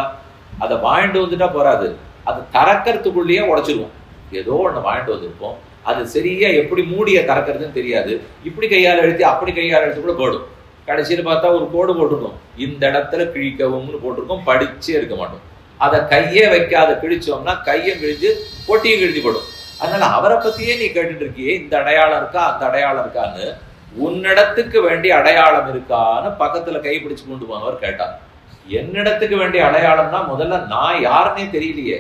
S1: அதை வாங்கிட்டு வந்துட்டா போறாது, அது திறக்கிறதுக்குள்ளேயே உடைச்சிருவோம். ஏதோ ஒண்ணு வாங்கிட்டு வந்திருப்போம், அது சரியா எப்படி மூடிய திறக்கிறதுன்னு தெரியாது. இப்படி கையால் எழுதி அப்படி கையால் எழுத்து கூட போடும். கடைசியில் பார்த்தா ஒரு கோடு போட்டுருக்கோம், இந்த இடத்துல கிழிக்கவும்னு போட்டிருக்கோம், படிச்சே இருக்க மாட்டோம். அதை கையே வைக்காத கிழிச்சோம்னா கையும் கிழிஞ்சு பொட்டியும் கிழிஞ்சு போடும். அதனால அவரை பத்தியே நீ கேட்டுட்டு இருக்கியே, இந்த அடையாளம் இருக்கா அந்த அடையாளம் இருக்கான்னு, உன்னிடத்துக்கு வேண்டிய அடையாளம் இருக்கான்னு பக்கத்துல கை பிடிச்சு கொண்டு போனவர் கேட்டார். என்னிடத்துக்கு வேண்டிய அடையாளம்னா முதல்ல நான் யாருன்னே தெரியலையே.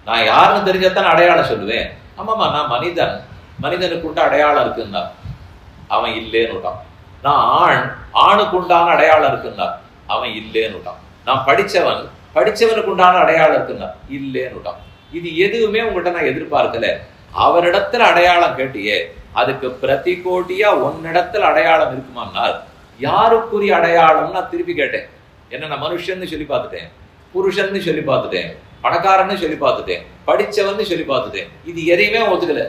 S1: நான் யாருன்னு தெரிஞ்சத்தான் அடையாளம் சொல்லுவேன். ஆமாமா, நான் மனிதன், மனிதனுக்கு உண்ட அடையாளம் இருக்குன்னா அவன் இல்லேன்னு விட்டான். நான் ஆண், ஆணுக்கு உண்டான அடையாளம் இருக்குன்னா அவன் இல்லேன்னு விட்டான். நான் படிச்சவன், படிச்சவனுக்கு உண்டான அடையாளம் இருக்குன்னா இல்லேன்னு விட்டான். இது எதுவுமே உங்கள்கிட்ட நான் எதிர்பார்க்கல. அவரிடத்துல அடையாளம் கேட்டியே, அதுக்கு பிரதி கோட்டியா உன்னிடத்துல அடையாளம் இருக்குமானால் யாருக்குரிய அடையாளம் நான் திருப்பி கேட்டேன். என்ன, நான் மனுஷன்னு சொல்லி பார்த்துட்டேன், புருஷன்னு சொல்லி பார்த்துட்டேன், பணக்காரன்னு சொல்லி பார்த்துட்டேன், படிச்சவன்னு சொல்லி பார்த்துட்டேன். இது எதையுமே ஒத்துக்கல.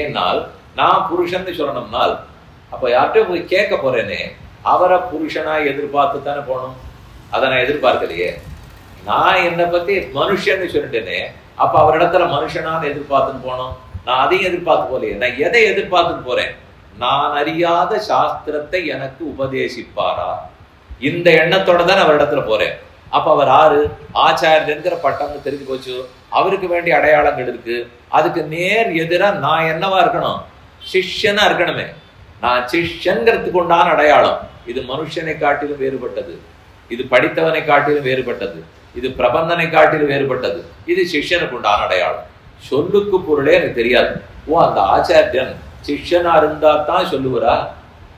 S1: ஏன்னால் நான் புருஷன்னு சொல்லணும்னால் அப்ப யார்கிட்ட போய் கேட்க போறேனே, அவரை புருஷனா எதிர்பார்த்து தானே போகணும். அதை நான் எதிர்பார்க்கலையே. நான் என்னை பத்தி மனுஷன்னு சொல்லிட்டேனே, அப்ப அவரிடத்துல மனுஷனான்னு எதிர்பார்த்துன்னு போனோம். நான் அதையும் எதிர்பார்த்து போலையே. நான் எதை எதிர்பார்த்துன்னு போறேன்? நான் அறியாத சாஸ்திரத்தை எனக்கு உபதேசிப்பாரா, இந்த எண்ணத்தோட தான் அவரிடத்துல போறேன். அப்ப அவர் ஆறு ஆச்சாரியங்கிற பட்டம்னு தெரிஞ்சு போச்சு. அவருக்கு வேண்டிய அடையாளங்கள் இருக்கு. அதுக்கு நேர் எதிரா நான் என்னவா இருக்கணும்? சிஷ்யனா இருக்கணுமே. நான் சிஷ்யங்கிறதுக்கு உண்டான அடையாளம் இது மனுஷனை காட்டிலும் வேறுபட்டது, இது படித்தவனை காட்டிலும் வேறுபட்டது, இது பிரபந்தனை காட்டிலும் வேறுபட்டது, இது சிஷ்யனுக்கு உண்டான அடையாளம். சொல்லுக்கு பொருளே எனக்கு தெரியாது. ஓ, அந்த ஆச்சாரியன் சிஷ்யனா இருந்தா தான் சொல்லுவாரா?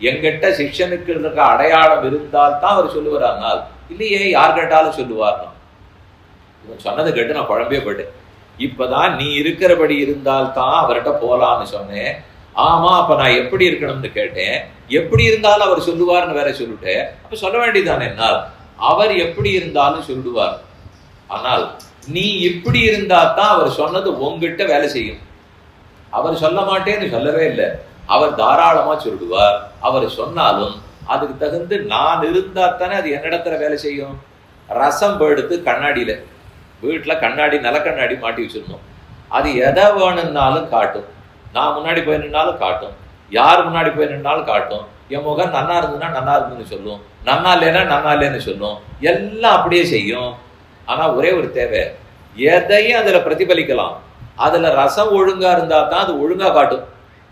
S1: எங்கிட்ட சிஷ்யனுக்கு இருக்க அடையாளம் இருந்தால் தான் அவர் சொல்லுவாரானால், இல்லையே யார் கேட்டாலும் சொல்லுவார்னா. இவன் சொன்னதை கேட்டு நான் குழம்பே போயிட்டேன். இப்பதான் நீ இருக்கிறபடி இருந்தால்தான் அவர்கிட்ட போலான்னு சொன்னேன். ஆமா, அப்ப நான் எப்படி இருக்கணும்னு கேட்டேன். எப்படி இருந்தாலும் அவர் சொல்லுவார்னு வேற சொல்லிட்டேன். அப்ப சொல்ல வேண்டியதானே என்னால், அவர் எப்படி இருந்தாலும் சொல்லுவார். ஆனால் நீ இப்படி இருந்தா தான் அவர் சொன்னது உங்ககிட்ட வேலை செய்யும். அவர் சொல்ல மாட்டேன்னு சொல்லவே இல்லை. அவர் தாராளமா சொல்லுவார். அவர் சொன்னாலும் அதுக்கு தகுந்து நான் இருந்தா தானே அது என்னிடத்துல வேலை செய்யும். ரசம் எடுத்து கண்ணாடியில, வீட்டுல கண்ணாடி நிலக்கண்ணாடி மாட்டி வச்சிருந்தோம். அது எதை வேணும்னாலும் காட்டும். நான் முன்னாடி போய் நின்னாலும் காட்டும், யார் முன்னாடி போய் நின்னாலும் காட்டும். என் முகம் நன்னா இருந்ததுன்னா நன்னா இருந்துன்னு சொல்லும், நன்னா இல்லைன்னா நன்னா இல்லைன்னு சொல்லும். எல்லாம் அப்படியே செய்யும். ஆனா ஒரே ஒரு தேவை, எதையும் அதுல பிரதிபலிக்கலாம். அதுல ரசம் ஒழுங்கா இருந்தா தான் அது ஒழுங்கா காட்டும்,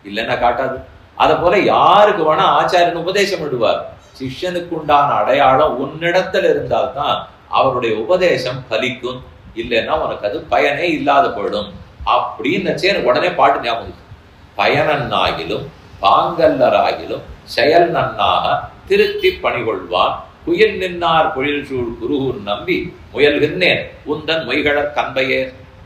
S1: இல்லைன்னா காட்டாது. அதை போல யாருக்கு வேணா ஆச்சாரியன் உபதேசம் விடுவார். சிஷ்யனுக்கு உண்டான அடையாளம் உன்னிடத்துல இருந்தால்தான் அவருடைய உபதேசம் பலிக்கும், இல்லைன்னா உனக்கு அது பயனே இல்லாத போயிடும் அப்படின்னு எனக்கு உடனே பாட்டு ஞாபகம். பயனன்னாகிலும் பாங்கல்லராகிலும் செயல் நன்னாக திருத்தி பணிகொள்வான், குயில் நின்னார் பொழில் சூழ் குருகூர் நம்பி முயல்கின்றேன் உந்தன் மொய்களர் கண்பையே.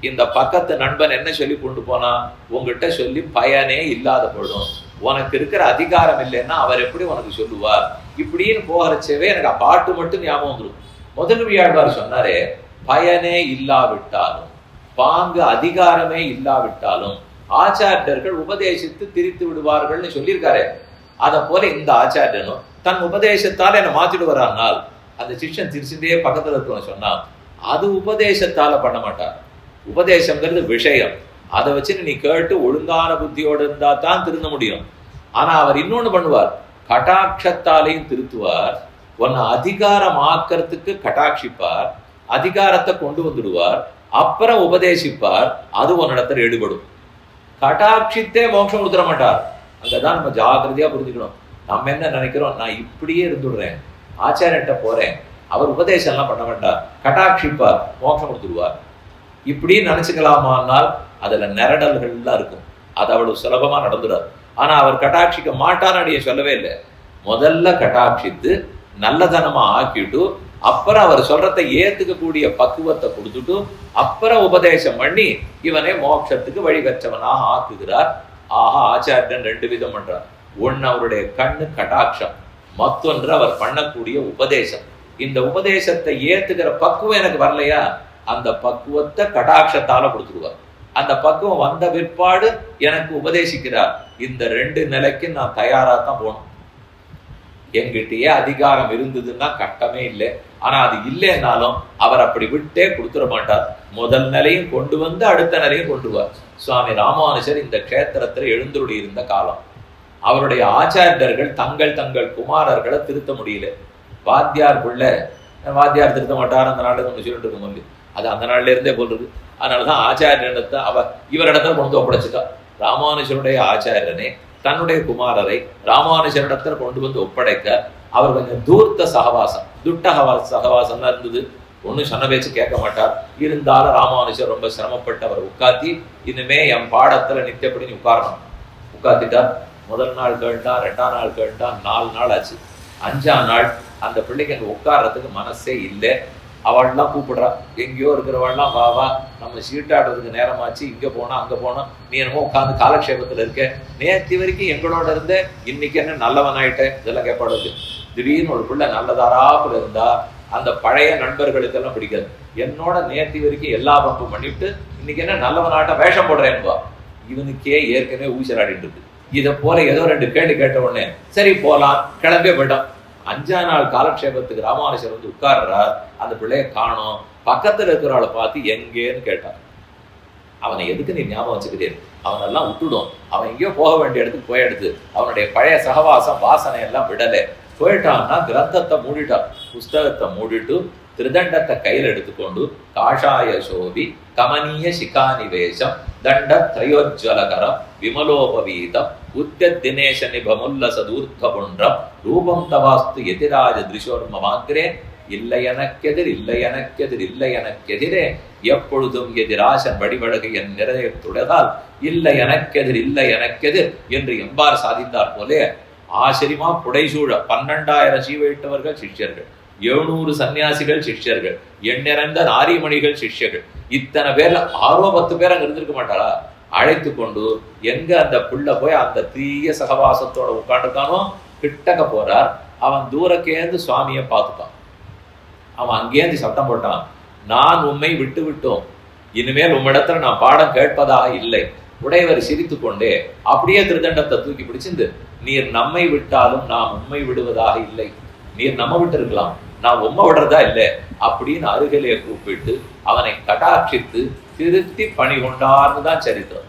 S1: இந்த பக்கத்து நண்பன் என்ன சொல்லி கொண்டு போனா, உங்ககிட்ட சொல்லி பயனே இல்லாத போயிடும், உனக்கு இருக்கிற அதிகாரம் இல்லைன்னா அவர் எப்படி உனக்கு சொல்லுவார் இப்படின்னு போகிறச்சவே எனக்கு பாட்டு மட்டும் ஞாபகம் வந்துடும். முதல் வியாழ்வார் சொன்னாரே, பயனே இல்லாவிட்டாலும் பாங்கு அதிகாரமே இல்லாவிட்டாலும் ஆச்சாரியர்கள் உபதேசித்து திரித்து விடுவார்கள்னு சொல்லியிருக்காரு. அதை போல இந்த ஆச்சாரியனும் தன் உபதேசத்தால் என்னை மாத்திடுவாரானால் அந்த சிஷ்யன் திருச்சிந்தே பக்கத்துல இருக்கணும் சொன்னா அது உபதேசத்தால பண்ண மாட்டார். உபதேசம்ங்கிறது விஷயம், அதை வச்சுன்னு நீ கேட்டு ஒழுங்கான புத்தியோடு இருந்தா தான் திருந்த முடியும். ஆனா அவர் இன்னொன்னு பண்ணுவார், கட்டாட்சத்தாலையும் திருத்துவார். உன்னை அதிகாரம் ஆக்கிறதுக்கு கட்டாட்சிப்பார், அதிகாரத்தை கொண்டு வந்துடுவார், அப்புறம் உபதேசிப்பார். அது உன்னிடத்துல ஈடுபடும். கட்டாட்சித்தே மோட்சம் கொடுத்துட மாட்டார். அங்கதான் நம்ம ஜாகிரதையா புரிஞ்சுக்கணும். நம்ம என்ன நினைக்கிறோம், நான் இப்படியே இருந்துடுறேன், ஆச்சாரியன்ட்ட போறேன், அவர் உபதேசம் எல்லாம் பண்ண வேண்டாம், கட்டாட்சிப்பார், மோட்சம் கொடுத்துருவார். இப்படி நினைச்சுக்கலாமானால் அதுல நிரடல்கள்லாம் இருக்கும். அது அவ்வளவு சுலபமா நடந்துடாது. ஆனா அவர் கட்டாட்சிக்க மாட்டான்னு சொல்லவே இல்லை. முதல்ல கட்டாட்சித்து நல்லதனமா ஆக்கிட்டு அப்புறம் அவர் சொல்றதை ஏத்துக்கக்கூடிய பக்குவத்தை கொடுத்துட்டு அப்புறம் உபதேசம் பண்ணி இவனை மோட்சத்துக்கு வழி பெற்றவனாக ஆக்குகிறார். ஆஹா, ஆச்சாரியன் ரெண்டு விதம் பண்றார். ஒன்னு அவருடைய கண்ணு கட்டாட்சம், மற்றொன்று அவர் பண்ணக்கூடிய உபதேசம். இந்த உபதேசத்தை ஏத்துக்கிற பக்குவம் எனக்கு வரலையா, அந்த பக்குவத்தை கடாட்சத்தால கொடுத்துருவார். அந்த பக்குவம் வந்த பிற்பாடு எனக்கு உபதேசிக்கிறார். இந்த ரெண்டு நிலைக்கு நான் தயாரா தான் போகணும். என்கிட்டயே அதிகாரம் இருந்ததுன்னா கட்டமே இல்லை. ஆனா அது இல்லைன்னாலும் அவர் அப்படி விட்டே கொடுத்துட மாட்டார். முதல் நிலையும் கொண்டு வந்து அடுத்த நிலையும் கொண்டுவார். சுவாமி ராமானுஜர் இந்த க்ஷேத்திரத்தில் எழுந்துருடி இருந்த காலம். அவருடைய ஆச்சாரியர்கள் தங்கள் தங்கள் குமாரர்களை திருத்த முடியல. வாத்தியார் பிள்ளை வாத்தியார் திருத்த மாட்டார் அந்த நாளில் ஒன்று சொல்லிட்டு இருக்க முடியும். அது அந்த நாள்ல இருந்தே போடுறது. அதனாலதான் ஆச்சாரியத்தை இவரிடத்துல கொண்டு ஒப்படைச்சுட்டா. ராமானுஜருடைய ஆச்சாரியனே தன்னுடைய குமாரரை ராமானுஜரிடத்தில் கொண்டு வந்து ஒப்படைக்க அவர் கொஞ்சம் தூர்த்த சகவாசம், துட்ட சகவாசம் தான் இருந்தது. ஒன்னும் சொன்ன பேச்சு கேட்க மாட்டார். இருந்தாலும் ராமானுஜர் ரொம்ப சிரமப்பட்டு அவர் உட்காத்தி, இனிமே என் பாடத்துல நித்தியப்படி நீ உட்காரணும். உட்காத்திட்டார். முதல் நாள் கேட்டான், 2ஆம் நாள் கேட்டான், 4 நாள் ஆச்சு. 5ஆம் நாள் அந்த பிள்ளைக்கு அங்கே உட்கார்றதுக்கு மனசே இல்லை. அவள்லாம் கூப்பிடுறா, எங்கேயோ இருக்கிறவாள்லாம் வா வா, நம்ம சீட்டாடுறதுக்கு நேரமாச்சு, இங்கே போனோம் அங்கே போனோம், நீ என்னமோ உட்காந்து காலக்ஷேபத்தில் இருக்க, நேற்று வரைக்கும் எங்களோட இருந்த இன்னைக்கு என்ன நல்லவன் ஆயிட்டேன், இதெல்லாம் கேட்பாடு. திடீர்னு ஒரு பிள்ளை நல்லதாராப்புல இருந்தா அந்த பழைய நண்பர்களுக்கெல்லாம் பிடிக்காது. என்னோட நேற்று வரைக்கும் எல்லா பம்பும் பண்ணிவிட்டு இன்னைக்கு என்ன நல்லவனாட்ட வேஷம் போடுறேன்னுவா. இவனுக்கே ஏற்கனவே ஊசலாடிட்டு இருக்கு. இதை போல ஏதோ 2 கேள்வி கேட்ட உடனே சரி போலாம் கிளம்பே போயிட்டான். 5ஆம் நாள் காலக்ஷேபத்துக்கு ராமானுஜர் வந்து உட்கார்றார். அந்த பிள்ளைய காணோம். பக்கத்துல இருக்கிறவளை பார்த்து எங்கேன்னு கேட்டான். அவனை எதுக்கு நீ ஞாபகம் வச்சுக்கிறீர், அவனெல்லாம் விட்டுடும், அவன் எங்கேயோ போக வேண்டிய இடத்துக்கு போயிடுது. அவனுடைய பழைய சகவாசம் வாசனை எல்லாம் விடலை. போயிட்டான்னா கிரந்தத்தை மூடிட்டான். புஸ்தகத்தை மூடிட்டு திருதண்டத்தை கையில் எடுத்துக்கொண்டு காஷாய சோபி கமனீய சிகானி வேஷம் தண்ட திரையோஜ்வலகரம் விமலோபவீதம் உத்திய தினேஷ நிபமுல்லசதூர்த்தபுன்றம் ரூபம் தவாஸ்து எதிராஜ திரிசோர்மமாக்கிறே இல்லை எனக்கெதிர் இல்லை எனக்கெதிர் இல்லை எனக்கெதிரே எப்பொழுதும் எதிராசன் வடிவழகு என் நிறையத்துடையதால் இல்லை எனக்கெதிர் இல்லை எனக்கெதிர் என்று எம்பார் சாதித்தார் போலே ஆச்சரியமா புடைசூழ 12,000 சீவையிட்டவர்கள் சிஷ்யர்கள், 700 சன்னியாசிகள் சிஷ்யர்கள், எண்ணிறந்த நாரிமணிகள் சிஷ்யர்கள், இத்தனை பேர்ல 6-10 பேர் அங்க இருந்திருக்க மாட்டாளா? அழைத்து கொண்டு எங்க அந்த புள்ள போய் அந்த தீய சகவாசத்தோட உட்காந்துருக்கானோ கிட்டக்க போறார். அவன் தூரக்கேந்து சுவாமியை பார்த்துட்டான். அவன் அங்கேந்து சத்தம் போட்டான், நான் உம்மை விட்டு விட்டோம், இனிமேல் உம்மிடத்துல நான் பாடம் கேட்பதாக இல்லை. உடையவர் சிரித்து கொண்டே அப்படியே திருதண்டத்தை தூக்கி பிடிச்சிருந்து, நீர் நம்மை விட்டாலும் நாம் உண்மை விடுவதாக இல்லை, நீர் நம்ம விட்டு இருக்கலாம், நான் உண்மை விடுறதா இல்லை அப்படின்னு அருகிலே கூப்பிட்டு அவனை கடாட்சித்து திருத்தி பணி கொண்டார்னு தான் சரித்திரம்.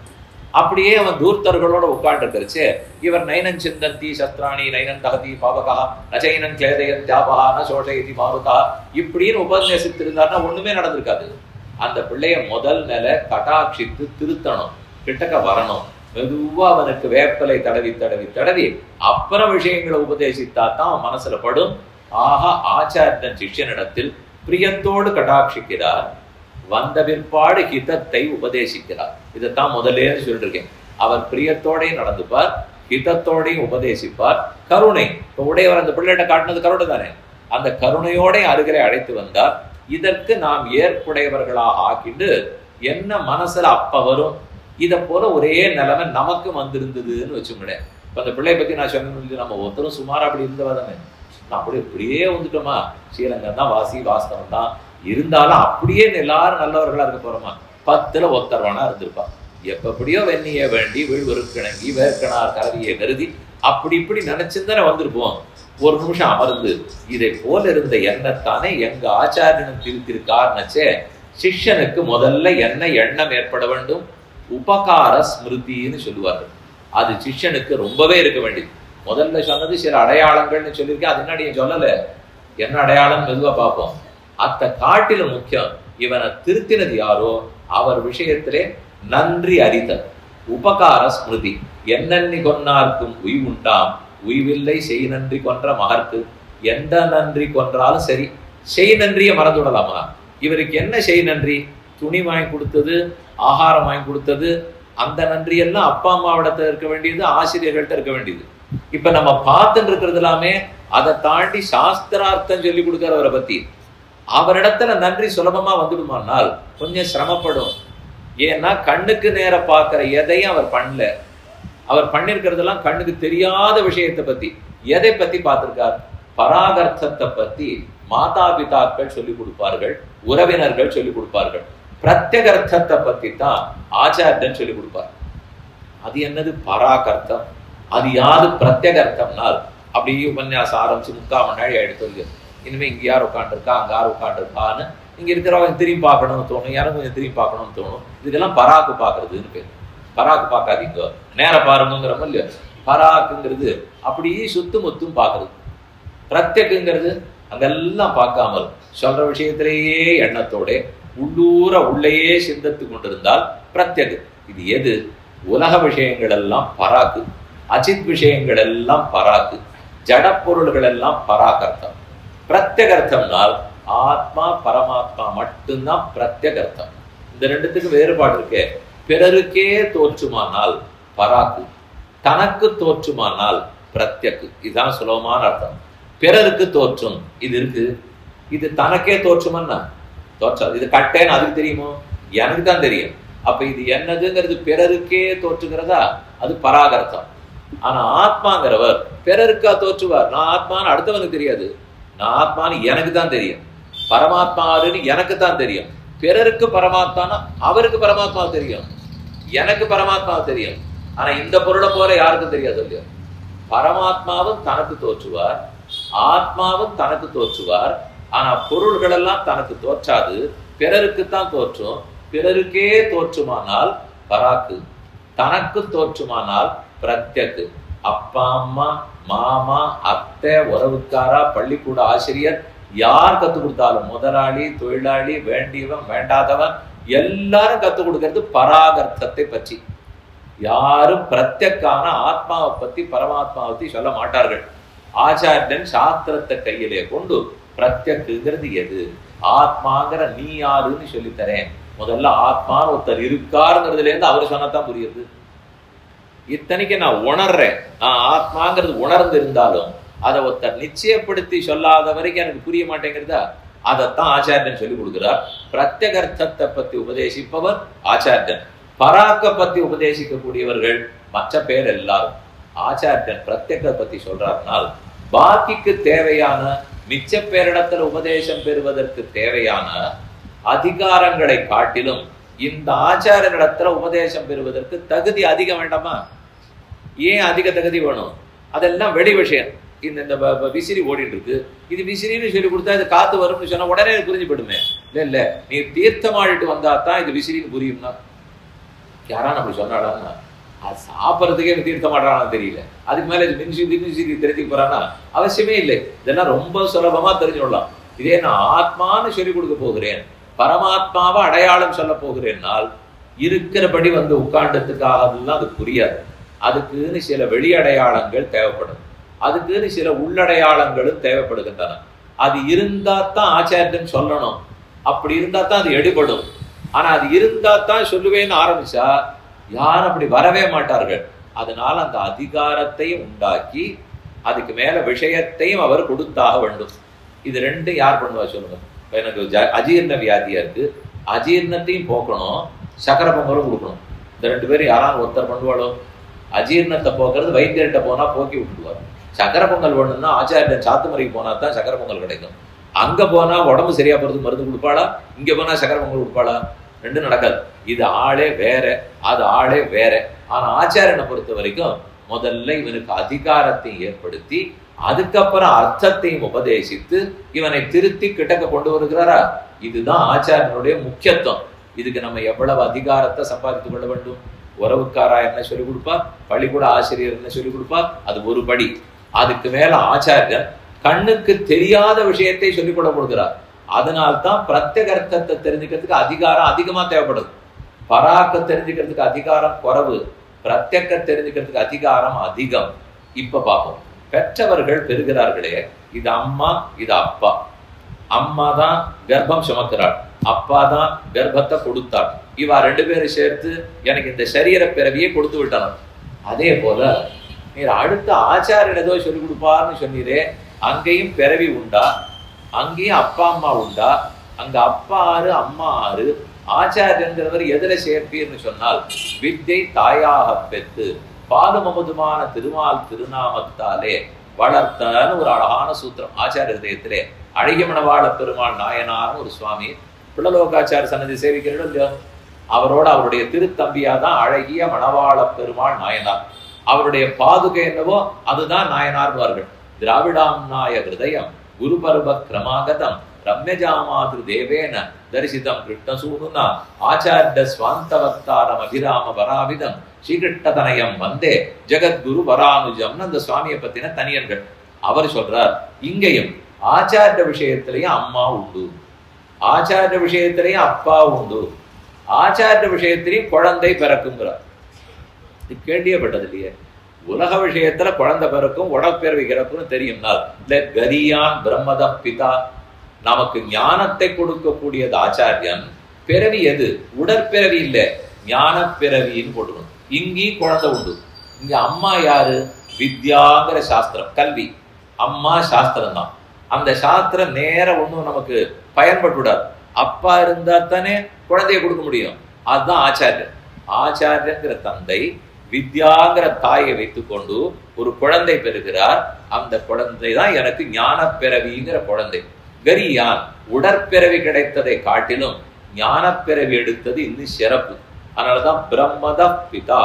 S1: அப்படியே அவன் தூர்த்தர்களோட உட்காந்துருக்கிறச்சு இவர் நைனன் சிந்தந்தி சஸ்திராணி நைனன் தகதி பாவகா நச்சைனன் கிளேதயன் தியாபகா ந சோஷயதி மாருதா இப்படின்னு உபதேசித்திருந்தாருன்னா ஒண்ணுமே நடந்திருக்காது. அந்த பிள்ளைய முதல் நிலை கடாட்சித்து திருத்தணும், கிட்டக்க வரணும். மெதுவா அவனுக்கு வேப்பலை தடவி தடவி தடவி அப்புறம் விஷயங்களை உபதேசித்தா தான் மனசுல படும். ஆஹா, ஆச்சாரியன் சிஷ்யனிடத்தில் பிரியத்தோடு கடாட்சிக்கிறார், வந்த பிற்பாடு ஹிதத்தை உபதேசிக்கிறார். இதைத்தான் முதலே சொல்லிருக்கேன். அவர் பிரியத்தோடையும் நடந்துப்பார், ஹிதத்தோடையும் உபதேசிப்பார். கருணை, இப்ப உடையவர் அந்த பிள்ளைகிட்ட காட்டினது கருணை தானே, அந்த கருணையோட அருகிலே அழைத்து வந்தார். இதற்கு நாம் ஏற்புடையவர்களாக ஆக்கிட்டு என்ன மனசுல அப்ப வரும். இதை போல ஒரே நிலைமை நமக்கு வந்திருந்ததுன்னு வச்சுக்கோங்களேன். இப்ப அந்த பிள்ளைய பத்தி நான் சொன்னது நம்ம ஒருத்தரும் சுமாரா அப்படி இருந்தவா தானே, நான் அப்படியே வந்துட்டோமா, ஸ்ரீரங்கம் தான் வாசி வாஸ்தவம் தான், இருந்தாலும் அப்படியே எல்லாரும் நல்லவர்களா இருக்க போறோமா? 10ல் ஒருத்தர்வானா இருந்திருப்பா. எப்படியோ வெண்ணிய வேண்டி வீழ்வருக்கிணங்கி வேர்க்கனார் கரவியை கருதி அப்படி இப்படி நினைச்சுதானே வந்திருப்போம். ஒரு நிமிஷம் அமர்ந்து இதை போல இருந்த எண்ணத்தானே எங்க ஆச்சாரியனும் திருத்திருக்காருன்னச்சே. சிஷ்யனுக்கு முதல்ல என்ன எண்ணம் ஏற்பட வேண்டும்? உபகார ஸ்மிருதின்னு சொல்லுவார்கள். அது சிஷ்யனுக்கு ரொம்பவே இருக்க வேண்டியது. முதல்ல சொன்னது சில அடையாளங்கள்னு சொல்லியிருக்கேன், அது முன்னாடி சொல்லல. என்ன அடையாளம் மெதுவா பார்ப்போம். அத்த காட்டில முக்கியம் இவனை திருத்தினது யாரோ அவர் விஷயத்திலே நன்றி அறிதல். உபகார ஸ்மிருதி. என்னன்னி கொன்னார்க்கும் உய்வுண்டாம், உய்வில்லை செய் நன்றி கொன்ற மகர்க்கு. எந்த நன்றி கொன்றாலும் சரி, செய் நன்றியை மறந்துவிடலாமா? இவருக்கு என்ன செய் நன்றி? துணி வாங்கி கொடுத்தது, ஆகாரம் வாங்கி கொடுத்தது, அந்த நன்றி எல்லாம் அப்பா அம்மாவிடத்துல இருக்க வேண்டியது, ஆசிரியர்கள்ட்ட இருக்க வேண்டியது. இப்ப நம்ம பார்த்துட்டு இருக்கிறது எல்லாமே அதை தாண்டி சாஸ்திரார்த்தம் சொல்லி கொடுக்கிறவரை பத்தி. அவரிடத்துல நன்றி சுலபமா வந்துடுமானால் கொஞ்சம் சிரமப்படும். ஏன்னா கண்ணுக்கு நேர பார்க்கிற எதையும் அவர் பண்ணல. அவர் பண்ணிருக்கிறதெல்லாம் கண்ணுக்கு தெரியாத விஷயத்தை பத்தி. எதை பத்தி பார்த்திருக்கார்? பராகர்த்தத்தை பத்தி மாதா பிதாக்கள் சொல்லிக் கொடுப்பார்கள், உறவினர்கள் சொல்லிக் கொடுப்பார்கள். பிரத்யகர்த்தத்தை பத்தி தான் ஆச்சாரியன் சொல்லிக் கொடுப்பார். அது என்னது பராகர்த்தம்? அது யாது பிரத்யகர்த்தம்னால் அப்படியே உபன்யாசம் ஆரம்பிச்சு 3/4 மணி நேரம் எடுத்து இனிமே இங்க யார் உட்காந்துருக்கா, அங்க யார் உட்காந்துருக்கான்னு இங்க இருக்கிறவங்க திரும்பி பார்க்கணும்னு தோணும், யாரும் கொஞ்சம் திரும்பி பார்க்கணும்னு தோணும். இதுக்கெல்லாம் பராக்கு பார்க்கறதுன்னு பேர். பராக்கு பார்க்காதீங்க, நேர பாருங்கிறோம் இல்லையா? பராக்குங்கிறது அப்படியே சுத்து முத்தும் பார்க்கறது. பிரத்யக்குங்கிறது அங்கெல்லாம் பார்க்காமல் சொல்ற விஷயத்திலேயே எண்ணத்தோட உள்ளூர உள்ளேயே சிந்தத்து கொண்டிருந்தால் பிரத்யகு. இது எது? உலக விஷயங்கள் எல்லாம் பராக்கு, அஜித் விஷயங்கள் எல்லாம் பராக்கு, ஜடப்பொருள்கள் எல்லாம் பராகர்த்தம். பிரத்யகர்த்தம்னால் ஆத்மா பரமாத்மா மட்டும்தான் பிரத்யகர்த்தம். இந்த ரெண்டுத்துக்கு வேறுபாடு இருக்கு. பிறருக்கே தோற்றுமானால் பராக்கு, தனக்கு தோற்றுமானால் பிரத்யக்கு. இதுதான் சுலபமான அர்த்தம். பிறருக்கு தோற்றும் இது இருக்கு, இது தனக்கே தோற்றுமன்னா தோற்றாது. இது கட்டேன்னு அதுக்கு தெரியுமோ? எனக்கு தான் தெரியும். அப்ப இது என்னதுங்கிறது பிறருக்கே தோற்றுகிறதா, அது பராகர்த்தம். ஆனா ஆத்மாங்கிறவர் பிறருக்கா தோற்றுவார்? நான் ஆத்மான்னு அடுத்தவனுக்கு தெரியாது, நான் ஆத்மான்னு எனக்கு தான் தெரியும். பரமாத்மான்னு எனக்கு தான் தெரியும். பிறருக்கு பரமாத்மானா அவருக்கு பரமாத்மா தெரியும், எனக்கு பரமாத்மா தெரியும். ஆனா இந்த பொருளை போல யாருக்கும் தெரியாது இல்லையா? பரமாத்மாவும் தனக்கு தோற்றுவார், ஆத்மாவும் தனக்கு தோற்றுவார். ஆனா பொருள்கள் எல்லாம் தனக்கு தோற்றாது, பிறருக்குத்தான் தோற்றும். பிறருக்கே தோற்றுமானால் பராக்கு, தனக்கு தோற்றுமானால் பிரத்யக்கு. அப்பா அம்மா, மாமா, அத்தை, உறவுக்காரா, பள்ளிக்கூட ஆசிரியர், யார் கத்துக் கொடுத்தாலும் முதலாளி, தொழிலாளி, வேண்டியவன், வேண்டாதவன், எல்லாரும் கத்துக் கொடுக்கிறது பராகர்த்தத்தை பற்றி. யாரும் பிரத்யக்கான ஆத்மாவை பத்தி பரமாத்மாவை பத்தி சொல்ல மாட்டார்கள். ஆச்சாரியன் சாஸ்திரத்தை கையிலே கொண்டு பிரத்யக்குங்கிறது எது, ஆத்மாங்கிற நீ யாருன்னு சொல்லித்தரேன். முதல்ல ஆத்மான்னு ஒருத்தர் இருக்காருங்கிறதுல இருந்து அவர் சொன்னதான் புரியுது. இத்தனைக்கு நான் உணர்றேன், நான் ஆத்மாங்கிறது உணர்ந்து இருந்தாலும் அதை ஒருத்தர் நிச்சயப்படுத்தி சொல்லாத வரைக்கும் எனக்கு புரிய மாட்டேங்கிறதா? அதைத்தான் ஆச்சாரியன் சொல்லி கொடுக்கிறார். பிரத்யகர்த்தத்தை பத்தி உபதேசிப்பவர் ஆச்சாரியன், பராக்க பத்தி உபதேசிக்கக்கூடியவர்கள் மற்ற பேர் எல்லாரும். ஆச்சாரியன் பிரத்யேக பத்தி சொல்றாருனால் பாக்கிக்கு தேவையான மிச்ச பேரிடத்துல உபதேசம் பெறுவதற்கு தேவையான அதிகாரங்களை காட்டிலும் இந்த ஆச்சாரியனிடத்துல உபதேசம் பெறுவதற்கு தகுதி அதிகம் வேண்டாமா? ஏன் அதிக தகுதி வேணும்? அதெல்லாம் வெளி விஷயம். இந்த விசிறி ஓடிட்டு இருக்கு, இது விசிறின்னு சொல்லி கொடுத்தா இது காத்து வரும்னு சொன்னா உடனே புரிஞ்சு போயிடுமே. இல்ல நீ தீர்த்தம் ஆடிட்டு வந்தா தான் இது விசிறின்னு புரியும்னா யாரான அப்படி சொன்னாடான்னா அது சாப்பிட்றதுக்கே தீர்த்தம் ஆடுறான்னு தெரியல, அதுக்கு மேல இது மின்சிரி தெரிஞ்சுக்க போறான்னா அவசியமே இல்லை. இதெல்லாம் ரொம்ப சுலபமா தெரிஞ்சுடலாம். இதே நான் ஆத்மான்னு சொல்லி கொடுக்க போகிறேன், பரமாத்மாவை அடையாளம் சொல்ல போகிறேன்னால் இருக்கிறபடி வந்து உட்காண்டதுக்காகலாம் அது புரியாது. அதுக்குன்னு சில வெளி அடையாளங்கள் தேவைப்படும், அதுக்குன்னு சில உள்ளடையாளங்களும் தேவைப்படுகின்றன. அது இருந்தா தான் ஆச்சாரியன் சொல்லணும், அப்படி இருந்தா தான் அது எடுபடும். ஆனா அது இருந்தா தான் சொல்லுவேன்னு ஆரம்பிச்சா யாரும் அப்படி வரவே மாட்டார்கள். அதனால அந்த அதிகாரத்தையும் உண்டாக்கி அதுக்கு மேல விஷயத்தையும் அவர் கொடுத்தாக வேண்டும். இது ரெண்டும் யார் பண்ணுவா சொல்லுங்க? எனக்கு அஜீர்ண வியாதியா இருக்கு, அஜீர்ணத்தையும் போக்கணும், சக்கர பொங்கலும் கொடுக்கணும். இந்த ரெண்டு பேரும் யாராவது ஒருத்தர் பண்ணுவாளோ? அஜீர்ணத்தை போக்குறது வைத்தியர்கிட்ட போனா போக்கி விட்டுடுவார். சக்கர பொங்கல் வேணும்னா ஆச்சாரியன் சாத்துமறைக்கு போனா தான் சக்கர பொங்கல் கிடைக்கும். அங்க போனா உடம்பு சரியா போறதுக்கு மருந்து கொடுப்பாளா, இங்க போனா சக்கர பொங்கல் கொடுப்பாளா? ரெண்டும் நடக்காது. இது ஆளே வேற, அது ஆளே வேற. ஆனா ஆச்சாரியனை பொறுத்த வரைக்கும் முதல்ல இவனுக்கு அதிகாரத்தை ஏற்படுத்தி அதுக்கப்புறம் அர்த்தத்தையும் உபதேசித்து இவனை திருத்தி கிட்டக்க கொண்டு வருகிறாரா? இதுதான் ஆச்சாரியனுடைய முக்கியத்துவம். இதுக்கு நம்ம எவ்வளவு அதிகாரத்தை சம்பாதித்துக் கொள்ள வேண்டும்? உறவுக்காரா என்ன சொல்லிக் கொடுப்பா, பள்ளிக்கூட ஆசிரியர் என்ன சொல்லிக் கொடுப்பா, அது ஒரு படி. அதுக்கு மேல ஆச்சாரியன் கண்ணுக்கு தெரியாத விஷயத்தை சொல்லிக் கொள்ள கொடுக்கிறார். அதனால்தான் பிரத்யகர்த்தத்தை தெரிஞ்சுக்கிறதுக்கு அதிகாரம் அதிகமா தேவைப்படுது. பராக்க தெரிஞ்சுக்கிறதுக்கு அதிகாரம் குறைவு, பிரத்யக்க தெரிஞ்சுக்கிறதுக்கு அதிகாரம் அதிகம். இப்ப பார்ப்போம். பெற்றவர்கள் பெறுகிறார்களே, இது அம்மா இது அப்பா. அம்மா தான் கர்ப்பம் சுமக்கிறாள், அப்பா தான் கர்ப்பத்தை கொடுத்தாள். இவா 2 பேரும் சேர்த்து எனக்கு இந்த சரீர பிறவியை கொடுத்து விட்டனர். அதே போல நீர் அடுத்த ஆச்சாரியன் ஏதோ சொல்லிக் கொடுப்பார்னு சொன்னீரே, அங்கேயும் பிறவி உண்டா? அங்கேயும் அப்பா அம்மா உண்டா? அங்க அப்பா ஆறு அம்மா ஆறு, ஆச்சாரியங்கிறவர் எதிர சேர்ப்பீர்னு சொன்னால் வித்தை தாயாக பெற்று பாலும் அமுதுமான திருமால் திருநாமத்தாலே வளர்த்தன்னு ஒரு அழகான சூத்திரம் ஆச்சாரிய ஹிருதயத்திலே. அழகிய மணவாள பெருமாள் நாயனார்னு ஒரு சுவாமி பிள்ளலோகாச்சார சன்னதி சேவிக்கிறோம் இல்லையோ, அவரோட அவருடைய திருத்தம்பியாதான் அழகிய மணவாள பெருமாள் நாயனார். அவருடைய பாதுகை என்னவோ அதுதான் நாயனார்வார்கள். திராவிடாம் நாய ஹிருதயம் குரு பருவ கிரமாகதம் ரம்யஜாமாது தேவேன தரிசிதம் கிருஷ்ணசூனுனா ஆச்சாரிய ஸ்வாந்தவத்தாரம் அபிராம வராவிதம் ஸ்ரீகிருஷ்ணதனயம் வந்தே ஜெகத்குரு வரானுஜம்னு அந்த சுவாமியை பத்தின தனியன்கள். அவர் சொல்றார், இங்கேயும் ஆச்சாரிய விஷயத்திலேயும் அம்மா உண்டு, ஆச்சாரிய விஷயத்திலேயும் அப்பா உண்டு, ஆச்சாரிய விஷயத்திலையும் குழந்தை பிறக்குங்கிறார். இது கேள்வியப்பட்டது இல்லையே. உலக விஷயத்துல குழந்தை பிறக்கும், உடற்பிறவி இறக்கும்னு தெரியும்னால் இல்ல கரியான் பிரம்மத பிதா, நமக்கு ஞானத்தை கொடுக்கக்கூடியது ஆச்சாரியன். பிறவி எது? உடற்பிறவி இல்ல, ஞான பிறவின்னு போட்டுக்கணும். இங்கேயும் குழந்தை உண்டு. இங்க அம்மா யாரு? வித்யாங்கிற சாஸ்திரம், கல்வி. அம்மா சாஸ்திரம் தான். அந்த சாஸ்திரம் நேர ஒண்ணும் நமக்கு பயன்பட்டுடாது. அப்பா இருந்தா தானே குழந்தைய கொடுக்க முடியும். அதுதான் ஆச்சாரியன். ஆச்சாரியங்கிற தந்தை வித்யாங்கிற தாயை வைத்துக்கொண்டு ஒரு குழந்தை பெறுகிறார். அந்த குழந்தை தான் எனக்கு ஞான பிறவிங்கிற குழந்தை. கரியான் உடற்பிறவி கிடைத்ததை காட்டிலும் ஞான பிறவி எடுத்தது இன்னும் சிறப்பு. அதனாலதான் பிரம்மத பிதா,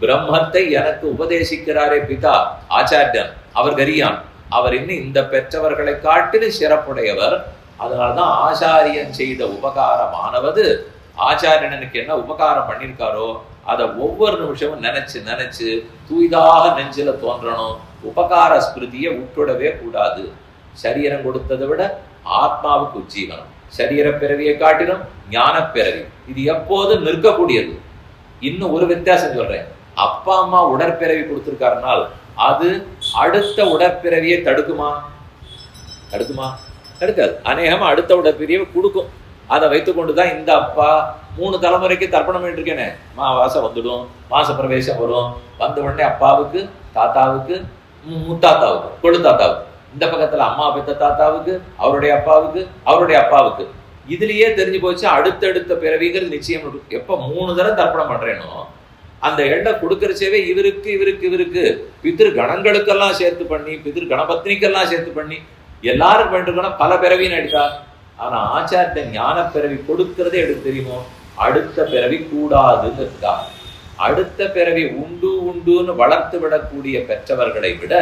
S1: பிரம்மத்தை எனக்கு உபதேசிக்கிறாரே பிதா ஆச்சாரியன், அவர் கரியான். அவர் இன்னும் இந்த பெற்றவர்களை காட்டிலும் சிறப்புடையவர். அதனால்தான் ஆச்சாரியன் செய்த உபகாரமானவது, ஆச்சாரியனுக்கு என்ன உபகாரம் பண்ணியிருக்காரோ அதை ஒவ்வொரு நிமிஷமும் நினைச்சு நினைச்சு தூய்தாக நெஞ்சில தோன்றணும். உபகார ஸ்மிருதியை விட்டுடவே கூடாது. சரீரம் கொடுத்ததை விட ஆத்மாவுக்கு உஜ்ஜீவனம், சரீர பிறவியை காட்டிலும் ஞான பிறவி இது எப்போதும் நிற்கக்கூடியது. இன்னும் ஒரு வித்தியாசம் சொல்றேன், அப்பா அம்மா உடற்பிறவி கொடுத்திருக்காருனால் அது அடுத்த உடற்பிறவியை தடுக்குமா? தடுக்குமா? தடுக்காது. அநேகமா அடுத்த உடற்பிறவியை கொடுக்கும். அதை வைத்துக்கொண்டுதான் இந்த அப்பா 3 தலைமுறைக்கு தர்ப்பணம் பண்ணிருக்கேனே, மாவாசம் வந்துடும், மாச பிரவேசம் வரும், வந்த உடனே அப்பாவுக்கு, தாத்தாவுக்கு, முத்தாத்தாவுக்கு, கொழு தாத்தாவுக்கு, இந்த பக்கத்துல அம்மா பெத்த தாத்தாவுக்கு, அவருடைய அப்பாவுக்கு, அவருடைய அப்பாவுக்கு. இதுலயே தெரிஞ்சு போச்சு அடுத்தடுத்த பிறவிங்கிறது நிச்சயம். எப்ப 3 தடவை தர்ப்பணம் பண்றேனோ அந்த எண்ணை கொடுக்கறச்சவே இவருக்கு இவருக்கு இவருக்கு பிதிரு கணங்களுக்கெல்லாம் சேர்த்து பண்ணி, பிதிரு கணபத்னிக்கெல்லாம் சேர்த்து பண்ணி எல்லாரும் பண்ணிருக்கோம்னா பல பிறவின்னு எடுத்தா. ஆனா ஆச்சாரிய ஞான பிறவி கொடுக்கறதே எடுத்து தெரியுமோ, அடுத்த பிறவி கூடாதுங்கிறதுக்கா. அடுத்த பிறவி உண்டு உண்டுன்னு வளர்த்து விடக்கூடிய பெற்றவர்களை விட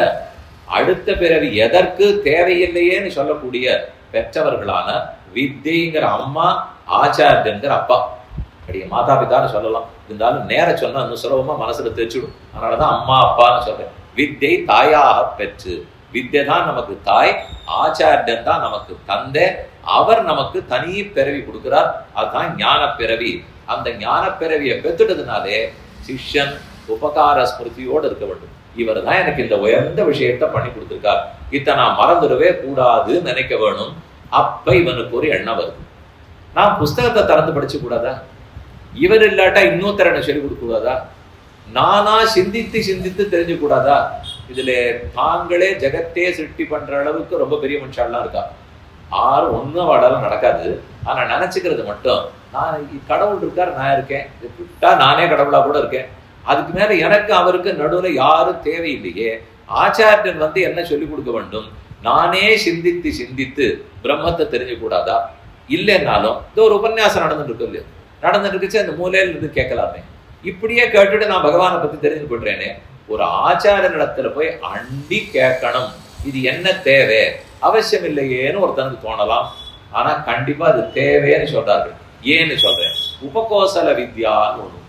S1: அடுத்த பிறவி எதற்கு தேவையில்லையேன்னு சொல்லக்கூடிய பெற்றவர்களான வித்தைங்கிற அம்மா, ஆச்சாரியங்கிற அப்பா, அப்படியே மாதா பிதான்னு சொல்லலாம். இருந்தாலும் நேர சொன்னா இன்னும் சுலபமா மனசுல தெரிச்சுடும். அதனாலதான் அம்மா அப்பான்னு சொல்றேன். வித்தை தாயாக பெற்று, வித்தை தான் நமக்கு தாய், ஆச்சாரியன் தான் நமக்கு தந்தை. அவர் நமக்கு தனி பிறவி கொடுக்கிறார். அதுதான் ஞான பிறவி. அந்த ஞான பிறவியை பெற்றுட்டதுனாலே சிஷ்யன் உபகார ஸ்மிருதியோடு இருக்க வேண்டும். இவர் தான் எனக்கு இந்த உயர்ந்த விஷயத்த பண்ணி கொடுத்திருக்கார், இதை நான் மறந்துடவே கூடாதுன்னு நினைக்க வேணும். அப்ப இவனுக்கு ஒரு எண்ணம் வருது, நான் புஸ்தகத்தை திறந்து படிச்சு கூடாதா? இவர் இல்லாட்டா இன்னொருத்தர சொல்லிக் கொடுக்க கூடாதா? நானா சிந்தித்து சிந்தித்து தெரிஞ்சு கூடாதா? இதுல தாங்களே ஜெகத்தே சிருஷ்டி பண்ற அளவுக்கு ரொம்ப பெரிய மனுஷாலாம் இருக்கா. ஆறும் ஒன்றும் வாடாலும் நடக்காது. ஆனா நினைச்சுக்கிறது மட்டும், நான் கடவுள் இருக்கார், நான் இருக்கேன், விட்டா நானே கடவுளா கூட இருக்கேன், அதுக்கு மேல எனக்கு அவருக்கு நடுவுல யாரும் தேவையில்லையே. ஆச்சாரியன் வந்து என்ன சொல்லிக் கொடுக்க வேண்டும்? நானே சிந்தித்து சிந்தித்து பிரம்மத்தை தெரிஞ்சு கூடாதா? இல்லைன்னாலும் இந்த ஒரு உபன்யாசம் நடந்துட்டு இருக்கு இல்லையா, நடந்துட்டு இருந்துச்சு, அந்த மூலையில இருந்து கேட்கலாமே. இப்படியே கேட்டுட்டு நான் பகவானை பத்தி தெரிஞ்சு கொள்றேனே. ஒரு ஆச்சாரியனிடத்துல போய் அண்டி கேட்கணும், இது என்ன தேவை, அவசியம் இல்லையேன்னு ஒருத்தனுக்கு தோணலாம். ஆனா கண்டிப்பா அது தேவைன்னு சொல்றார்கள். ஏன்னு சொல்றேன், உபகோசல வித்யான்னு ஒண்ணு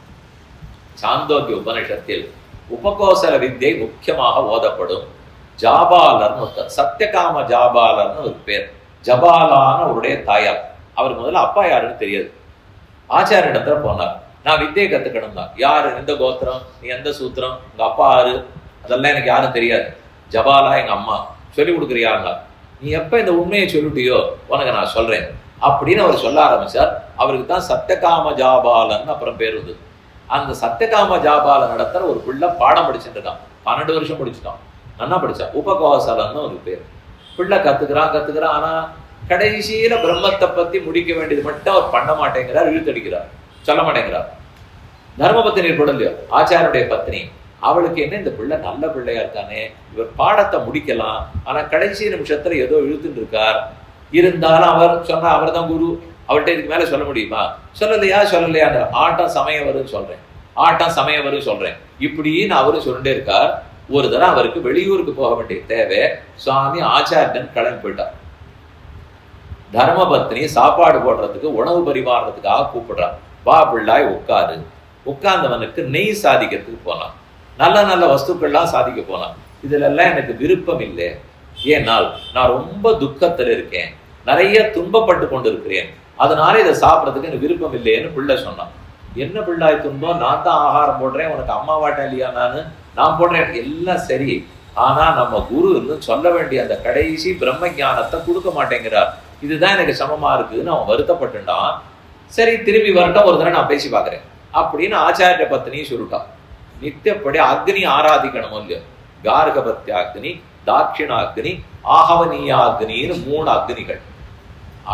S1: சாந்தோக்கிய உபனிஷத்தில் உபகோசல வித்யை முக்கியமாக ஓதப்படும். ஜாபாலர்னு ஒருத்தர், சத்தியகாம ஜாபாலர்னு ஒரு பேர். ஜபாலான்னு அவருடைய தாயார். அவர் முதல்ல அப்பா யாருன்னு தெரியாது. ஆச்சாரியனிடத்துல போனார், நான் வித்தியை கத்துக்கணும் தான். யாரு, எந்த கோத்திரம், நீ எந்த சூத்திரம், உங்க அப்பா யாரு, அதெல்லாம் எனக்கு யாரும் தெரியாது. ஜபாலா எங்க அம்மா, சொல்லி கொடுக்குறியாங்களா? நீ எப்ப இந்த உண்மையை சொல்லிட்டியோ உனக்கு நான் சொல்றேன் அப்படின்னு அவர் சொல்ல ஆரம்பிச்சார். அவருக்கு தான் சத்தியகாம ஜாபாலன் அப்புறம் பேர் வந்தது. அந்த சத்தியகாம ஜாபாலன் நடத்துற ஒரு பிள்ளை பாடம் படிச்சுட்டு இருக்கான். 12 வருஷம் படிச்சுட்டான், நல்லா படிச்சான். உபகோசலன்னு ஒரு பேர். பிள்ளை கத்துக்கிறான். ஆனா கடைசியில பிரம்மத்தை பத்தி முடிக்க வேண்டியது மட்டும் அவர் பண்ண மாட்டேங்கிறார், இழுத்தடிக்கிறார், சொல்ல மாட்டேங்கிறார். தர்மபத்தினி இல்லையோ ஆச்சாரியனுடைய பத்னி, அவளுக்கு என்ன இந்த பிள்ளை நல்ல பிள்ளையா இருக்கானே, இவர் பாடத்தை முடிக்கலாம், ஆனா கடைசி நிமிஷத்துல ஏதோ இழுத்துட்டு இருக்கார். இருந்தாலும் அவர் சொன்னா அவர் தான் குரு, அவர்கிட்ட இதுக்கு மேல சொல்ல முடியுமா? சொல்லலையா ஆட்டம் சமயம் வரும் சொல்றேன் இப்படின்னு அவரு சொல்லிட்டே இருக்கார். ஒரு தடவை அவருக்கு வெளியூருக்கு போக வேண்டிய தேவை. சுவாமி ஆச்சாரியன் கிளம்பி போயிட்டார். தர்மபத்னி சாப்பாடு போடுறதுக்கு உணவு பரிமாறதுக்காக கூப்பிடுறான். வா பிள்ளாய் உட்காரு. உட்கார்ந்தவனுக்கு நெய் சாதிக்கிறதுக்கு போனான். நல்ல நல்ல வஸ்துக்கள்லாம் சாதிக்க போனான். இதுல எல்லாம் எனக்கு விருப்பம் இல்லை, ஏனால் நான் ரொம்ப துக்கத்துல இருக்கேன், நிறைய துன்பப்பட்டு கொண்டு இருக்கிறேன், அதனால இதை சாப்பிட்றதுக்கு எனக்கு விருப்பம் இல்லைன்னு பிள்ளை சொன்னான். என்ன பிள்ளாய் துன்பம்? நான் தான் ஆகாரம் போடுறேன், உனக்கு அம்மா வாட்டேன் இல்லையா? நான் போடுறேன், எல்லாம் சரி. ஆனா நம்ம குரு இன்னும் சொல்ல வேண்டிய அந்த கடைசி பிரம்ம ஞானத்தை கொடுக்க மாட்டேங்கிறார், இதுதான் எனக்கு சமமா இருக்குன்னு அவன் வருத்தப்பட்டுட்டான். சரி திரும்பி வரட்டும், ஒரு தடவை நான் பேசி பார்க்கிறேன் அப்படின்னு ஆச்சாரிய பத்னியும் சொல்லிட்டான். நித்தியப்படி அக்னி ஆராதிக்கணும் இல்லையோ, கார்கபத்யாக்னி, தாட்சிணாக்னி, ஆகவனீயாக்னின்னு 3 அக்னிகள்.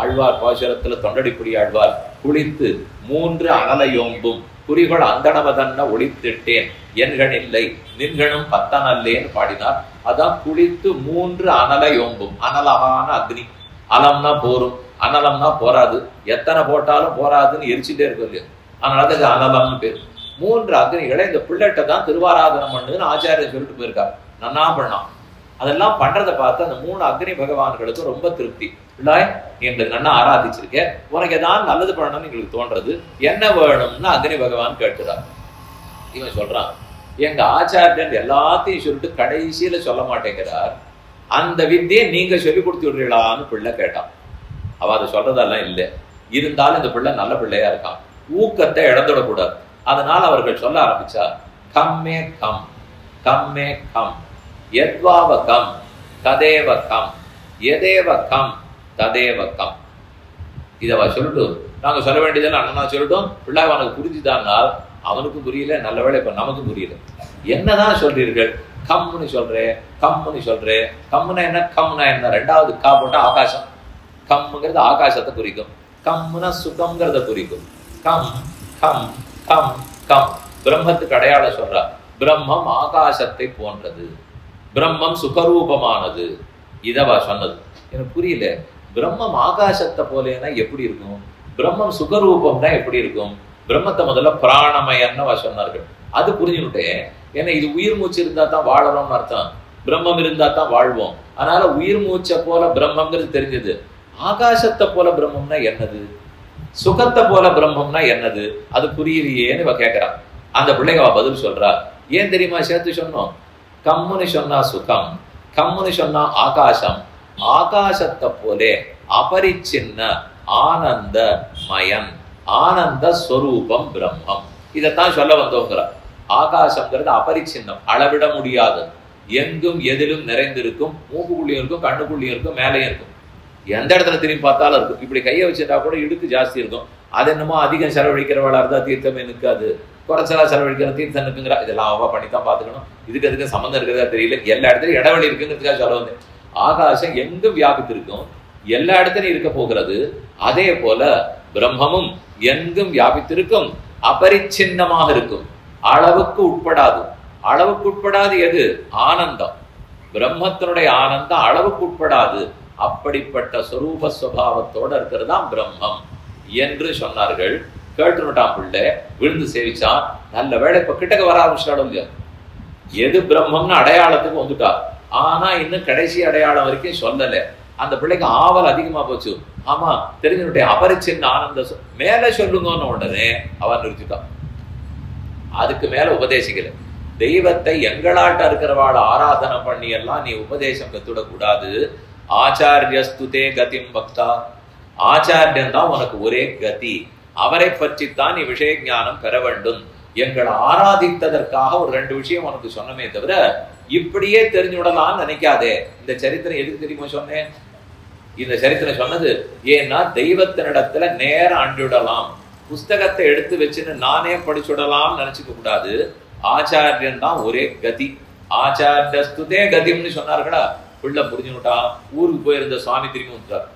S1: ஆழ்வார் பாசுரத்துல தொண்டடிப்புடி ஆழ்வார் குளித்து 3 அனலையோம்பும் குறிகள் அந்தணவதன்ன ஒளித்திட்டேன் என்கணில்லை நின்கணும் பத்தனல்லேன்னு பாடினார். அதான் குளித்து 3 அனலையோம்பும். அனலகான அக்னி. அலம்னா போரும், அனலம்னா போராது, எத்தனை போட்டாலும் போராதுன்னு எரிச்சுட்டே இருக்கும் இல்லையா, அதனால அது அனலம்னு பேர். 3 அக்னிகளை இந்த பிள்ளைகிட்ட தான் திருவாராதனம் பண்ணுன்னு ஆச்சாரியர் சொல்லிட்டு போயிருக்காரு. நன்னா பண்ணான். அதெல்லாம் பண்றதை பார்த்து அந்த 3 அக்னி பகவான்களுக்கு ரொம்ப திருப்தி. பிள்ளாய் நீ எங்களுக்கு நல்லா ஆராதிச்சிருக்க, உனக்கு ஏதாவது நல்லது பண்ணணும்னு எங்களுக்கு தோன்றது, என்ன வேணும்னு அக்னி பகவான் கேட்கிறார். இவன் சொல்றான், எங்க ஆச்சாரியன் எல்லாத்தையும் சொல்லிட்டு கடைசியில சொல்ல மாட்டேங்கிறார், அந்த வித்தியை நீங்க சொல்லி கொடுத்து விடுறீங்களான்னு பிள்ளை கேட்டான். அவ அதை சொல்றதெல்லாம் இல்லை, இருந்தாலும் இந்த பிள்ளை நல்ல பிள்ளையா இருக்கான், ஊக்கத்தை இழந்துடக்கூடாது. அதனால அவர்கள் சொல்ல ஆரம்பிச்சார், கம்மே கம் கம்மே கம் யத்வாவ கம் ததேவ கம் எதேவ கம் ததேவ கம். இதை சொல்லிட்டு நாங்க சொல்ல வேண்டியதெல்லாம் அண்ணனா சொல்லட்டும், பிள்ளை அவனுக்கு புரிஞ்சுதானால் அவனுக்கும் புரியல, நல்ல வேளை இப்ப நமக்கும் புரியல. என்னதான் சொல்றீர்கள்? கம்முன்னு சொல்றேன், கம்முனா என்ன, கம்முனா என்ன? 2வது கா போட்டா ஆகாசம். கம்முங்கிறது ஆகாசத்தை குறிக்கும், கம்முனா சுகம்ங்கிறத குறிக்கும். கம் கம் கம் கம் பிரம்மத்துக்கு அடையாளம் சொல்றா. பிரம்மம் ஆகாசத்தை போன்றது, பிரம்மம் சுகரூபமானது. இதவா சொன்னது எனக்கு புரியல. பிரம்மம் ஆகாசத்தை போலேனா எப்படி இருக்கும்? பிரம்மம் சுகரூபம்னா எப்படி இருக்கும்? பிரம்மத்தை முதல்ல பிராணமயன்னு சொன்னார்கள், அது புரிஞ்சுக்கிட்டேன். ஏன்னா இது உயிர் மூச்சு இருந்தா தான் வாழணும்னு அர்த்தம், பிரம்மம் இருந்தா தான் வாழ்வோம். அதனால உயிர் மூச்சை போல பிரம்மங்கிறது தெரிஞ்சது. ஆகாசத்தை போல பிரம்மம்னா என்னது, சுகத்தை போல பிரம்மம்னா என்னது, அது புரியலையேன்னு இவ கேட்கிறான். அந்த பிள்ளைங்க பதில் சொல்றா. ஏன் தெரியுமா சேர்த்து சொன்னோம்? கம்முன்னு சொன்னா சுகம், கம்முன்னு சொன்னா ஆகாசம், ஆகாசத்தை போலே அபரிச்சின்ன ஆனந்த மயன், ஆனந்த ஸ்வரூபம் பிரம்மம். இதைத்தான் சொல்ல வந்தோங்கிறார். ஆகாசம்ங்கிறது அபரிச்சின்னம், அளவிட முடியாது, எங்கும் எதிலும் நிறைந்திருக்கும், மூக்குக்குள்ளியும் இருக்கும், கண்ணுக்குள்ளியும் இருக்கும், மேலையும் இருக்கும், எந்த இடத்துல திரும்பி பார்த்தாலும் இருக்கும். இப்படி கையை வச்சுட்டா கூட இடுக்கு ஜாஸ்தி இருக்கும். அது என்னமோ அதிகம் செலவழிக்கிறவளா இருந்தா தீர்த்தமே நிற்காது, குறைச்சலா செலவழிக்கிற தீர்த்தம் இருக்குங்கிறா. இதெல்லாம் அவ பண்ணித்தான் பார்த்துக்கணும். இதுக்கு சம்மந்தம் இருக்கிறதா தெரியல. எல்லா இடத்துலையும் இடைவெளி இருக்குங்கிறதுக்காக சொல்ல வந்தேன். ஆகாசம் எங்கும் வியாபித்திருக்கும், எல்லா இடத்துலையும் இருக்க போகிறது. அதே போல பிரம்மமும் எங்கும் வியாபித்திருக்கும், அபரிச்சின்னமாக இருக்கும், அளவுக்கு உட்படாது. அளவுக்கு உட்படாது எது? ஆனந்தம். பிரம்மத்தினுடைய ஆனந்தம் அளவுக்கு உட்படாது. அப்படிப்பட்ட சொரூப சுபாவத்தோட இருக்கிறதான் பிரம்மம் என்று சொன்னார்கள். கேட்டுட்டான் பிள்ளை, விழுந்து சேவிச்சான். நல்ல வேளை இப்ப கிட்டக்க வர ஆரம்பிச்சிட்டாலும் இல்லையா, எது பிரம்மம்னு அடையாளத்துக்கு வந்துட்டா. ஆனா இன்னும் கடைசி அடையாளம் வரைக்கும் சொல்லல. அந்த பிள்ளைக்கு ஆவல் அதிகமா போச்சு. ஆமா தெரிஞ்சுட்டேன், அபரிச்சின்ன ஆனந்த மேல சொல்லுங்கன்னு உடனே அவன் நிறுத்திட்டான். அதுக்கு மேல உபதேசிக்கல. தெய்வத்தை எங்களாட்ட இருக்கிறவாள் ஆராதனை பண்ணி எல்லாம் நீ உபதேசம் கத்துடக்கூடாது. ஆச்சாரியஸ்துதே கதிம் பக்தா, ஆச்சாரியன் தான் உனக்கு ஒரே கதி, அவரை பற்றித்தான் நீ விஷய ஞானம் பெற வேண்டும். எங்களை ஆராதித்ததற்காக ஒரு 2 விஷயம் உனக்கு சொன்னமே தவிர இப்படியே தெரிஞ்சு விடலாம்னு நினைக்காதே. இந்த சரித்திரம் எதுக்கு தெரியுமா சொன்னேன்? இந்த சரித்திரம் சொன்னது ஏன்னா தெய்வத்தினிடத்துல நேரம் அண்டிவிடலாம், புஸ்தகத்தை எடுத்து வச்சுன்னு நானே படிச்சுடலாம் நினைச்சுக்க கூடாது. ஆச்சாரியன் தான் ஒரே கதி. ஆச்சாரியஸ்துதே கதிம்னு சொன்னார்களா, பிள்ளை புரிஞ்சுக்கிட்டான். ஊருக்கு போயிருந்த சுவாமி திரும்பி வந்துட்டார்.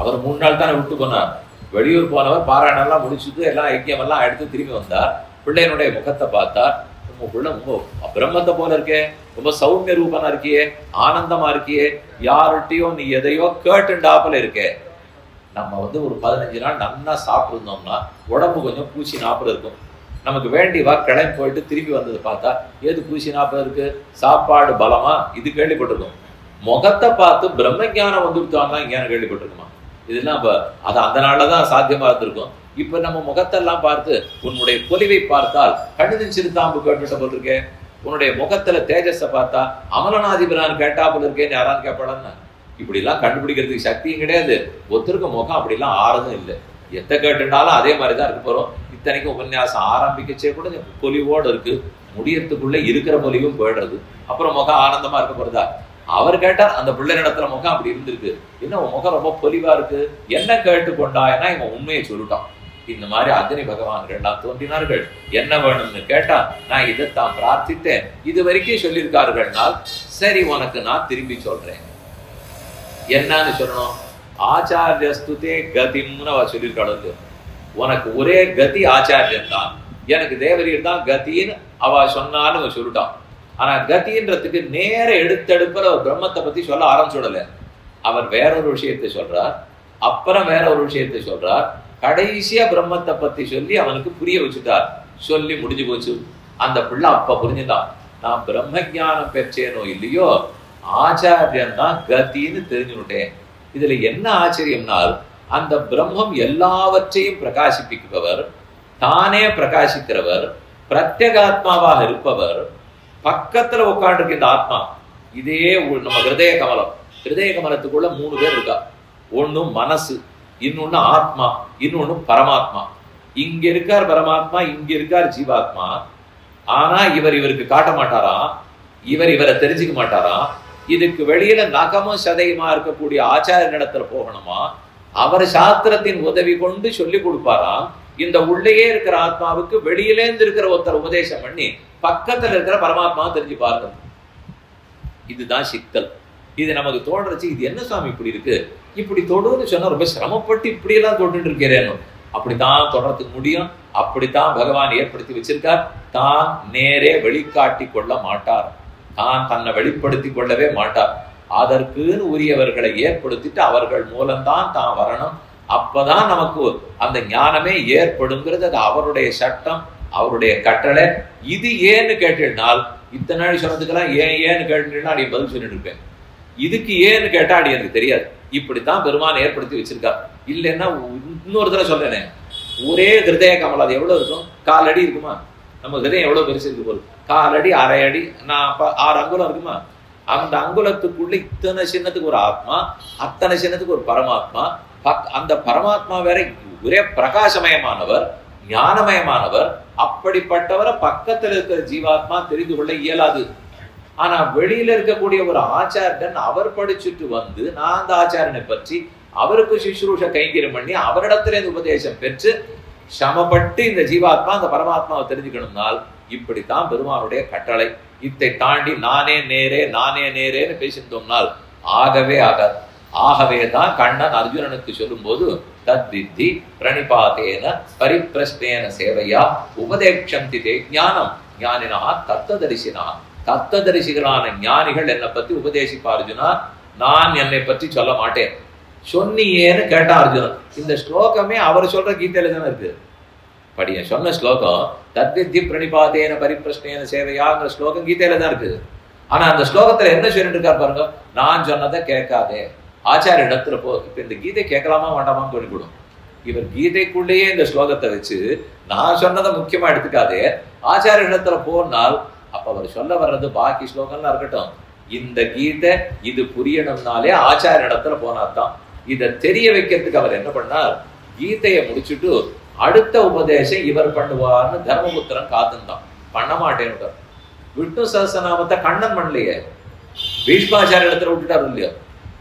S1: அவர் 3 நாள் தானே விட்டு போனார். வெளியூர் போனவர் பாராயணம் எல்லாம் முடிச்சுட்டு எல்லாம் ஐக்கியம் எல்லாம் எடுத்து திரும்பி வந்தார். பிள்ளையனுடைய முகத்தை பார்த்தார். உங்க பிள்ளை ரொம்ப பிரம்மத்தை போல இருக்கே, ரொம்ப சௌமிய ரூபனா இருக்கியே, ஆனந்தமா இருக்கியே, யார்கிட்டயோ நீ எதையோ கேட்டுண்டாப்புல இருக்கே. நம்ம ஒரு 15 நாள் நல்லா சாப்பிட்டுருந்தோம்னா உடம்பு கொஞ்சம் பூச்சி நாப்பில் இருக்கும். நமக்கு வேண்டிவா கிளம்பி போயிட்டு திரும்பி வந்தது பார்த்தா ஏது பூச்சி நாப்பில் இருக்கு, சாப்பாடு பலமா, இது கேள்விப்பட்டிருக்கோம். முகத்தை பார்த்து பிரம்ம ஞானம் வந்துருத்தான்னா ஞானம் கேள்விப்பட்டிருக்குமா? இதெல்லாம் அது அந்த நாள்ல தான் சாத்தியமா இருந்திருக்கும். இப்ப நம்ம முகத்தெல்லாம் பார்த்து உன்னுடைய பொலிவை பார்த்தால் கழுதின் சிறுதாம்பு கேட்டுட்ட போல் இருக்கேன், உன்னுடைய முகத்துல தேஜஸை பார்த்தா அமலநாதிபரான் கேட்டாப்புல இருக்கேன்னு யாரான்னு கேட்பாளன்னா இப்படி எல்லாம் கண்டுபிடிக்கிறதுக்கு சக்தியும் கிடையாது. ஒருத்தருக்கு முகம் அப்படிலாம் ஆறதும் இல்லை. எத்த கேட்டுனாலும் அதே மாதிரிதான் இருக்க போறோம். இத்தனைக்கும் உபன்யாசம் ஆரம்பிக்கச்சே கூட பொலிவோடு இருக்கு, முடியறதுக்குள்ள இருக்கிற பொலிவும் போயிடுறது. அப்புறம் முகம் ஆனந்தமா இருக்க போறதா? அவர் கேட்டார் அந்த பிள்ளை இடத்துல முகம் அப்படி இருந்திருக்கு, என்ன உன் முகம் ரொம்ப பொலிவா இருக்கு, என்ன கேட்டு கொண்டாயனா இவன் உண்மையை சொல்லிட்டான். இந்த மாதிரி அக்னி பகவான்கள்லாம் தோன்றினார்கள். என்ன வேணும்னு கேட்டா நான் இதைத்தான் பிரார்த்தித்தேன், இது வரைக்கும் சொல்லியிருக்கார்கள்னால் சரி உனக்கு நான் திரும்பி சொல்றேன். என்னன்னு சொல்லணும்? ஆச்சாரியஸ்துதே கதிம்னு அவ சொல்லியிருக்காளு. உனக்கு ஒரே கதி ஆச்சாரியன் தான், எனக்கு தேவரீர் தான் கத்தின்னு அவ சொன்னான்னு சொல்லிட்டான். ஆனா கத்தின்றதுக்கு நேர எடுத்தெடுப்புற பிரம்மத்தை பத்தி சொல்ல ஆரம்பிச்சுடல. அவர் வேறொரு விஷயத்தை சொல்றார், அப்புறம் வேற ஒரு விஷயத்தை சொல்றார், கடைசியா பிரம்மத்தை பத்தி சொல்லி அவனுக்கு புரிய வச்சுட்டார். சொல்லி முடிஞ்சு போச்சு. அந்த பிள்ளை அப்ப புரிஞ்சுதான், நான் பிரம்ம ஞானம் பெற்றேனோ இல்லையோ ஆச்சாரியன் தான் கத்தின்னு தெரிஞ்சுட்டேன். இதுல என்ன ஆச்சரியம்னால் அந்த பிரம்மம் எல்லாவற்றையும் பிரகாசிப்பிப்பவர், தானே பிரகாசிக்கிறவர், பிரத்யேகாத்மாவாக இருப்பவர், பக்கத்துல உட்காந்துருக்கு இந்த ஆத்மா. இதே நம்ம ஹிருதய கமலம், ஹிருதய கமலத்துக்குள்ள 3 பேர் இருக்கா. ஒண்ணு மனசு, இன்னொன்னு ஆத்மா, இன்னொன்னு பரமாத்மா. இங்க இருக்கார் பரமாத்மா, இங்க இருக்கார் ஜீவாத்மா. ஆனா இவருக்கு காட்ட மாட்டாராம், இவரை தெரிஞ்சுக்க மாட்டாராம். இதுக்கு வெளியில நகமும் சதையுமா இருக்கக்கூடிய ஆச்சாரிய இடத்துல போகணுமா, அவர் சாஸ்திரத்தின் உதவி கொண்டு சொல்லி கொடுப்பாராம். இந்த உள்ளேயே இருக்கிற ஆத்மாவுக்கு வெளியிலேந்து இருக்கிற ஒருத்தர் உபதேசம் பண்ணி பக்கத்துல இருக்கிற பரமாத்மாவை தெரிஞ்சு பாருங்க. இதுதான் சிக்கல். இது நமக்கு தோன்றச்சு, இது என்ன சுவாமி இப்படி இருக்கு, இப்படி தொடுன்னு சொன்னா ரொம்ப சிரமப்பட்டு இப்படி எல்லாம் தொட்டு இருக்கிறேன்னு. அப்படித்தான் தொடர்றதுக்கு முடியும். அப்படித்தான் பகவான் ஏற்படுத்தி வச்சிருக்கார். தான் நேரே வெளிக்காட்டி கொள்ள மாட்டார், தான் தன்னை வெளிப்படுத்தி கொள்ளவே மாட்டார். அதற்குன்னு உரியவர்களை ஏற்படுத்திட்டு அவர்கள் மூலம்தான் தான் வரணும். அப்பதான் நமக்கு அந்த ஞானமே ஏற்படுங்கிறது. அது அவருடைய சட்டம், அவருடைய கட்டளை. இது ஏன்னு கேட்டால் இத்தனை நாள் சொன்னதுக்கெல்லாம் ஏன்னு கேட்டீங்கன்னா நீ பதில் சொல்லிட்டு இருப்பேன். இதுக்கு ஏன்னு கேட்டா அடி எனக்கு தெரியாது. இப்படித்தான் பெருமான் ஏற்படுத்தி வச்சிருக்கார். இல்லைன்னா இன்னொரு தடவை சொல்றேனே, ஒரே ஹிருதய கமல் அது எவ்வளவு இருக்கும்? 4 அடி இருக்குமா? நம்ம ஹிருதயம் எவ்வளவு பெருசு இருக்கு போது? 4 அடி 1/2 அடி, நான் 6 அங்குலம் இருக்குமா? அந்த அங்குலத்துக்குள்ள இத்தனை சின்னத்துக்கு ஒரு ஆத்மா, அத்தனை சின்னத்துக்கு ஒரு பரமாத்மா. அந்த பரமாத்மா வேற ஒரே பிரகாசமயமானவர், ஞானமயமானவர். அப்படிப்பட்டவரை பக்கத்தில் இருக்கிற ஜீவாத்மா தெரிந்து கொள்ள இயலாது. ஆனா வெளியில இருக்கக்கூடிய ஒரு ஆச்சாரியன் அவர் படிச்சுட்டு வந்து நான் அந்த ஆச்சாரியனை பற்றி அவருக்கு சுஷ்ரூஷ கைங்கரியம் பண்ணி அவரிடத்துல இந்த உபதேசம் பெற்று சமப்பட்டு இந்த ஜீவாத்மா அந்த பரமாத்மாவை தெரிஞ்சுக்கணும்னால் இப்படித்தான் பெருமானுடைய கட்டளை. இதை தாண்டி நானே நேரேன்னு பேசியிருந்தோம்னால் ஆகவே ஆகாது. ஆகவேதான் கண்ணன் அர்ஜுனனுக்கு சொல்லும் போது தத்வித்தி பிரணிபாதேன பரிப்பிரஷ்டேன சேவையா உபதேக்ஷந்தி தே ஞானம் ஞானினா தத்ததரிசினா. தத்ததரிசிகளான ஞானிகள் என்னை பத்தி உபதேசிப்பா அர்ஜுனா, நான் என்னை பற்றி சொல்ல மாட்டேன். சொன்னியேன்னு கேட்டா அர்ஜுனன். இந்த ஸ்லோகமே அவர் சொல்ற கீதையில தானே இருக்கு. படிய சொன்ன ஸ்லோகம் தத்வித்தி பிரணிபாதேன பரிப்பிரஷ்டேன சேவையாங்கிற ஸ்லோகம் கீதையில தான் இருக்கு. ஆனா அந்த ஸ்லோகத்துல என்ன சொல்லிட்டு இருக்காரு பாருங்க, நான் சொன்னதை கேட்காதே, ஆச்சாரிய இடத்துல போ. இப்ப இந்த கீதை கேட்கலாமா வேண்டாமான்னு சொல்லிவிடும். இவர் கீதைக்குள்ளேயே இந்த ஸ்லோகத்தை வச்சு நான் சொன்னதை முக்கியமா எடுத்துக்காதே, ஆச்சாரிய இடத்துல போனால் அப்ப அவர் சொல்ல வர்றது பாக்கி ஸ்லோகம்லாம் இருக்கட்டும், இந்த கீதை இது புரியணும்னாலே ஆச்சாரிய இடத்துல போனாதான். இதை தெரிய வைக்கிறதுக்கு அவர் என்ன பண்ணார், கீதையை முடிச்சுட்டு அடுத்த உபதேசம் இவர் பண்ணுவார்னு தர்மபுத்திரன் காத்துந்தான். பண்ண மாட்டேன்னு விஷ்ணு சஹஸ்ரநாமத்தை கண்ணன் பண்ணலையே, பீஷ்மாச்சாரிய இடத்துல விட்டுட்டாரு இல்லையோ.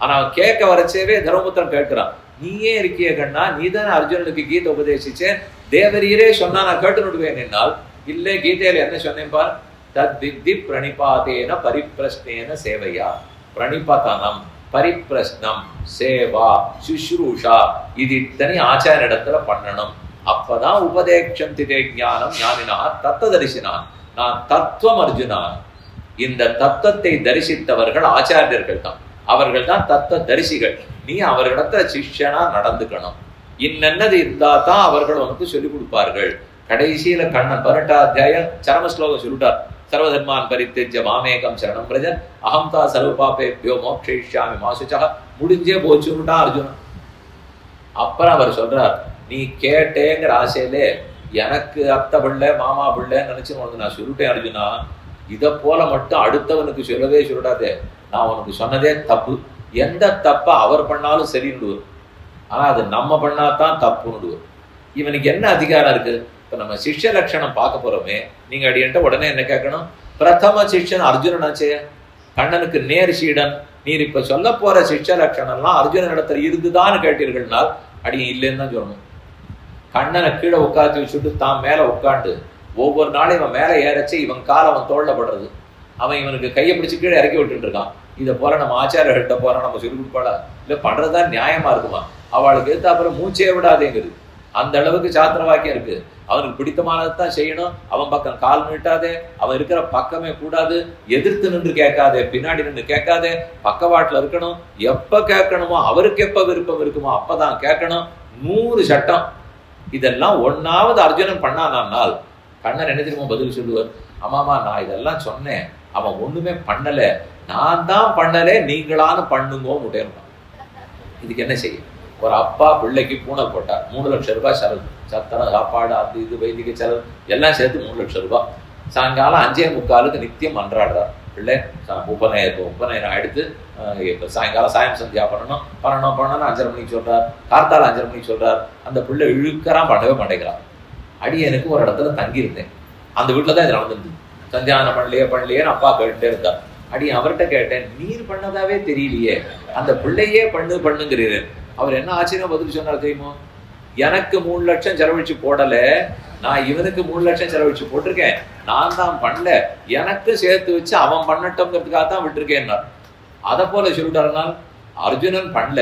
S1: ஆனா அவன் கேட்க வரச்சேவே தர்மபுத்திரன் கேட்கிறான், நீயே இருக்கிய கண்ணா, நீதானே அர்ஜுனனுக்கு கீதை உபதேசிச்சேன், தேவரீரே சொன்னா நான் கேட்டு விடுவேன் என்னால். இல்லை, கீதையில என்ன சொன்னேன் பார், தத் வித்தி பிரணிபாதேன பரிப்பிரஷ்னேன சேவையா. பிரணிபதனம், பரிப்பிரஷ்னம், சேவா, சுஷ்ரூஷா, இது இத்தனை ஆச்சார இடத்துல பண்ணணும். அப்பதான் உபதேக்ஷம் திதே ஞானம் ஞானினா தத்துவ தரிசினான். நான் தத்துவம் அர்ஜுனான். இந்த தத்துவத்தை தரிசித்தவர்கள் ஆச்சாரியர்கள் தான், அவர்கள் தான் தத்துவ தரிசிகள். நீ அவர்களிடத்துல சிஷ்யனா நடந்துக்கணும். இன்னென்னது இருந்தா தான் அவர்கள் உனக்கு சொல்லிக் கொடுப்பார்கள். கடைசியில கண்ணன் 18 அத்தியாயம் சரம ஸ்லோகம் சொல்லிட்டார். சர்வதர்மான் பரித்யஜ்ய மாமேகம் சரணம் பிரஜ அகம் தா சர்வ பாபேப்யோ மோக்ஷயிஷ்யாமி மா சுச்சஹ. முடிஞ்சே போச்சுட்டா அர்ஜுனன். அப்புறம் அவர் சொல்றார், நீ கேட்டேங்கிற ஆசையிலே எனக்கு அத்தை பிள்ளை மாமா பிள்ளைன்னு நினைச்சு உனக்கு நான் சொல்லிட்டேன் அர்ஜுனா. இதை போல மட்டும் அடுத்தவனுக்கு சொல்லவே சொல்லிடாதே. நான் உனக்கு சொன்னதே தப்பு. எந்த தப்ப அவர் பண்ணாலும் சரின்னுடுவார், ஆனா அது நம்ம பண்ணாதான் தப்புன்னுடுவார். இவனுக்கு என்ன அதிகாரம் இருக்கு? இப்ப நம்ம சிஷ்ய லட்சணம் பார்க்க போறோமே, நீங்க அடியன்ட்ட உடனே என்ன கேட்கணும்? பிரதம சிஷ்யன் அர்ஜுனனாச்சே, கண்ணனுக்கு நேர் சீடன். நீர் இப்ப சொல்ல போற சிஷ்ய லட்சணம்லாம் அர்ஜுனன் இடத்துல இருந்துதான்னு கேட்டீர்கள்னால் அடியும் இல்லைன்னு தான் சொல்லணும். கண்ணனை கீழே உட்காந்து வச்சுட்டு தான் மேல உட்காந்து ஒவ்வொரு நாளும் இவன் மேல ஏறச்சு இவன் காலம் அவன் தோல்ல படுறது, அவன் இவனுக்கு கையை பிடிச்சு கீழே இறக்கி விட்டுட்டு இருக்கான். இதை போல நம்ம ஆச்சாரியர்கிட்ட போறோம், நம்ம சொல்லி கொடுப்பாளா? இல்ல பண்றதுதான் நியாயமா இருக்குமா? அவளுக்கு எடுத்து அப்புறம் மூச்சே விடாதேங்குது. அந்த அளவுக்கு சாத்திர வாக்கியம் இருக்கு. அவனுக்கு பிடித்தமானதான் செய்யணும். அவன் பக்கம் கால் நீட்டாதே, அவன் இருக்கிற பக்கமே கூடாது, எதிர்த்து நின்று கேட்காதே, பின்னாடி நின்று கேட்காதே, பக்கவாட்டுல இருக்கணும். எப்ப கேட்கணுமோ, அவருக்கு எப்ப விருப்பம் இருக்குமோ அப்பதான் கேட்கணும். 100 சட்டம். இதெல்லாம் ஒன்னாவது அர்ஜுனன் பண்ணானால் கண்ணன் என்ன தெரியுமா பதில் சொல்லுவார்? ஆமாமா, நான் இதெல்லாம் சொன்னேன், அவன் ஒண்ணுமே பண்ணல, நான் தான் பண்ணல, நீங்களான்னு பண்ணுங்கோ முட்டேன். இதுக்கு என்ன செய்யும்? ஒரு அப்பா பிள்ளைக்கு பூனை போட்டார், 3 லட்சம் ரூபாய் செலவு, சத்தனம், சாப்பாடு, அது இது வைத்திய செலவு எல்லாம் சேர்த்து 3 லட்சம் ரூபாய். சாயங்காலம் 5:45 நித்தியம் அன்றாடுறார் பிள்ளை. உபநயனம் எடுத்து சாயங்காலம் சாயம் சந்தியா பண்ணணும் 5:30 மணிக்கு சொல்றார், கார்த்தால 5:30 மணிக்கு சொல்றார். அந்த பிள்ளை இழுக்கிறான், பண்ணவே மாட்டேங்கிறான். அடியனுக்கு ஒரு இடத்துல தங்கியிருந்தேன், அந்த வீட்டுல தான் இது நடந்துருந்தது. சந்தியானம் பண்ணலையேன்னு அப்பா கேட்டுட்டே இருந்தார். அடி அவர்கிட்ட கேட்டேன், நீர் பண்ணதாவே தெரியலையே, அந்த பிள்ளையே பண்ணுங்கிறீரு. அவர் என்ன ஆச்சரியம் பதில் சொன்னார் தெரியுமோ? எனக்கு 3 லட்சம் செலவழிச்சு போடல, நான் இவனுக்கு 3 லட்சம் செலவழிச்சு போட்டிருக்கேன், நான் தான் பண்ணல, எனக்கு சேர்த்து வச்சு அவன் பண்ணட்டோங்கிறதுக்காக தான் விட்டுருக்கேன்னார். அதை போல சொல்லிட்டாருனால் அர்ஜுனன் பண்ணல.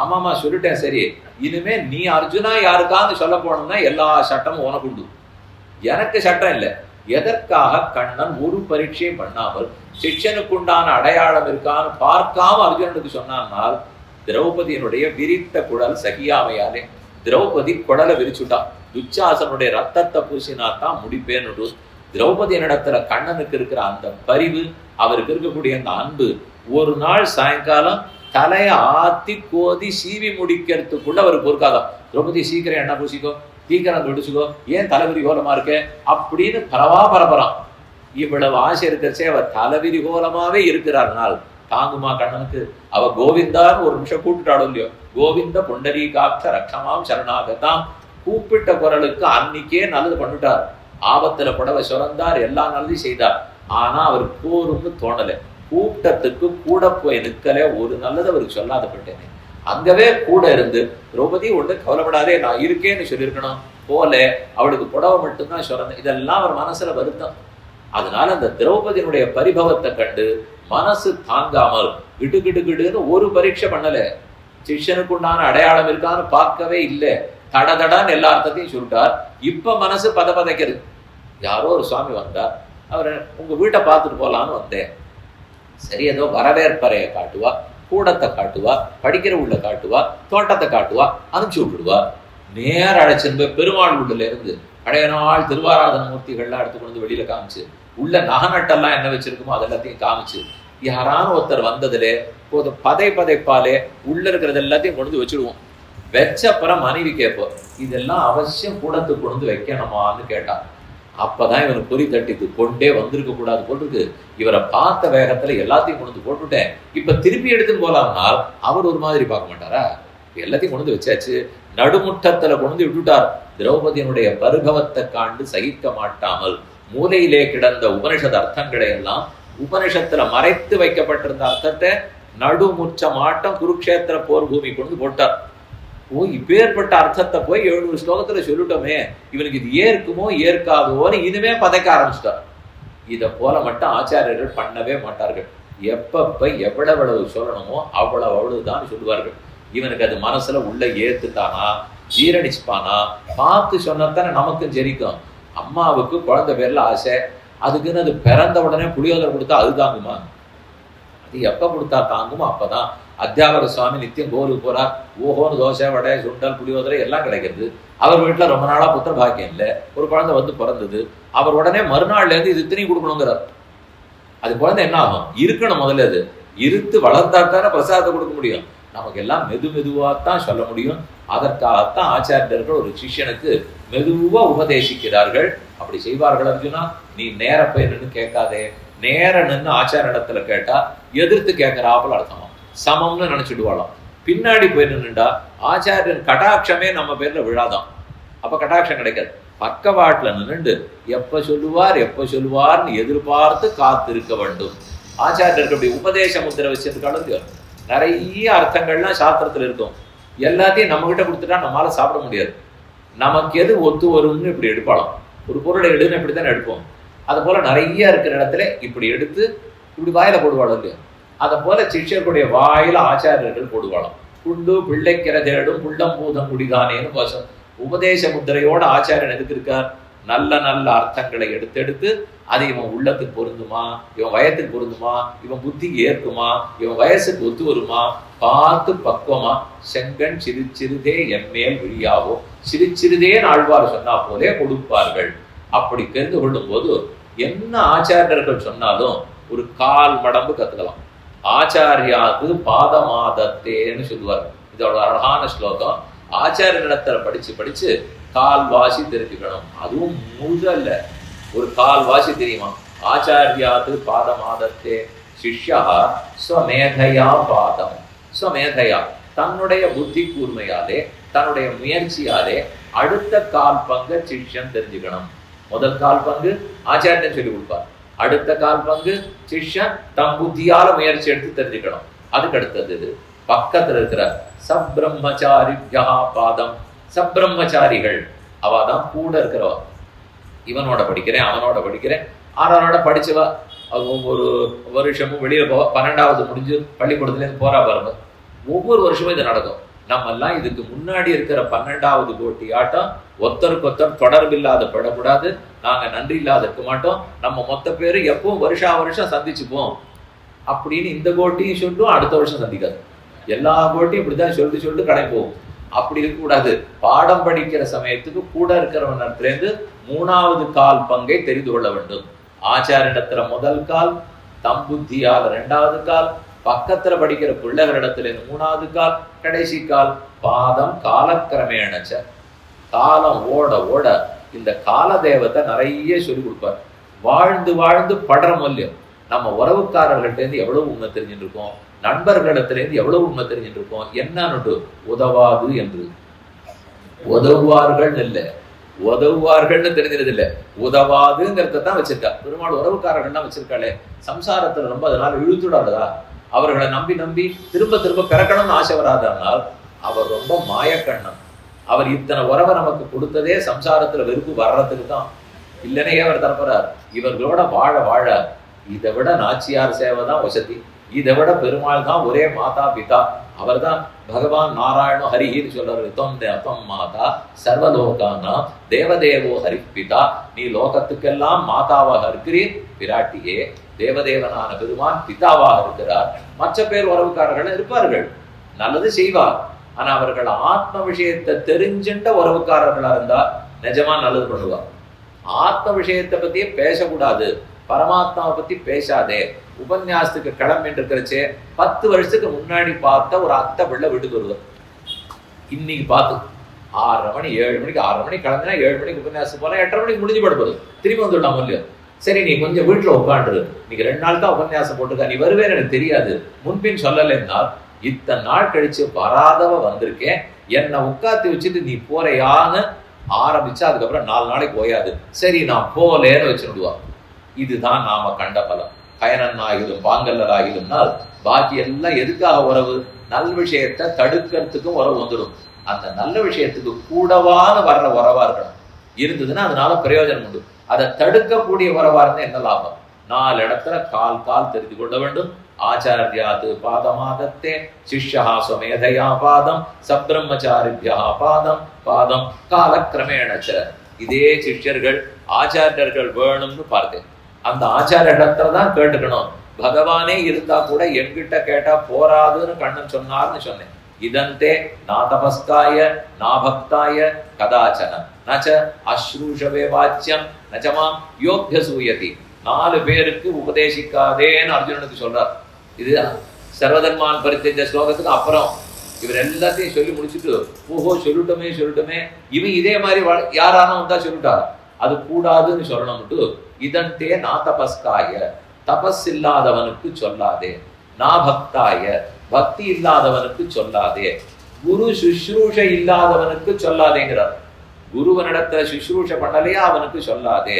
S1: ஆமாமா சொல்லிட்டேன், சரி, இனிமே நீ அர்ஜுனா யாருக்கான்னு சொல்ல போனோம்னா எல்லா சட்டமும் உனக்கு உண்டு, எனக்கு சட்டம் இல்லை. எதற்காக கண்ணன் ஒரு பரீட்சையும் பண்ணாமல் சிஷ்யனுக்குண்டான அடையாளம் இருக்கான்னு பார்க்காம அர்ஜுனனுக்கு சொன்னால், திரௌபதியினுடைய விரித்த குடல் சகியாமையாலே திரௌபதி குடலை விரிச்சுட்டான். துச்சாசனுடைய ரத்தத்தை பூசினாத்தான் முடிப்பேன்னு. திரௌபதியினிடத்துல கண்ணனுக்கு இருக்கிற அந்த பரிவு, அவருக்கு இருக்கக்கூடிய அந்த அன்பு, ஒரு நாள் சாயங்காலம் தலையை ஆத்தி கோதி சீவி முடிக்கிறதுக்குள்ள அவருக்கு பொறுக்காதான். திரௌபதி சீக்கிரம் என்ன பூசிக்கோ, சீக்கிரம் விடுச்சுக்கோ, ஏன் தலைவிரி கோலமா இருக்கே அப்படின்னு பரபரான். இவ்வளவு ஆசை இருக்கிறச்சே அவ தலைவிரி கோலமாவே இருக்கிறார்னால் தாங்குமா கண்ணனுக்கு? அவ கோவிந்தான்னு ஒரு நிமிஷம் கூப்பிட்டாலும் இல்லையோ, கோவிந்த புண்டரீகாட்ச ரக்ஷமாம் சரணாகதாம், கூப்பிட்ட குரலுக்கு அன்னைக்கே நல்லது பண்ணிட்டார். ஆபத்துல புடவை சுரந்தார், எல்லா நல்லதையும் செய்தார். ஆனா அவர் போரும்னு தோணல. கூட்டத்துக்கு கூட போய் நிற்கல, ஒரு நல்லது அவருக்கு சொல்லாத போட்டேனே. அங்கவே கூட இருந்து திரௌபதி ஒன்று கவலைப்படாதே, நான் இருக்கேன்னு சொல்லியிருக்கணும் போல, அவளுக்கு புடவை மட்டும்தான் சுரந்த. இதெல்லாம் அவர் மனசுல வருத்தம். அதனால அந்த திரௌபதியினுடைய பரிபவத்தை கண்டு மனசு தாங்காமல் கிடுன்னு ஒரு பரீட்சை பண்ணல. சிஷ்யனுக்குண்டான அடையாளம் இருக்கான்னு பார்க்கவே இல்லை. தடதடான்னு எல்லா அர்த்தத்தையும் சொல்லிட்டார். இப்ப மனசு பதப்பதைக்கிறது. யாரோ ஒரு சுவாமி வந்தார், அவர் உங்க வீட்டை பார்த்துட்டு போலான்னு வந்தேன். சரி, ஏதோ வரவேற்பறையை காட்டுவா, கூடத்தை காட்டுவா, படிக்கிற உள்ள காட்டுவா, தோட்டத்தை காட்டுவா, அனுப்பிச்சு விட்டுடுவா. நேர அழைச்சின்னு போய் பெருமாள் உள்ள இருந்து பழைய நாள் திருவாராதன மூர்த்திகள்லாம் எடுத்து கொண்டு வெளியில காமிச்சு, உள்ள நகநட்டெல்லாம் என்ன வச்சிருக்குமோ அதெல்லாத்தையும் காமிச்சு, யாரான ஒருத்தர் வந்ததுல பதைப்பாலே உள்ள இருக்கிறது எல்லாத்தையும் கொண்டு வச்சுடுவோம். வச்சப்புறம் மனைவி கேட்போம், இதெல்லாம் அவசியம் கூடத்துக்கு கொண்டு வைக்கணுமான்னு கேட்டான். அப்பதான் இவனுக்கு பொறி தட்டிக்கு கொண்டே வந்திருக்க கூடாது போட்டுருக்கு. இவரை பார்த்த வேகத்துல எல்லாத்தையும் கொண்டு போட்டுட்டேன், இப்ப திருப்பி எடுத்துன்னு போலாம்னால் அவர் ஒரு மாதிரி பார்க்க மாட்டாரா? எல்லாத்தையும் கொண்டு வச்சாச்சு, நடுமுற்றத்துல கொண்டு விட்டுட்டார். திரௌபதியினுடைய பருகவத்தை காண்டு சகிக்க மாட்டாமல் மூலையிலே கிடந்த உபனிஷத் அர்த்தங்களை எல்லாம், உபனிஷத்துல மறைத்து வைக்கப்பட்டிருந்த அர்த்தத்தை நடுமுற்ற மாட்டம் குருக்ஷேத்திர போர் பூமி கொண்டு போட்டார். ஓ, இப்பேற்பட்ட அர்த்தத்தை போய் 700 ஸ்லோகத்துல சொல்லிட்டோமே, இவனுக்கு இது ஏற்குமோ ஏற்காதோன்னு இனிமே பதைக்க ஆரம்பிச்சிட்டார். இதை போல மட்டும் ஆச்சாரியர்கள் பண்ணவே மாட்டார்கள். எப்பப்ப எவ்வளவு சொல்லணுமோ அவ்வளவுதான் சொல்லுவார்கள். இவனுக்கு அது மனசுல உள்ள ஏத்துட்டானா, ஜீரணிச்சுப்பானா, பார்த்து சொன்னதானே நமக்கும் ஜெரிக்கும். அம்மாவுக்கு குழந்தை பேர்ல ஆசை, அதுக்குன்னு அது பிறந்த உடனே புளியோதரை கொடுத்தா அது தாங்குமா? அது எப்ப கொடுத்தா தாங்குமோ அப்பதான். அத்தியாபக சுவாமி நித்தியம் கோவிலுக்கு போறார், ஓஹோன்னு தோசை வடை சுண்டல் புளியோதரை எல்லாம் கிடைக்கிறது. அவர் வீட்டுல ரொம்ப நாளா புத்திர பாக்கியம் இல்லை, ஒரு குழந்தை வந்து பிறந்தது, அவர் உடனே மறுநாள்ல இருந்து இது இத்தனையும் கொடுக்கணுங்கிறார். அது குழந்தை என்ன ஆகும்? இருக்கணும், முதல்ல அது இருத்து வளர்ந்தாத்தானே பிரசாதத்தை கொடுக்க முடியும். நமக்கு எல்லாம் மெதுவாத்தான் சொல்ல முடியும். அதற்காகத்தான் ஆச்சாரியர்கள் ஒரு சிஷ்யனுக்கு மெதுவா உபதேசிக்கிறார்கள். அப்படி செய்வார்கள் அர்ஜுனா. நீ நேர போய் நின்று கேட்காதே, நேர நின்று ஆச்சாரிடத்துல கேட்டா எதிர்த்து கேட்கிறாப்புல அர்த்தமா, சமம்னு நினைச்சிடுவாளாம். பின்னாடி போய் நின்றுண்டா ஆச்சாரியன் கடாட்சமே நம்ம பேர்ல விழாதான், அப்ப கடாட்சம் கிடைக்காது. பக்கவாட்டுல நின்று எப்ப சொல்லுவார்னு எதிர்பார்த்து காத்திருக்க வேண்டும். ஆச்சாரியருக்கு அப்படி உபதேச முத்திரை வச்சிருக்காலும் நிறைய அர்த்தங்கள்லாம் சாஸ்திரத்துல இருக்கும். எல்லாத்தையும் நம்ம கிட்ட கொடுத்துட்டா நம்மளால சாப்பிட முடியாது. நமக்கு எது ஒத்து வரும்னு இப்படி எடுப்பாளாம். ஒரு பொருளை எடுன்னு இப்படித்தானே எடுப்போம். அது போல நிறைய இருக்கிற இடத்துல இப்படி எடுத்து இப்படி வாயில போடுவாளும் இல்லையா? அதை போல சிஷ்யர்களுடைய வாயில ஆச்சாரியர்கள் போடுவாளாம். குண்டு பிள்ளைக்கிற தேடும் புள்ளம் பூதம் குடிதானேன்னு கோஷம். உபதேச முத்திரையோட ஆச்சாரியன் எதுக்கு இருக்கார்? நல்ல நல்ல அர்த்தங்களை எடுத்து அது இவன் உள்ளத்துக்கு பொருந்துமா, இவன் வயத்துக்கு பொருந்துமா, இவன் புத்திக்கு ஏற்குமா, இவன் வயசுக்கு ஒத்து வருமா பார்த்து பக்குவமா செங்கன் சிறுதே எம்மேல் விழியாவோ சிறுதே ஆழ்வார் சொன்னா போலே கொடுப்பார்கள். அப்படி தெரிந்து கொள்ளும் போது என்ன ஆச்சாரியர்கள் சொன்னாலும் ஒரு 1/4 மடங்கு கத்துக்கலாம். ஆச்சாரியாது பாதமாதத்தேன்னு சொல்லுவார். இதோட அழகான ஸ்லோகம். ஆச்சாரியனிடத்துல படிச்சு 1/4 வாசி தெரிஞ்சுக்கணும். அதுவும் முதல்ல ஒரு 1/4 வாசி தெரியுமா? ஆச்சாரியாது பாதமாதத்தே சிஷ்யா ஸ்வமேதையா பாதம். ஸ்வமேதையா தன்னுடைய புத்தி கூர்மையாலே தன்னுடைய முயற்சியாலே அடுத்த 1/4 பங்கு சிஷ்யன் தெரிஞ்சுக்கணும். முதல் 1/4 பங்கு ஆச்சாரியன் சொல்லி கொடுப்பார். அடுத்த 1/4 பங்கு சிஷ்யன் தம் புத்தியால முயற்சி எடுத்து தெரிஞ்சுக்கணும். அதுக்கு அடுத்தது பக்கத்துல இருக்கிற சப்ரம்மச்சாரியா பாதம். சப்ரம்மச்சாரிகள் அவதான் கூட இருக்கிறவா. இவனோட படிக்கிறேன் அவனோட படிக்கிறேன் ஆறாரோட படிச்சவா. ஒவ்வொரு வருஷமும் வெளியில போவா. 12வது முடிஞ்சு பள்ளிக்கூடத்துல இருந்து போறா பாருங்க. ஒவ்வொரு வருஷமும் இது நடக்கும். நம்ம எல்லாம் இதுக்கு முன்னாடி இருக்கிற 12வது கோட்டி ஆட்டம் ஒருத்தருக்கு தொடர்பு இல்லாத படக்கூடாது. நாங்க நன்றி இல்லாத இருக்க மாட்டோம். நம்ம மொத்த பேரு எப்பவும் வருஷம் சந்திச்சுப்போம் அப்படின்னு இந்த கோட்டியும் சொல்லும். அடுத்த வருஷம் சந்திக்காது. எல்லா கோட்டியும் இப்படிதான் சொல்லிட்டு கடை போகும். அப்படி இருக்கக்கூடாது. பாடம் படிக்கிற சமயத்துக்கு கூட இருக்கிறவனிடத்துல இருந்து 3வது 1/4 பங்கை தெரிந்து கொள்ள வேண்டும். ஆச்சாரிடத்துல முதல் 1/4, தம் புத்தியால 2வது 1/4, பக்கத்துல படிக்கிற பிள்ளைகளிடத்துல இருந்து 3வது 1/4, கடைசி 1/4 பாதம். காலக்கிரமேணச்ச காலம் ஓட இந்த கால தேவத்தை நிறைய சொல்லி கொடுப்பார். வாழ்ந்து படுற மூல்யம். நம்ம உறவுக்காரர்கள்ட்ட இருந்து எவ்வளவு உண்மை தெரிஞ்சுட்டு இருக்கோம், நண்பர்களிடத்துல இருந்து எவ்வளவு உண்மை தெரிஞ்சுட்டு இருக்கோம். என்னன்னு உதவாது என்று உதவுவார்கள் இல்ல, உதவுவார்கள்னு தெரிஞ்சது இல்ல, உதவாதுங்கிறதான் வச்சிருக்கா. பெருமாள் உறவுக்காரர்கள்லாம் வச்சிருக்காளே. சம்சாரத்துல ரொம்ப அதனால இழுத்துடாதா? அவர்களை நம்பி திரும்ப பிறக்கணும்னு ஆசை வராதனால் அவர் ரொம்ப மாயக்கண்ணன். அவர் இத்தனை உறவை நமக்கு கொடுத்ததே சம்சாரத்துல வெறுப்பு வர்றதுக்கு தான். இல்லைன்னே அவர் தரப்படுறார். இவர்களோட வாழ இதை விட நாச்சியார் சேவை தான் வசதி. இதை விட பெருமாள் தான் ஒரே மாதா பிதா. அவர் தான் பகவான் நாராயணோ ஹரிஹின்னு சொல்றாரு. தொம் மாதா சர்வலோகானா தேவதேவோ ஹரி பிதா. நீ லோகத்துக்கெல்லாம் மாதாவாக இருக்கிறீர் பிராட்டியே. தேவதேவனான பெருமான் பிதாவாக இருக்கிறார். மற்ற பேர் உறவுக்காரர்கள் இருப்பார்கள், நல்லது செய்வார். ஆனா அவர்கள் ஆத்ம விஷயத்தை தெரிஞ்சுட்ட உறவுக்காரர்களா இருந்தா நிஜமா நல்லது பண்ணுவார். ஆத்ம விஷயத்தை பத்தியே பேசக்கூடாது, பரமாத்மாவை பத்தி பேசாதே. உபன்யாசத்துக்கு கிளம்பிட்டு இருக்கிறச்சே 10 வருஷத்துக்கு முன்னாடி பார்த்த ஒரு அத்தை பிள்ளை வீட்டுக்கு வருவார். இன்னைக்கு பார்த்து 6:30 மணி 7 மணிக்கு 6:30 மணிக்கு கிளம்பினா 7 மணிக்கு உபன்யாசம் போல 8:30 மணிக்கு முடிஞ்சு படுப்பது. திரும்பி வந்துடலாம் இல்லையோ. சரி நீ கொஞ்சம் வீட்டுல உட்காந்துரு, இன்னைக்கு 2 நாள் தான் உபன்யாசம் போட்டுருக்கா, நீ வருவேன்னு எனக்கு தெரியாது, முன்பின் சொல்லலைன்னா இத்தனை நாள் கழிச்சு வராதவ வந்திருக்கேன், என்னை உட்காந்து வச்சுட்டு நீ போறையான்னு ஆரம்பிச்சா அதுக்கப்புறம் 4 நாளைக்கு போயாது. சரி நான் போலேன்னு வச்சுடுவா. இதுதான் நாம கண்ட பலம். கயனன் ஆகிலும் பாங்கல்லர் ஆகிலும்னால் பாக்கி எல்லாம் எதுக்காக உறவு? நல் விஷயத்தை தடுக்கிறதுக்கும் உறவு வந்துடும். அந்த நல்ல விஷயத்துக்கு கூடவான வர்ற உறவா இருக்கணும். இருந்ததுன்னா அதனால பிரயோஜனம் உண்டு. அதை தடுக்கக்கூடிய உறவா இருந்தா என்ன லாபம்? 4 இடத்துல கால் தெரிந்து கொள்ள வேண்டும். ஆச்சாரியாது பாதமாதத்தே சிஷ்யா ஸ்வமேதையா பாதம் சப்ரம்மச்சாரிபியா பாதம் பாதம் காலக்கிரமேணச்ச. இதே சிஷ்யர்கள் ஆச்சாரியர்கள் வேணும்னு பார்த்தேன். அந்த ஆச்சார இடத்துலதான் கேட்டுக்கணும். பகவானே இருந்தா கூட என்கிட்ட கேட்டா போராதுன்னு கண்ணன் சொன்னார்னு சொன்னேன். இதந்தே நா தபஸ்காய நா பக்தாய கதாச்சன நச்ச அஸ்ரூஷவே வாச்சியம் நச்சமாம் யோக்யசூயதி. 4 பேருக்கு உபதேசிக்காதேன்னு அர்ஜுனனுக்கு சொல்றார். இது சர்வதர்மான் பரித்தேஜ ஸ்லோகத்துக்கு அப்புறம் இவர் எல்லாத்தையும் சொல்லி முடிச்சுட்டு ஓஹோ சொல்லட்டுமே இவன் இதே மாதிரி யாரானும் வந்தா சொல்லிட்டார், அது கூடாதுன்னு சொல்லணும்ட்டு இதந்தே நா தபஸ்காய தபஸ் இல்லாதவனுக்கு சொல்லாதே, நா பக்தாய பக்தி இல்லாதவனுக்கு சொல்லாதே, குரு சுஷ்ரூஷ இல்லாதவனுக்கு சொல்லாதேங்கிறார். குருவனிடத்துல சுஷ்ரூஷ பண்ணலையா அவனுக்கு சொல்லாதே.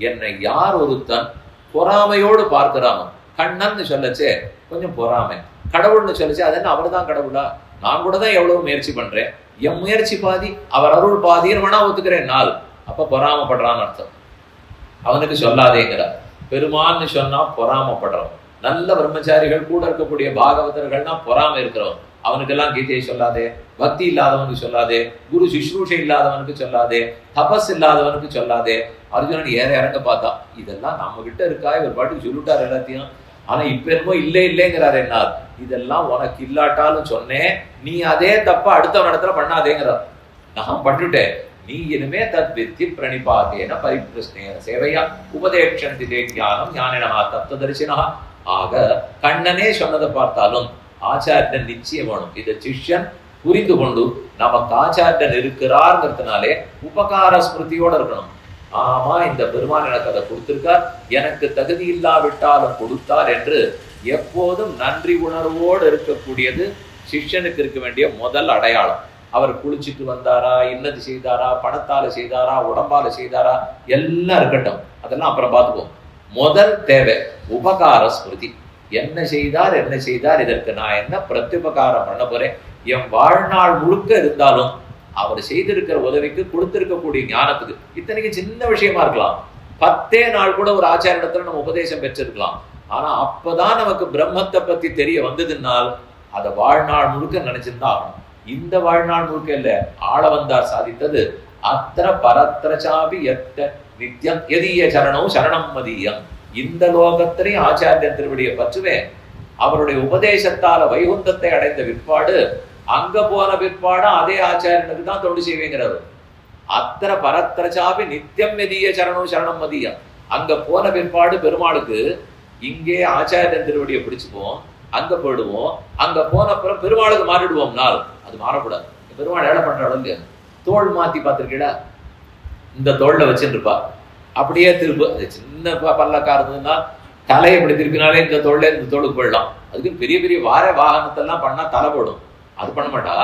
S1: என்னை யார் ஒருத்தன் பொறாமையோடு பார்க்கிறானோ, கண்ணன்னு சொல்லச்சே கொஞ்சம் பொறாமை, கடவுள்னு சொல்லச்சே அது என்ன அவர் தான் கடவுளா? நான் கூட தான் எவ்வளவு முயற்சி பண்றேன், என் முயற்சி பாதி அவர் அருள் பாதின்னு வேணா ஒத்துக்கிறேன் நாள், அப்ப பொறாமப்படுறான்னு அர்த்தம். அவனுக்கு சொல்லாதேங்கிறார். பெருமான்னு சொன்னா பொறாமப்படுறோம். நல்ல பிரம்மச்சாரிகள் கூட இருக்கக்கூடிய பாகவதர்கள்னா பொறாம இருக்கிறோம். அவனுக்கெல்லாம் கீதையை சொல்லாதே, பக்தி இல்லாதவனுக்கு சொல்லாதே, குரு சுஷ்ரூஷை இல்லாதவனுக்கு சொல்லாதே, தபஸ் இல்லாதவனுக்கு சொல்லாதே. அர்ஜுனன் இறங்க பார்த்தா இதெல்லாம் நம்ம கிட்ட இருக்கா, இவர் பாட்டுக்கு சொல்லிட்டார் எல்லாத்தையும். ஆனா இப்ப என்னமோ இல்லைங்கிறார். என்ன இதெல்லாம் உனக்கு இல்லாட்டாலும் சொன்னேன், நீ அதே தப்ப அடுத்த இடத்துல பண்ணாதேங்கிறார். நான் பண்ணிட்டேன், நீ இனிமே தத் வித்தி பிரணிபாதேன பரிபிரஷ்னேன சேவையா உபதேக்ஷந்தி தே ஞானம் ஞானினஹா தத்துவதரிசினா. ஆக கண்ணனே சொன்னதை பார்த்தாலும் ஆச்சாரியன் நிச்சயம் வேணும். இதை சிஷ்யன் புரிந்து கொண்டு நமக்கு ஆச்சாரியன் இருக்கிறார்ங்கிறதுனாலே உபகார ஸ்மிருதியோட இருக்கணும். ஆமா இந்த பெருமான் எனக்கு அதை கொடுத்திருக்கார், எனக்கு தகுதி இல்லாவிட்டாலும் கொடுத்தார் என்று எப்போதும் நன்றி உணர்வோடு இருக்கக்கூடியது சிஷ்யனுக்கு இருக்க வேண்டிய முதல் அடையாளம். அவர் குளிச்சுட்டு வந்தாரா, இன்னது செய்தாரா, பணத்தால செய்தாரா, உடம்பால செய்தாரா, எல்லாம் இருக்கட்டும், அதெல்லாம் அப்புறம் பார்த்துப்போம். முதல் தேவை உபகார ஸ்மிருதி. என்ன செய்தார், இதற்கு நான் என்ன பிரத்யுபகாரம் பண்ண போறேன், என் வாழ்நாள் முழுக்க இருந்தாலும் அவர் செய்திருக்கிற உதவிக்கு கொடுத்திருக்கக்கூடிய ஞானத்துக்கு, இத்தனைக்கு சின்ன விஷயமா இருக்கலாம், 10 நாள் கூட ஒரு ஆச்சாரியத்துல நம்ம உபதேசம் பெற்றிருக்கலாம். ஆனா அப்பதான் நமக்கு பிரம்மத்தை பத்தி தெரிய வந்ததுனால் அதை வாழ்நாள் முழுக்க நினைச்சிருந்தா ஆகணும். இந்த வாழ்நாள் முழுக்க இல்ல, ஆள வந்தார் சாதித்தது அத்திர பரத்திரச்சாபி எத்த நித்தியம் எதிய சரணம் சரணம் மதியம். இந்த லோகத்திலையும் ஆச்சாரியன் திருவடியை பற்றுவேன், அவருடைய உபதேசத்தால வைகுந்தத்தை அடைந்த பிற்பாடு அங்க போன பிற்பாடு அதே ஆச்சாரியனுக்கு தான் தொண்டு செய்வேங்கிறாரு. அத்திர பரத்திரச்சாபி நித்தியம் எதிய சரணம் சரணம் மதியம். அங்க போன பிற்பாடு பெருமாளுக்கு இங்கே ஆச்சாரியன் திருவடியை பிடிச்சுப்போம், அங்க போயிடுவோம், அங்க போன அப்புறம் பெருமாளுக்கு மாறிடுவோம் நாள், அது மாறக்கூடாது. பெருமாள் ஏழை பண்றாள் இல்லையா, தோல் மாத்தி பார்த்திருக்கீடா, இந்த தோல்ல வச்சுருப்பா, அப்படியே திரும்ப சின்ன பல்லக்கா இருந்ததுன்னா தலையை இப்படி திருப்பினாலே இந்த தோல்ல இந்த தோளுக்கு போயிடலாம். அதுக்கு பெரிய பெரிய வாகனத்தெல்லாம் பண்ணா தலை போடும், அது பண்ண மாட்டா.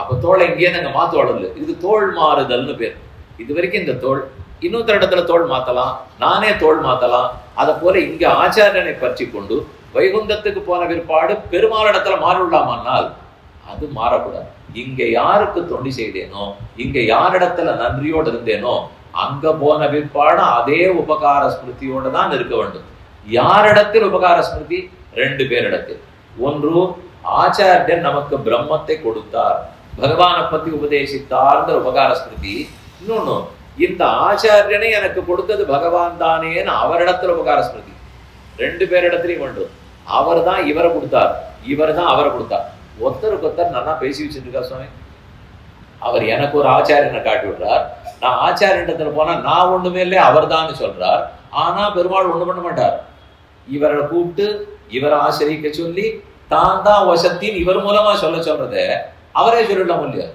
S1: அப்ப தோலை இங்கேயே நாங்க மாத்துவாள் இல்லை, இதுக்கு தோல் மாறுதல்னு பேர். இது வரைக்கும் இந்த தோல் இன்னொருத்தர் இடத்துல தோல் மாத்தலாம், நானே தோல் மாத்தலாம். அதை போல இங்க ஆச்சாரியனை பற்றி கொண்டு வைகுந்தத்துக்கு போன பிற்பாடு பெருமாள் இடத்துல மாறிவிடலாமானால் அது மாறக்கூடாது. இங்க யாருக்கு தொண்டி செய்தேனோ, இங்க யாரிடத்துல நன்றியோடு இருந்தேனோ, அங்க போன பிற்பாடு அதே உபகார ஸ்மிருதியோடு தான் இருக்க வேண்டும். யாரிடத்தில் உபகார ஸ்மிருதி? 2 பேரிடத்தில். ஒன்று ஆச்சாரியன் நமக்கு பிரம்மத்தை கொடுத்தார், பகவானை பத்தி உபதேசித்தார்ங்கிற உபகார ஸ்மிருதி. இன்னொன்னு இந்த ஆச்சாரியனை எனக்கு கொடுத்தது பகவான் தானேன்னு அவரிடத்துல உபகார ஸ்மிருதி. 2 பேரிடத்திலையும் வேண்டும். அவர் தான் இவரை கொடுத்தார், இவர் தான் அவரை கொடுத்தார். ஒருத்தருக்கு ஒருத்தர் நல்லா பேசி வச்சுருக்கா சுவாமி. அவர் எனக்கு ஒரு ஆச்சாரியனை காட்டி விடுறார், நான் ஆச்சாரியத்துல போனா நான் ஒண்ணுமே இல்லை அவர் தான் சொல்றார். ஆனா பெருமாள் ஒண்ணு பண்ண மாட்டார், இவரை கூப்பிட்டு இவரை ஆசிரியிக்க சொல்லி தான் தான் வசத்தின் இவர் மூலமா சொல்றத அவரே சொல்லிடலாம் இல்லையா.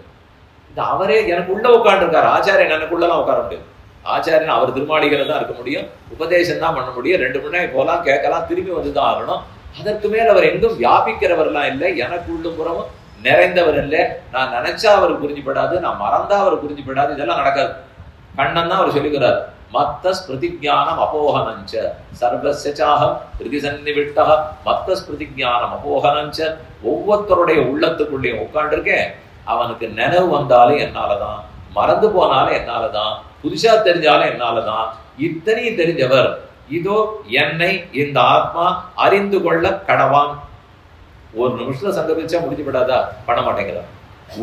S1: இந்த அவரே எனக்கு உள்ள உட்காந்து இருக்காரு, ஆச்சாரியன் எனக்குள்ளலாம் உட்கார முடியும். ஆச்சாரியன் அவர் திருமாளிகளை தான் இருக்க முடியும், உபதேசம் தான் பண்ண முடியும், 2 மணி நேரம் போகலாம் கேட்கலாம், திரும்பி வந்துதான் ஆகணும். அதற்கு மேல் அவர் எங்கும் வியாபிக்கிறவர்லாம் இல்லை, எனக்கு உள்ளும் புறமும் நிறைந்தவர் இல்லை. நான் நினைச்சா அவர் புரிஞ்சுப்படாது, நான் மறந்தா அவர் புரிஞ்சுப்படாது, இதெல்லாம் நடக்காது. கண்ணன் தான் அவர் சொல்லிக்கிறார், மத்த ஸ்மிருதிஞானம் அபோகனஞ்ச சர்வஸ்ய சாஹம் ஹிருதி சன்னிவிட்டஹ மத்த ஸ்மிருதிஞானம் அபோகனஞ்ச. ஒவ்வொருத்தருடைய உள்ளத்துக்குள்ளேயும் உட்காண்டிருக்கேன். அவனுக்கு நினைவு வந்தாலும் என்னாலதான், மறந்து போனாலும் என்னாலதான், புதுசா தெரிஞ்சாலும் என்னாலதான். இத்தனையும் தெரிஞ்சவர் இதோ என்னை இந்த ஆத்மா அறிந்து கொள்ள கடவான். ஒரு நிமிஷத்துல சங்கல்பிச்சா முடிஞ்சு விடாதா? பண்ண மாட்டேங்கிறான்.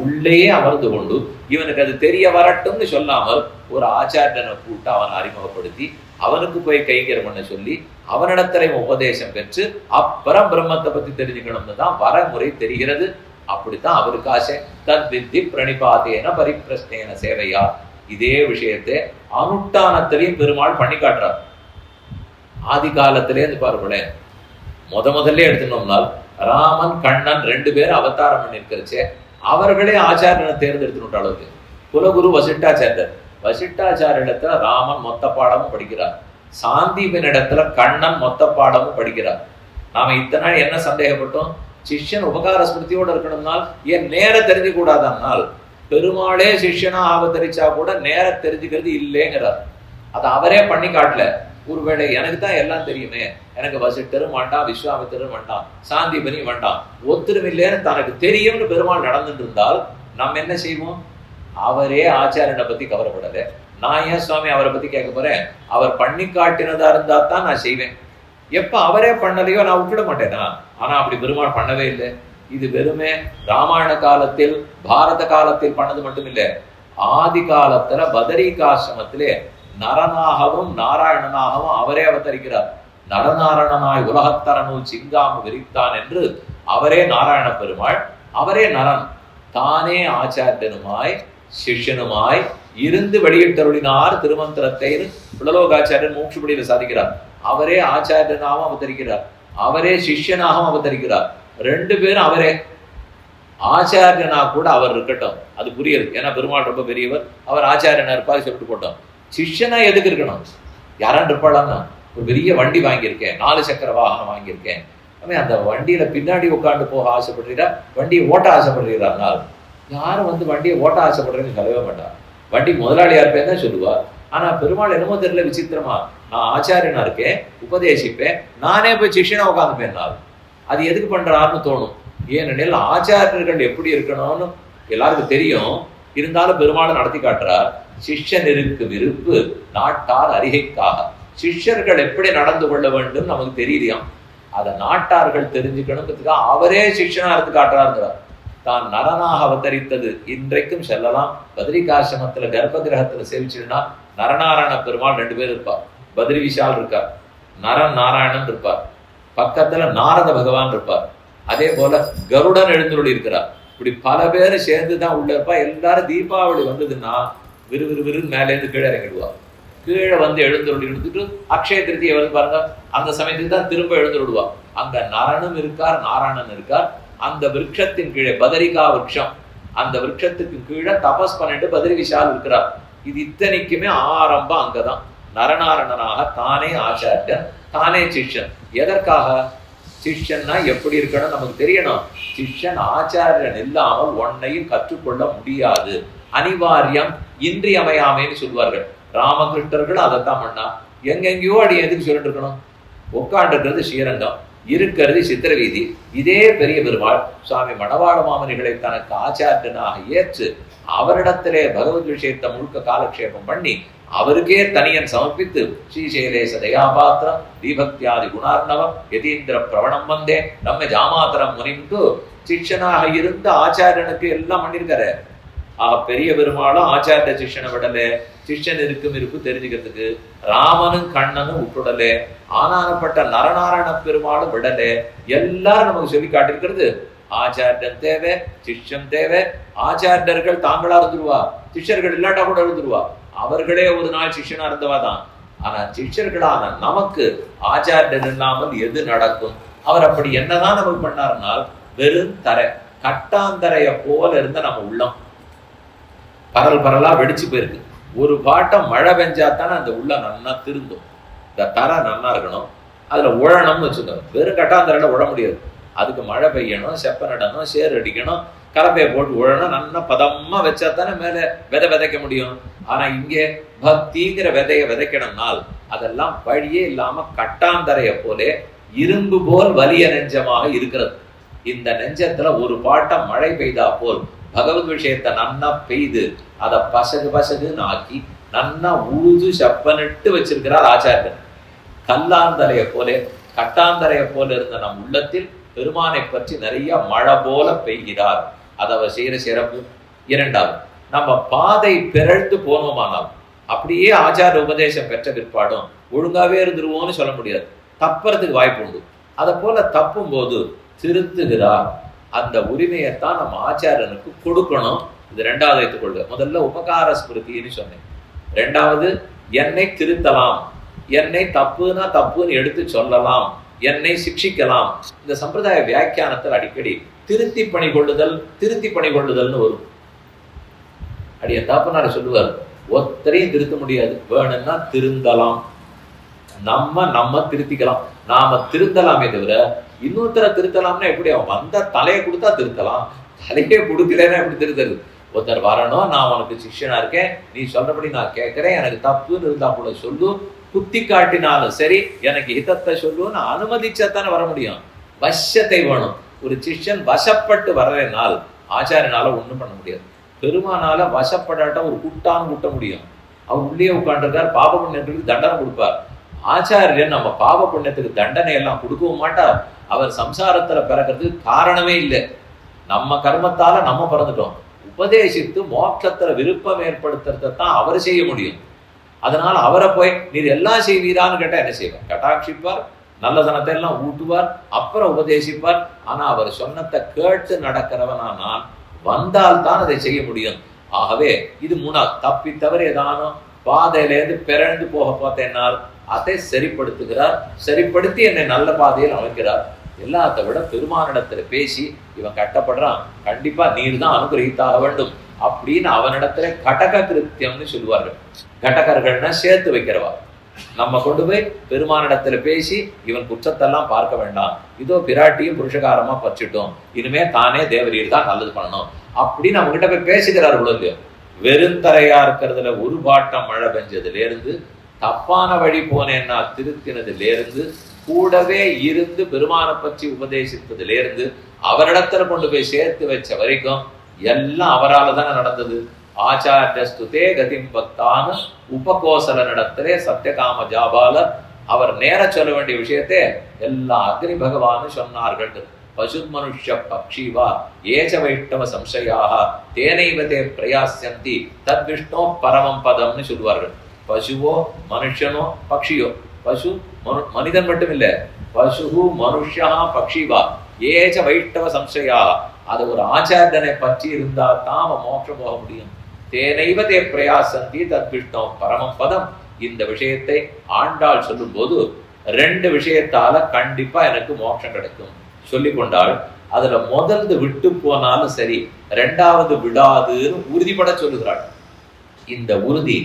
S1: உள்ளேயே அமர்ந்து கொண்டு இவனுக்கு அது தெரிய வரட்டும்னு சொல்லாமல் ஒரு ஆச்சாரியனை கூட்டு அவனை அறிமுகப்படுத்தி அவனுக்கு போய் கைங்கரம் பண்ண சொல்லி அவனிடத்திலே உபதேசம் பெற்று அப்புறம் பிரம்மத்தை பத்தி தெரிஞ்சுக்கணும்னு தான் வரமுறை தெரிகிறது. அப்படித்தான் அவருக்கு ஆசை. தன் வித்தி பிரணிபாதேன பரிப்பிரஷ்னேன சேவையா. இதே விஷயத்தை அனுஷ்டானத்திலையும் பெருமாள் பண்ணி காட்டுறார். ஆதி காலத்திலே இருந்து பாருங்களேன், முதல்ல எடுத்துனோம்னால் ராமன் கண்ணன் 2 பேரும் அவதாரம் பண்ணிருக்கிறச்சே அவர்களே ஆச்சாரியனை தேர்ந்தெடுத்துட்ட அளவுக்கு. குலகுரு வசிட்டாச்சாரியர், வசிட்டாச்சாரியத்துல ராமன் மொத்த பாடமும் படிக்கிறார். சாந்தீபின் இடத்துல கண்ணன் மொத்த பாடமும் படிக்கிறார். நாம இத்தனை நாள் என்ன சந்தேகப்பட்டோம்? சிஷ்யன் உபகார ஸ்மிருதியோடு இருக்கணும்னால் ஏன் நேர தெரிஞ்சு கூடாதனால் பெருமாளே சிஷ்யனா அவதரிச்சா கூட நேர தெரிஞ்சுக்கிறது இல்லைங்கிறார். அதை அவரே பண்ணி காட்டல. ஒருவேளை எனக்கு தான் எல்லாம் தெரியுமே, எனக்கு வசிட்டரும் வேண்டாம், விஸ்வாமித்திரரும் வேண்டாம், சாந்தீபனியும் வேண்டாம், ஒத்துரும் இல்லைன்னு தனக்கு தெரியும்னு பெருமாள் நடந்துட்டு இருந்தால் நம்ம என்ன செய்வோம்? அவரே ஆச்சாரியனை பத்தி கவலைப்படல. நான் ஏன் சுவாமி அவரை பத்தி கேட்க போறேன்? அவர் பண்ணி காட்டினதா இருந்தா தான் நான் செய்வேன். எப்ப அவரே பண்ணலையோ நான் விட்டுட மாட்டேனா? ஆனா அப்படி பெருமாள் பண்ணவே இல்லை. இது வெறுமே ராமாயண காலத்தில் பாரத காலத்தில் பண்ணது மட்டும் இல்லை. ஆதி காலத்துல பதரிகாசிரமத்திலே நரனாகவும் நாராயணனாகவும் அவரே அவதரிக்கிறார். நரநாராயணனாய் உலகத்தரனுள் சிங்காம விரித்தான் என்று அவரே நாராயண பெருமாள், அவரே நரன். தானே ஆச்சாரியனுமாய் சிஷ்யனுமாய் இருந்து வெளியிட்டருளினார் திருமந்திரத்தை புலலோகாச்சாரியன் மூச்சுப்படியில சாதிக்கிறார். அவரே ஆச்சாரியனாகவும் அவதரிக்கிறார், அவரே சிஷ்யனாகவும் அவதரிக்கிறார். 2 பேரும் அவரே. ஆச்சாரியனா கூட அவர் இருக்கட்டும், அது புரியுது. ஏன்னா பெருமாள் ரொம்ப பெரியவர், அவர் ஆச்சாரியனா இருப்பார் சொல்லிட்டு போட்டோம். சிஷ்யனா எதுக்கு இருக்கணும்? யாரான் இருப்பாளான்னா, ஒரு பெரிய வண்டி வாங்கியிருக்கேன், 4 சக்கர வாகனம் வாங்கியிருக்கேன், அந்த வண்டியில பின்னாடி உட்காந்து போக ஆசைப்படுறீரா, வண்டியை ஓட்ட ஆசைப்படுறீரான்னா யாரும் வண்டியை ஓட்ட ஆசைப்படுறேன்னு சொல்லவே மாட்டார். வண்டி முதலாளியா இருப்பேன் தான் சொல்லுவார். ஆனா பெருமாள் என்னமோ தெரியல, விசித்திரமா நான் ஆச்சாரியனா இருக்கேன், உபதேசிப்பேன், நானே போய் சிஷ்யனா உட்காந்துப்பேன். அது எதுக்கு பண்றாருன்னு தோணும். ஏனெனில் ஆச்சாரியர்கள் எப்படி இருக்கணும்னு எல்லாருக்கும் தெரியும். இருந்தாலும் பெருமாள் நடத்தி காட்டுறார். சிஷ்யனிருக்கு விருப்பு நாட்டார் அறிகைக்காக. சிஷ்யர்கள் எப்படி நடந்து கொள்ள வேண்டும் நமக்கு தெரியலையாம். அதை நாட்டார்கள் தெரிஞ்சுக்கணுங்கிறதுக்காக அவரே சிஷ்யனா இருந்து காட்டுறாருங்கிறார். தான் நரனாக அவதரித்தது இன்றைக்கும் செல்லலாம். பத்ரிகாசிரமத்துல கர்ப்ப கிரகத்துல சேவிச்சுன்னா நரநாராயண பெருமாள் 2 பேர் இருப்பார். பத்ரி விஷால் இருக்கார், நரன் நாராயணன் இருப்பார், பக்கத்துல நாரத பகவான் இருப்பார். அதே போல கருடன் எழுந்துள்ளி இருக்கிறார். இப்படி பல பேர் சேர்ந்துதான் உள்ள இருப்பா. எல்லாரும் தீபாவளி வந்ததுன்னா விறுவிறுவிறுன்னு மேலேருந்து கீழே இறங்கிடுவா. கீழே எழுந்துள்ளி எடுத்துட்டு அக்ஷய திருத்தியை பாருங்க, அந்த சமயத்துக்கு தான் திரும்ப எழுந்துடுவா. அங்க நரனும் இருக்கார், நாராயணன் இருக்கார். அந்த விருட்சத்தின் கீழே பதரிகா விருட்சம், அந்த விருட்சத்துக்கு கீழே தபஸ் பண்ணிட்டு பதரி விஷால் இருக்கிறார். இது இத்தனைக்குமே ஆரம்பம் அங்கதான். நரநாராயணனாக தானே ஆச்சாரியன், தானே சிஷ்யன். எதற்காக? சிஷ்யன்னா எப்படி இருக்கணும் நமக்கு தெரியணும். சிஷ்யன் ஆச்சாரியன் இல்லாமல் ஒன்னையும் கற்றுக்கொள்ள முடியாது, அனிவாரியம், இன்றியமையாமைன்னு சொல்வார்கள். ராமகிருஷ்ணர்கள் அதைத்தான் பண்ணா. எங்கெங்கயோ அடி எதுக்கு சொல்லிட்டு இருக்கணும்? உட்காண்டிருக்கிறது ஸ்ரீரங்கம், இருக்கிறது சித்திரவீதி. இதே பெரிய பெருமாள் சுவாமி மணவாள மாமனிகளை தனக்கு ஆச்சாரியனாக ஏற்று அவரிடத்திலே பகவத் விஷயத்தை முழுக்க காலக்ஷேபம் பண்ணி அவருக்கே தனியன் சமர்ப்பித்து ஸ்ரீசைலேச தயாபாத்திரம் தீபக்தியாதி குணார்ணவம் யதீந்திர பிரவணம் வந்தே நம்ம ஜாமாத்திரம் முனிந்து சிஷ்யனாக இருந்த ஆச்சாரியனுக்கு எல்லாம் பண்ணிருக்காரு. பெரிய பெருமாளும் ஆச்சாரிய சிஷ்யனை விடல, சிஷ்யன் இருக்கும் இருப்பு தெரிஞ்சுக்கிறதுக்கு. ராமனும் கண்ணனும் விட்டுடலே, ஆனானப்பட்ட நரநாராயண பெருமாளும் விடலே. எல்லாரும் நமக்கு சொல்லி காட்டிருக்கிறது ஆச்சாரியன் தேவை, சிஷ்யம் தேவை. ஆச்சாரியர்கள் தாங்களா இருந்துருவா, சிஷ்யர்கள் இல்லாட்டா கூட இருந்துருவா. அவர்களே ஒரு நாள் சிஷ்யனா இருந்தவா தான். ஆனா சிஷ்யர்களான நமக்கு ஆச்சாரியன் இல்லாமல் எது நடக்கும்? அவர் அப்படி என்னதான் நமக்கு பண்ணாருனால் வெறும் தரை, கட்டாந்தரைய போல இருந்த நம்ம உள்ளம் பரல் பரலா வெடிச்சு போயிருக்கு. ஒரு பாட்டம் மழை பெஞ்சாத்தானே அந்த உள்ள நன்னா திருந்தும். இந்த தரை நன்னா இருக்கணும், அதுல உழணும்னு வச்சுக்கோங்க. வெறும் கட்டாந்தரையில உழ முடியாது. அதுக்கு மழை பெய்யணும், செப்ப நடணும், சேர் அடிக்கணும், கலப்பையை போட்டு உழணும், நல்லா பதமா வச்சா தானே மேல விதைக்க முடியும். ஆனா இங்கே பக்திங்கிற விதைய விதைக்கணும்னால் அதெல்லாம் வழியே இல்லாம கட்டாந்தரைய போலே இரும்பு போல் வலிய நெஞ்சமாக இருக்கிறது. இந்த நெஞ்சத்துல ஒரு பாட்டம் மழை பெய்தா போல் பகவத் விஷயத்தை நன்னா பெய்து அதை பசகு பசகுன்னு ஆக்கி நன்னா உழுது செப்பனிட்டு வச்சிருக்கிறார் ஆச்சாரியன். கல்லாந்தரைய போல கட்டாந்தரைய போல இருந்த நம் உள்ளத்தில் பெருமானை பற்றி நிறைய மழை போல பெய்கிறார். அதை அவர் செய்யற சிறப்பு. இரண்டாவது, நம்ம பாதை பிறழ்ந்து போனோமானால் அப்படியே ஆச்சார உபதேசம் பெற்ற பிற்பாடும் ஒழுங்காவே இருந்துருவோம்னு சொல்ல முடியாது, தப்புறதுக்கு வாய்ப்பு உண்டு. அதை போல தப்பும் போது திருத்துகிறார். அந்த உரிமையைத்தான் நம்ம ஆச்சாரனுக்கு கொடுக்கணும். இது ரெண்டாவது வைத்துக்கொள்க. முதல்ல உபகார ஸ்மிருதின்னு சொன்னேன். ரெண்டாவது, என்னை திருத்தலாம், என்னை தப்புனா தப்புன்னு எடுத்து சொல்லலாம், என்னை சிக்ஷிக்கலாம். இந்த சம்பிரதாய வியாக்கியானத்தில் அடிக்கடி திருத்தி பணி கொள்ளுதல்னு வரும். அடிய தாப்பனார் சொல்லுவார், ஒத்தரையும் திருத்த முடியாது, வேணும்னா திருந்தலாம், நம்ம திருத்திக்கலாம். நாம திருந்தலாமே தவிர இன்னொருத்தரை திருத்தலாம்னா எப்படி? அவன் வந்த தலையை கொடுத்தா திருத்தலாம், தலையே கொடுக்கலன்னா எப்படி திருத்தது? ஒருத்தர் வரணும், நான் உனக்கு சிஷ்யனா இருக்கேன், நீ சொல்றபடி நான் கேட்கிறேன், எனக்கு தப்புன்னு இருந்தா கூட சொல்லு, குத்தி காட்டினாலும் சரி, எனக்கு ஹிதத்தை சொல்லுன்னு அனுமதிச்சாத்தானே வர முடியும். வசத்தை வேணும். ஒரு சிஷ்யன் வசப்பட்டு வரலைனால் ஆச்சாரியனால ஒண்ணும் பண்ண முடியாது. பெருமானால வசப்படாட்ட ஒரு குட்டான்னு குட்ட முடியும். அவர் உள்ளே உட்காந்துருக்கார், பாப புண்ணியத்துக்கு தண்டனை கொடுப்பார். ஆச்சாரியன் நம்ம பாப புண்ணியத்துக்கு தண்டனை எல்லாம் கொடுக்கவும் மாட்டார். அவர் சம்சாரத்துல பிறக்கிறதுக்கு காரணமே இல்லை. நம்ம கர்மத்தால நம்ம பிறந்துட்டோம். உபதேசித்து மோட்சத்துல விருப்பம் ஏற்படுத்துறதான் அவர் செய்ய முடியும். அதனால அவரை போய் நீர் எல்லாம் செய்வீரான்னு கேட்டா என்ன செய்வார்? கட்டாட்சிப்பார், நல்ல தனத்தை எல்லாம் ஊட்டுவார், அப்புறம் உபதேசிப்பார். ஆனா அவர் சொன்னதை கேட்டு நடக்கிறவனா நான் வந்தால்தான் அதை செய்ய முடியும். ஆகவே இது மூணாவது. தப்பி தவிர ஏதானும் பாதையிலேருந்து பிறந்து போக பார்த்தேன்னால் அதை சரிப்படுத்துகிறார். சரிப்படுத்தி என்னை நல்ல பாதையில் அமைக்கிறார். எல்லாத்த விட பெருமானிடத்துல பேசி இவன் கட்டப்படுறான், கண்டிப்பா நீர் தான் அனுகிரகித்தாக வேண்டும் அப்படின்னு அவனிடத்துல கடக கிருத்தியம்னு சொல்லுவார்கள். கடகர்கள்னா சேர்த்து வைக்கிறவா. நம்ம கொண்டு போய் பெருமானிடத்துல பேசி இவன் குற்றத்தெல்லாம் பார்க்க வேண்டாம், இதோ பிராட்டியும் புருஷகாரமா பறிச்சிட்டோம், இனிமே தானே தேவரீர் தான் நல்லது பண்ணணும் அப்படின்னு அவங்க கிட்ட போய் பேசுகிறார். உலக வெறுந்தரையா இருக்கிறதுல ஒரு பாட்டம் மழை பெஞ்சதுல இருந்து, தப்பான வழி போனேன்னா திருத்தினதுல இருந்து, கூடவே இருந்து பெருமானை பற்றி உபதேசித்ததுல இருந்து, அவரிடத்துல கொண்டு போய் சேர்த்து வச்ச வரைக்கும் எல்லாம் அவரால் தானே நடந்தது. ஆச்சாரிய ஸ்துதே கதிம் பக்தான உபகோசல நடத்தலே சத்தியகாம ஜாபால அவர் நேர சொல்ல வேண்டிய விஷயத்தை எல்லாம் அக்னி பகவான் சொன்னார்கள். பசுத் மனுஷ்ய பக்ஷிவா ஏச்ச வைஷ்ணவ சம்சயாக தேனைவதே பிரயாசந்தி தத் விஷ்ணோ பரமம் பதம்னு சொல்லுவார்கள். பசுவோ மனுஷனோ பக்ஷியோ, பசு மனிதன் மட்டும் இல்ல, பசு மனுஷா பக்ஷிவா ஏச்ச வைஷ்ணவ சம்சயா, அது ஒரு ஆச்சாரியனை பற்றி இருந்தா தான் மோட்சம் போக முடியும். தேனைவதே பிரயாசந்தி தத் விஷ்ணோ பரமம் பதம். இந்த விஷயத்தை ஆண்டாள் சொல்லும் போது ரெண்டு விஷயத்தால கண்டிப்பா எனக்கு மோட்சம் கிடைக்கும் சொல்லி கொண்டாள். அதுல முதல்து விட்டு போனாலும் சரி, ரெண்டாவது விடாதுன்னு உறுதிப்பட சொல்லுகிறாள். இந்த உறுதி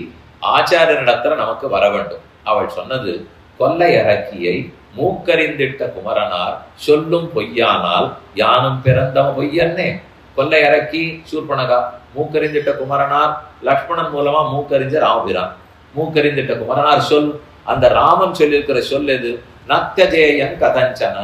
S1: ஆச்சாரியனிடத்துல நமக்கு வர வேண்டும். அவள் சொன்னது, கொல்லை அரக்கியை மூக்கறிந்திட்ட குமரனார் சொல்லும் பொய்யானால் யானும் பிறந்தவ பொய்யன்னே. கொல்லை அரக்கி சூர்பனகா, மூக்கறிந்திட்ட குமரனார் லக்ஷ்மணன் மூலமா மூக்கறிஞ்ச ராமபிரான். மூக்கறிந்திட்ட குமரனார் சொல், அந்த ராமன் சொல்லியிருக்கிற சொல் எது? நத்யஜேயன் கதஞ்சன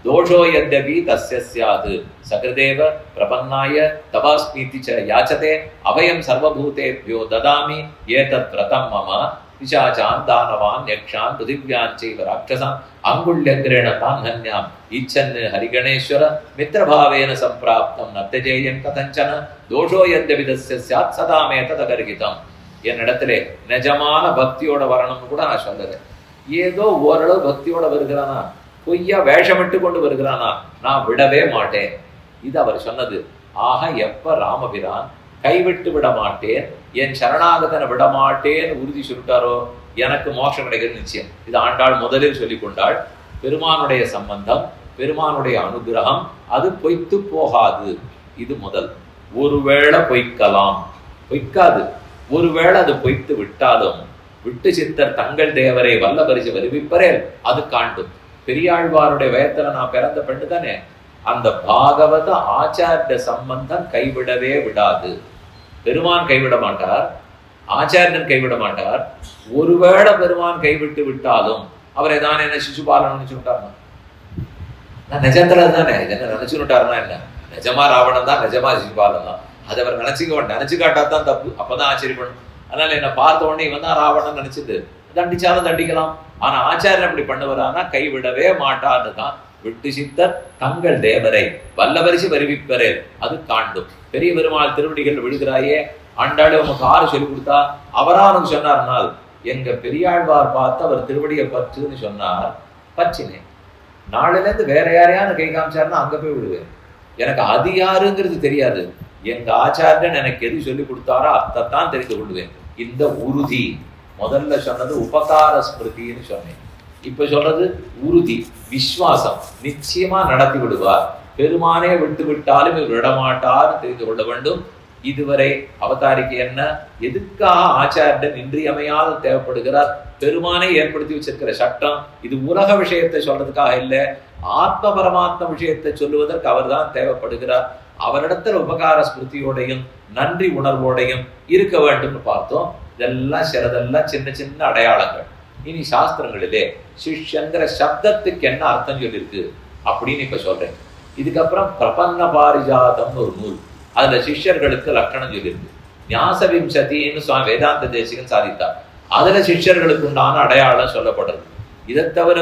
S1: தோஷோ யத்யபி தஸ்ய ஸ்யாது சகிருதேவ பிரபன்னாய தவாஸ்மீதி ச யாச்சதே அபயம் சர்வபூதேப்யோ ததாமி ஏதத் வ்ரதம் மம பிசாசான் தானவான் யக்ஷான் பிருதிவ்யான் சைவ ராட்சசான் அங்குள்யக்ரேண தான் ஹன்யாம் இச்சன் ஹரிகணேஸ்வர மித்ரபாவேன சம்பிராப்தம் நத்யஜேயன் கதஞ்சன தோஷோ யத்யபி தஸ்ய ஸ்யாத் சதாமே ததகர்கிதம். என்னிடத்திலே நிஜமான பக்தியோட வரணும்னு கூட நான் சொல்லலை. ஏதோ ஓரளவு பக்தியோட வருகிறானா, பொய்யா வேஷமிட்டு கொண்டு வருகிறானா, நான் விடவே மாட்டேன். இது அவர் சொன்னது. ஆக எப்ப ராமபிரான் கைவிட்டு விட மாட்டேன், என் சரணாகதனை விட மாட்டேன்னு உறுதி சொல்லிட்டாரோ எனக்கு மோட்சம் கிடைக்கிறது நிச்சயம். இது ஆண்டாள் முதலில் சொல்லி கொண்டாள். பெருமானுடைய சம்பந்தம், பெருமானுடைய அனுகிரகம் அது பொய்த்து போகாது. இது முதல். ஒருவேளை பொய்க்கலாம், பொய்க்காது. ஒருவேளை அது பொய்த்து விட்டாலும் விட்டு சித்தர் தங்கள் தேவரை வல்ல பரிசு வருவிப்பரே அது காண்டும். பெரியாழ்வாருடைய வயத்துல நான் பிறந்த பெண்ணு தானே. அந்த பாகவத ஆச்சாரிய சம்பந்தம் கைவிடவே விடாது. பெருமான் கைவிட மாட்டார், ஆச்சாரியன் கைவிட மாட்டார். ஒருவேளை பெருமான் கைவிட்டு விட்டாலும் அவரை தானே என்ன சிசுபாலன் நினைச்சு விட்டாருன்னா, நான் நிஜத்துல தானே என்ன நினைச்சு விட்டாருன்னா என்ன, நிஜமா ராவணன் தான், நிஜமா சிசுபாலன் தான். அதை அவர் நினைச்சு காட்டாதான் தப்பு, அப்பதான் ஆச்சரியப்படும். அதனால என்ன பார்த்த உடனே இவன் தான் ராவணன் நினைச்சிட்டு தண்டிச்சாலும் தண்டிக்கலாம். ஆனா ஆச்சாரியன் அப்படி பண்ணுவாரானா கைவிடவே மாட்டான்னு தான். விட்டு சித்தர் தங்கள் தேவரை வல்லவரிசி வருவிப்பரே அது காண்டும். பெரிய பெருமாள் திருவடிகள் விழுகிறாயே, ஆண்டாளு உமக்கு ஆறு சொல்லி கொடுத்தா அவரா உனக்கு சொன்னார்னால், எங்க பெரியாழ்வார் பார்த்து அவர் திருவடியை பற்றுன்னு சொன்னார், பற்றினேன். நாளில இருந்து வேற யாரையானு கை காமிச்சாருன்னா அங்க போய் விடுவேன். எனக்கு அது யாருங்கிறது தெரியாது, எங்க ஆச்சாரியன் எனக்கு எது சொல்லி கொடுத்தாரோ அதைத்தான் தெரிந்து கொள்வேன். இந்த உறுதி முதல்ல சொன்னது உபகார ஸ்மிருதின்னு சொன்னேன். இப்ப சொல்றது உறுதி, விஸ்வாசம். நிச்சயமா நடத்தி விடுவார், பெருமானே விட்டு விட்டாலும் இவர் விடமாட்டார் தெரிந்து கொள்ள வேண்டும். இதுவரை அவதாரிக்கு என்ன, எதுக்காக ஆச்சாரியன் இன்றியமையாத தேவைப்படுகிறார், பெருமானை ஏற்படுத்தி வச்சிருக்கிற சட்டம் இது உலக விஷயத்தை சொல்றதுக்காக இல்லை, ஆத்ம பரமாத்ம விஷயத்தை சொல்லுவதற்கு அவர் தான் தேவைப்படுகிறார். அவரிடத்துல உபகார ஸ்மிருதியோடையும் நன்றி உணர்வோடையும் இருக்க வேண்டும்னு பார்த்தோம். இதெல்லாம் சிலதெல்லாம் சின்ன சின்ன அடையாளங்கள். இனி சாஸ்திரங்களிலே சிஷ்யங்கிற சப்தத்துக்கு என்ன அர்த்தம் சொல்லியிருக்கு அப்படின்னு இப்ப சொல்றேன். இதுக்கப்புறம் பிரபன்ன பாரிஜாதம்னு ஒரு நூல், அதுல சிஷ்யர்களுக்கு லட்சணம் சொல்லியிருக்கு. ஞாசவிம்சதின்னு சுவாமி வேதாந்த தேசிகன் சாதித்தார். அதுல சிஷ்யர்களுக்கு உண்டான அடையாளம் சொல்லப்படுறது. இதை தவிர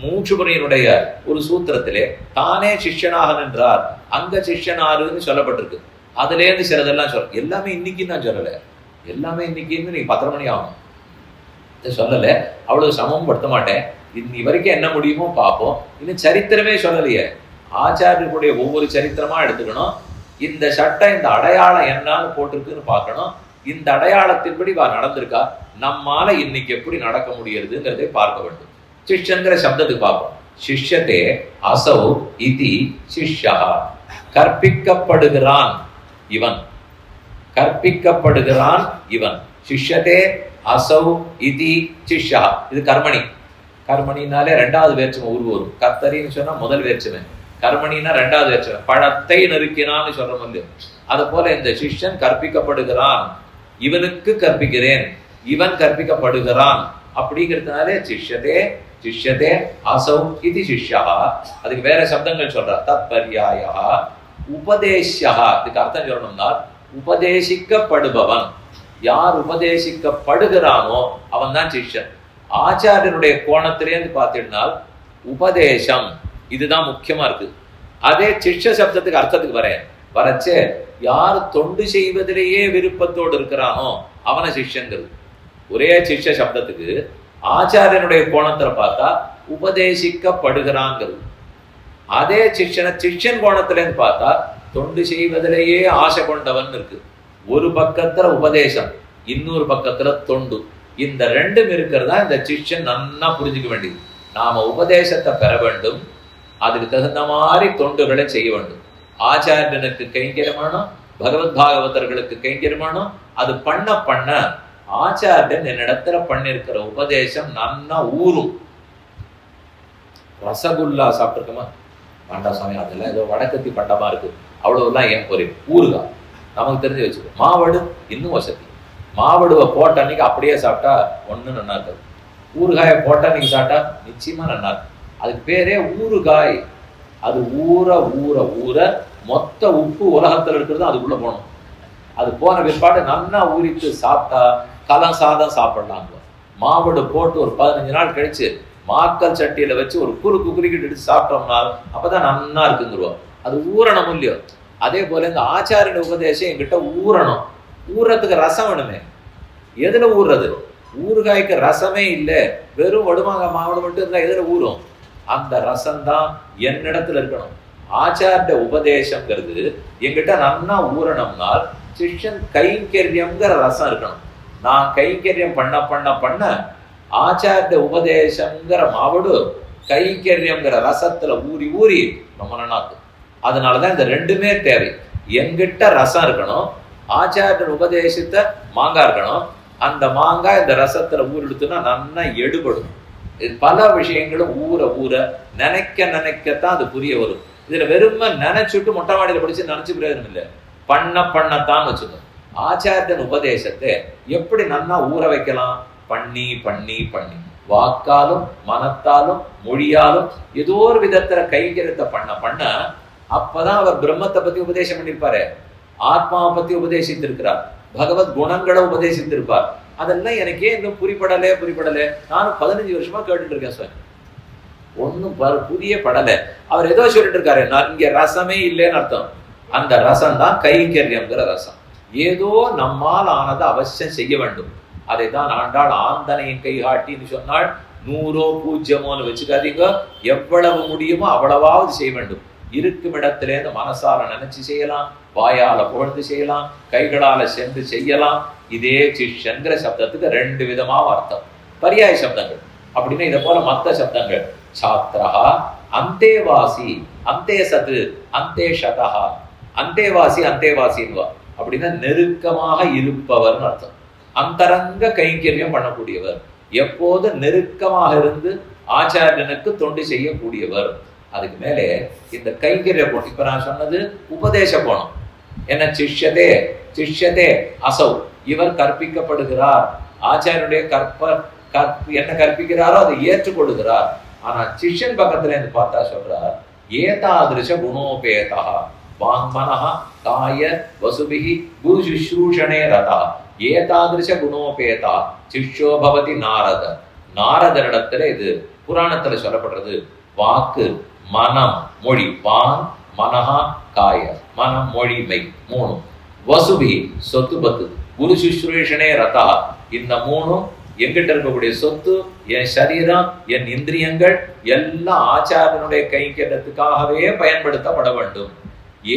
S1: மூச்சுபுரையினுடைய ஒரு சூத்திரத்திலே தானே சிஷ்யனாக நின்றார், அங்க சிஷ்யனாருன்னு சொல்லப்பட்டிருக்கு. அதுல இருந்து சிலதெல்லாம் சொல்ல, எல்லாமே இன்னைக்கு நான் சொல்லல, எல்லாமே இன்னைக்குன்னு நீ 10 மணி ஆகும் சொல்லல, அவ்வளவு சமம் படுத்த மாட்டேன். இன்னி வரைக்கும் என்ன முடியுமோ பார்ப்போம். இன்னும் சரித்திரமே சொல்லலையே, ஆச்சாரியர்களுடைய ஒவ்வொரு சரித்திரமா எடுத்துக்கணும். இந்த சட்டம் இந்த அடையாளம் என்னன்னு போட்டிருக்குன்னு பார்க்கணும். இந்த அடையாளத்தின்படி நடந்திருக்கா, நம்மால இன்னைக்கு எப்படி நடக்க முடியறதுங்கிறதை பார்க்க வேண்டும். சிஷ்யங்கிற சப்தத்துக்கு பார்ப்போம். சிஷ்யத்தே அசௌ இதி சிஷ்யா, கற்பிக்கப்படுகிறான் இவன், கற்பிக்கப்படுகிறான் இவன். சிஷ்யத்தே அசௌ இதி சிஷ்யா, இது கர்மணி. கர்மணினாலே ரெண்டாவது வேற்றுமை உருவரும். கர்த்தரின்னு சொன்னா முதல் வேற்றுமை, கர்மணினா ரெண்டாவது வேற்றுமை. பழத்தை நெருக்கினான்னு சொல்றோம் இல்லையோ, அது போல இந்த சிஷ்யன் கற்பிக்கப்படுகிறான், இவனுக்கு கற்பிக்கிறேன், இவன் கற்பிக்கப்படுகிறான் அப்படிங்கிறதுனாலே சிஷ்யத்தே சிஷ்யத்தே அசௌ இது சிஷ்யா. அதுக்கு வேற சப்தங்கள் சொல்ற. தத்பர்யாயா உபதேசியா, இதுக்கு அர்த்தம் சொல்லணும்னா உபதேசிக்கப்படுபவன். யார் உபதேசிக்கப்படுகிறானோ அவன் தான் சிஷ்யன். ஆச்சாரியனுடைய கோணத்திலேருந்து பார்த்தினால் உபதேசம் இதுதான் முக்கியமா இருக்கு. அதே சிஷ்ய சப்தத்துக்கு அர்த்தத்துக்கு வரச்சே யார் தொண்டு செய்வதிலேயே விருப்பத்தோடு இருக்கிறானோ அவனை சிஷ்யங்கிறது. ஒரே சிஷ்ய சப்தத்துக்கு ஆச்சாரியனுடைய கோணத்துல பார்த்தா உபதேசிக்கப்படுகிறான்ங்கிறது. அதே சிஷ்யனை சிஷ்யன் கோணத்துல இருந்து பார்த்தா தொண்டு செய்வதிலேயே ஆசை கொண்டவன் இருக்கு. ஒரு பக்கத்துல உபதேசம், இன்னொரு பக்கத்துல தொண்டு. இந்த ரெண்டும் இருக்கிறதா இந்த சிஷ்யன் நன்னா புரிஞ்சுக்க வேண்டியது. நாம உபதேசத்தை பெற வேண்டும், அதுக்கு தகுந்த மாதிரி தொண்டுகளை செய்ய வேண்டும். ஆச்சாரியனுக்கு கைங்கரியமானோ, பகவத் பாகவதர்களுக்கு கைங்கரியமானோ, அது பண்ண பண்ண ஆச்சாரியன் என்னிடத்துல பண்ணிருக்கிற உபதேசம் நன்னா ஊரும். ரசகுல்லா சாப்பிட்டுருக்கமா வேண்டா சுவாமி, அதெல்லாம் ஏதோ வடக்கத்தி பண்டமா இருக்கு, அவ்வளவுலாம் ஏன் போறீங்க. ஊறுகா நமக்கு தெரிஞ்சு வச்சுக்கோ. மாவடு இன்னும் வசதி. மாவடுவை போட்ட அன்னைக்கு அப்படியே சாப்பிட்டா ஒண்ணு நல்லா இருக்காது. ஊறுகாயை போட்ட அன்னைக்கு சாப்பிட்டா நிச்சயமா நல்லா இருக்கும். அதுக்கு பேரே ஊறுகாய். அது ஊற ஊற ஊற மொத்த உப்பு உலகத்துல இருக்கிறது அதுக்குள்ள போகணும். அது போன பிற்பாடு நல்லா ஊறிட்டு சாப்பிட்டா கலம் சாதம் சாப்பிடலாம். மாவடு போட்டு ஒரு 15 நாள் கழிச்சு மாக்கல் சட்டியில வச்சு ஒரு குறுக்கிட்டு எடுத்து சாப்பிட்டோம்னா அப்பதான் நன்னா இருக்குங்கிறோம். அது ஊறணும் இல்லையோ. அதே போல இந்த ஆச்சாரிய உபதேசம் என்கிட்ட ஊறணும். ஊறத்துக்கு ரசம் வேணுமே. எதுல ஊறுறது? ஊறுகாய்க்கு ரசமே இல்லை, வெறும் வடுமாங்க மாவடு மட்டும் இருந்தா எதுல ஊறும்? அந்த ரசம் தான் என்னிடத்துல இருக்கணும். ஆச்சாரிய உபதேசம்ங்கிறது என்கிட்ட நன்னா ஊறணும்னால் சிஷ்யன் கைங்கரியம்ங்கிற ரசம் இருக்கணும். நான் கைங்கரியம் பண்ண பண்ண பண்ண ஆச்சாரிய உபதேசம்ங்கிற மாவடு கைங்கரியம்ங்கிற ரசத்துல ஊறி ஊறி ரொம்ப நன்னாக்கு. அதனாலதான் இந்த ரெண்டுமே தேவை. என்கிட்ட ரசம் இருக்கணும், ஆச்சாரியன் உபதேசத்தை மாங்காய் இருக்கணும். அந்த மாங்காய் இந்த ரசத்துல ஊறிடுத்துனா நன்னா எடுபடும். இது பல விஷயங்களும் ஊற ஊற நினைக்க நினைக்கத்தான் அது புரிய வரும். இதுல வெறும நினைச்சுட்டு மொட்டை மாடியில படிச்சு நினைச்சு பிரயோஜனம் இல்லை. பண்ண பண்ணத்தான் வச்சுக்கணும். ஆச்சாரியன் உபதேசத்தை எப்படி நன்னா ஊற வைக்கலாம்? பண்ணி பண்ணி பண்ணி வாக்காலும் மனத்தாலும் மொழியாலும் ஏதோ ஒரு விதத்துல கைங்கரியத்தை பண்ண பண்ண அப்பதான் அவர் பிரம்மத்தை பத்தி உபதேசம் பண்ணிருப்பாரு, ஆத்மாவை பத்தி உபதேசித்திருக்கிறார், பகவத் குணங்களை உபதேசித்திருப்பார். அதெல்லாம் எனக்கே இன்னும் புரிப்படலே. நானும் 15 வருஷமா கேட்டுட்டு இருக்கேன் சார், ஒன்னும் புதிய படலை. அவர் ஏதோ சொல்லிட்டு இருக்காரு, இங்க ரசமே இல்லைன்னு அர்த்தம். அந்த ரசம் தான் கைங்கரியம்ங்கிற ரசம். ஏதோ நம்மால் ஆனதை அவசியம் செய்ய வேண்டும். அதை தான் ஆண்டாள் ஆந்தனையின் கை காட்டின்னு சொன்னால் 100 0 வச்சுக்காதீங்க, எவ்வளவு முடியுமோ அவ்வளவாவது செய்ய வேண்டும். இருக்கும் இடத்திலேருந்து மனசால நினைச்சு செய்யலாம், வாயால புகழ்ந்து செய்யலாம், கைகளால சென்று செய்யலாம். இதே சிஷ்யன்கிற சப்தத்துக்கு 2 விதமாக அர்த்தம், பரியாய சப்தங்கள். அப்படின்னா இதை போல மற்ற சப்தங்கள் சாத்திரஹா, அந்தேவாசி, அந்தே சத்து, அந்தே சதஹா. அந்தேவாசி அந்தேவாசின்வா அப்படின்னா நெருக்கமாக இருப்பவர்னு அர்த்தம். அந்தரங்க கைங்கரியம் பண்ணக்கூடியவர், எப்போது நெருக்கமாக இருந்து ஆச்சாரியனுக்கு தொண்டு செய்யக்கூடியவர். அதுக்கு மேலே இந்த கைங்கரிய போட்டு இப்ப நான் சொன்னது உபதேச போனம். என்ன சிஷ்யதே அசௌ, இவர் கற்பிக்கப்படுகிறார். ஆச்சாரியனுடைய என்ன கற்பிக்கிறாரோ அதை ஏற்றுக்கொள்ளுகிறார். ஆனா சிஷ்யன் பக்கத்துல இருந்து பார்த்தா சொல்றார், ஏதாதிருஷ குணோபேதா வாங்மனஹ காய வசுபிஹி குரு சுஷ்ரூஷணே ரதா. ஏதாதிருஷ குணோபேதா சிஷ்யோ பவதி நாரத. நாரதனிடத்துல இது புராணத்துல சொல்லப்படுறது. வாக்கு, மனம், மொழி. வாங் மனஹா காய, மனம் மொழி மெய் 3. வசுபி சொத்து பத்து, குரு சுஷ்ரூஷணே ரதா. இந்த 3 எங்கிட்ட இருக்கக்கூடிய சொத்து, என் சரீரம், என் இந்திரியங்கள் எல்லாம் ஆச்சாரியனுடைய கைங்கரியத்துக்காகவே பயன்படுத்தப்பட வேண்டும்.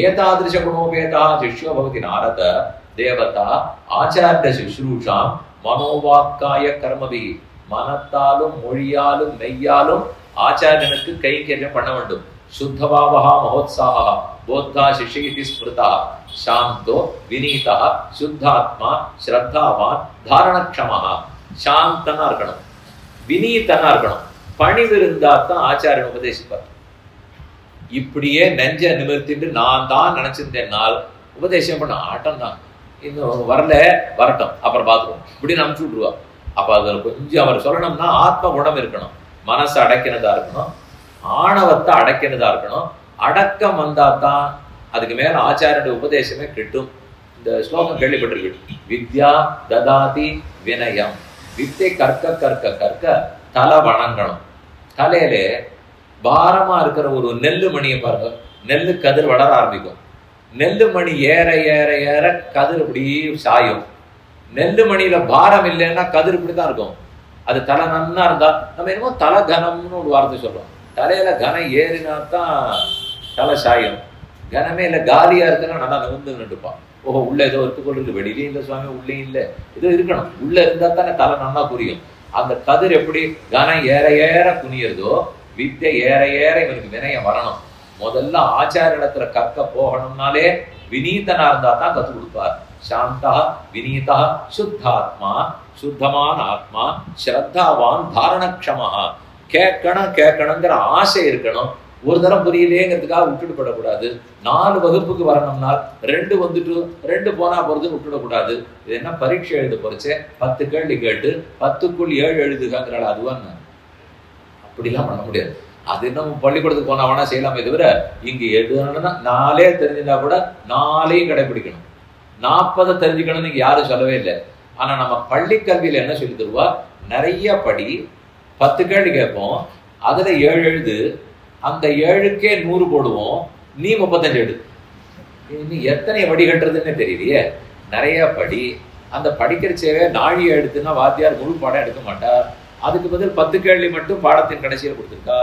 S1: ஏதாதிருஷ குணோபேதா சிஷ்யோ பவதி நாரத தேவதா ஆச்சாரிய சுஷ்ரூஷாம் மனோவாக்காய கர்மபி. மனத்தாலும் மொழியாலும் மெய்யாலும் ஆச்சாரியனுக்கு கைங்கரியம் பண்ண வேண்டும். சுத்தபாவஹா மகோத்சாஹா போத்தா சிஷ்யைதி ஸ்மிருதா சாந்தோ வினீதா சுத்தாத்மா ஸ்ரத்தாவான் தாரணக்ஷமஹா. சாந்தனா இருக்கணும், வினீதனா இருக்கணும், பணிவு இருந்தா தான் ஆச்சாரியன் உபதேசிப்பார். இப்படியே நெஞ்ச நிமிர்த்திட்டு நான் தான் நினைச்சிருந்தேன்னால் உபதேசம் பண்ண ஆட்டம் தான். இன்னும் வரட்டும் அப்புறம் பார்த்துருவோம் இப்படின்னு அனுப்பிச்சு விட்ருவா. அப்ப அதுல கொஞ்சம் அவர் சொல்லணும்னா ஆத்ம குணம் இருக்கணும், மனசை அடக்கினதா இருக்கணும், ஆணவத்தை அடக்கினதா இருக்கணும். அடக்கம் வந்தா தான் அதுக்கு மேல ஆச்சாரியனுடைய உபதேசமே கிட்டும். இந்த ஸ்லோகம் கேள்விப்பட்டிருக்கு, வித்யா ததாதி வினயம். வித்தை கற்க கற்க கற்க தலை வணங்கணும். தலையில பாரமா இருக்கிற ஒரு நெல்லு மணியை பாருங்க, நெல்லு கதிர் வளர ஆரம்பிக்கும். நெல்லு மணி ஏற ஏற ஏற கதிர் இப்படி சாயும். நெல்லு மணியில பாரம் இல்லைன்னா கதிர் இப்படிதான் இருக்கும். அது தலை நன்னா இருந்தா, நம்ம என்னமோ தலை கனம்னு ஒரு வார்த்தை சொல்றோம். தலையில கனம் ஏறினா தான் தலை சாயும். கனமே இல்லை காலியா இருக்குன்னா நல்லா நிமிர்ந்து நின்றுப்பான். ஓஹோ உள்ள ஏதோ எடுத்துக்கொள்ளுக்கு வெளியிலே இல்லை சுவாமி, உள்ளே இல்லை, ஏதோ இருக்கணும். உள்ள இருந்தா தானே தலை நல்லா புரியும். அந்த கதிர் எப்படி கனம் ஏற ஏற குனியறதோ, வித்தை ஏற ஏற இவனுக்கு வினயம் வரணும். முதல்ல ஆச்சாரியத்துல கற்க போகணும்னாலே வினீதனா இருந்தா தான் கத்து கொடுப்பார். சாந்தா வினீதா சுத்தாத்மா, சுத்தமான ஆத்மா, ஸ்ரத்தாவான் தாரணக்ஷமா. கேட்கணுங்கிற ஆசை இருக்கணும். ஒரு தரம் புரியலேங்கிறதுக்காக விட்டுட்டு படக்கூடாது. 4 வகுப்புக்கு வரணும்னால் 2 வந்துட்டு 2 போனா போறதுன்னு விட்டுடக்கூடாது. இது என்ன பரீட்சை எழுத போறச்சே 10 கேள்வி கேட்டு 10க்குள் 7 எழுதுகிறாள். அதுவான் அப்படிலாம் பண்ண முடியாது. அது இன்னும் பள்ளிக்கூடத்துக்கு போனா வேணா செய்யலாமே தவிர இங்க எதுனா 4 தெரிஞ்சுட்டா கூட 4ஐயும் கடைபிடிக்கணும். 40 தெரிஞ்சுக்கணும்னு இங்க யாரும் சொல்லவே இல்லை. ஆனா நம்ம பள்ளி கல்வியில என்ன சொல்லி தருவா, நிறைய படி, 10 கேள்வி கேட்போம், அதுல 7 எழுது, அந்த 7க்கே 100 போடுவோம், நீ 35 எழுது. நீ எத்தனை வடிகட்டுறதுன்னு தெரியலையே. நிறைய படி, அந்த படிக்கிற சேவை நாழியை எடுத்துன்னா வாத்தியார் முழு பாடம் எடுக்க மாட்டார். அதுக்கு பதில் 10 கேள்வி மட்டும் பாடத்தின் கடைசியில் கொடுத்துருக்கா.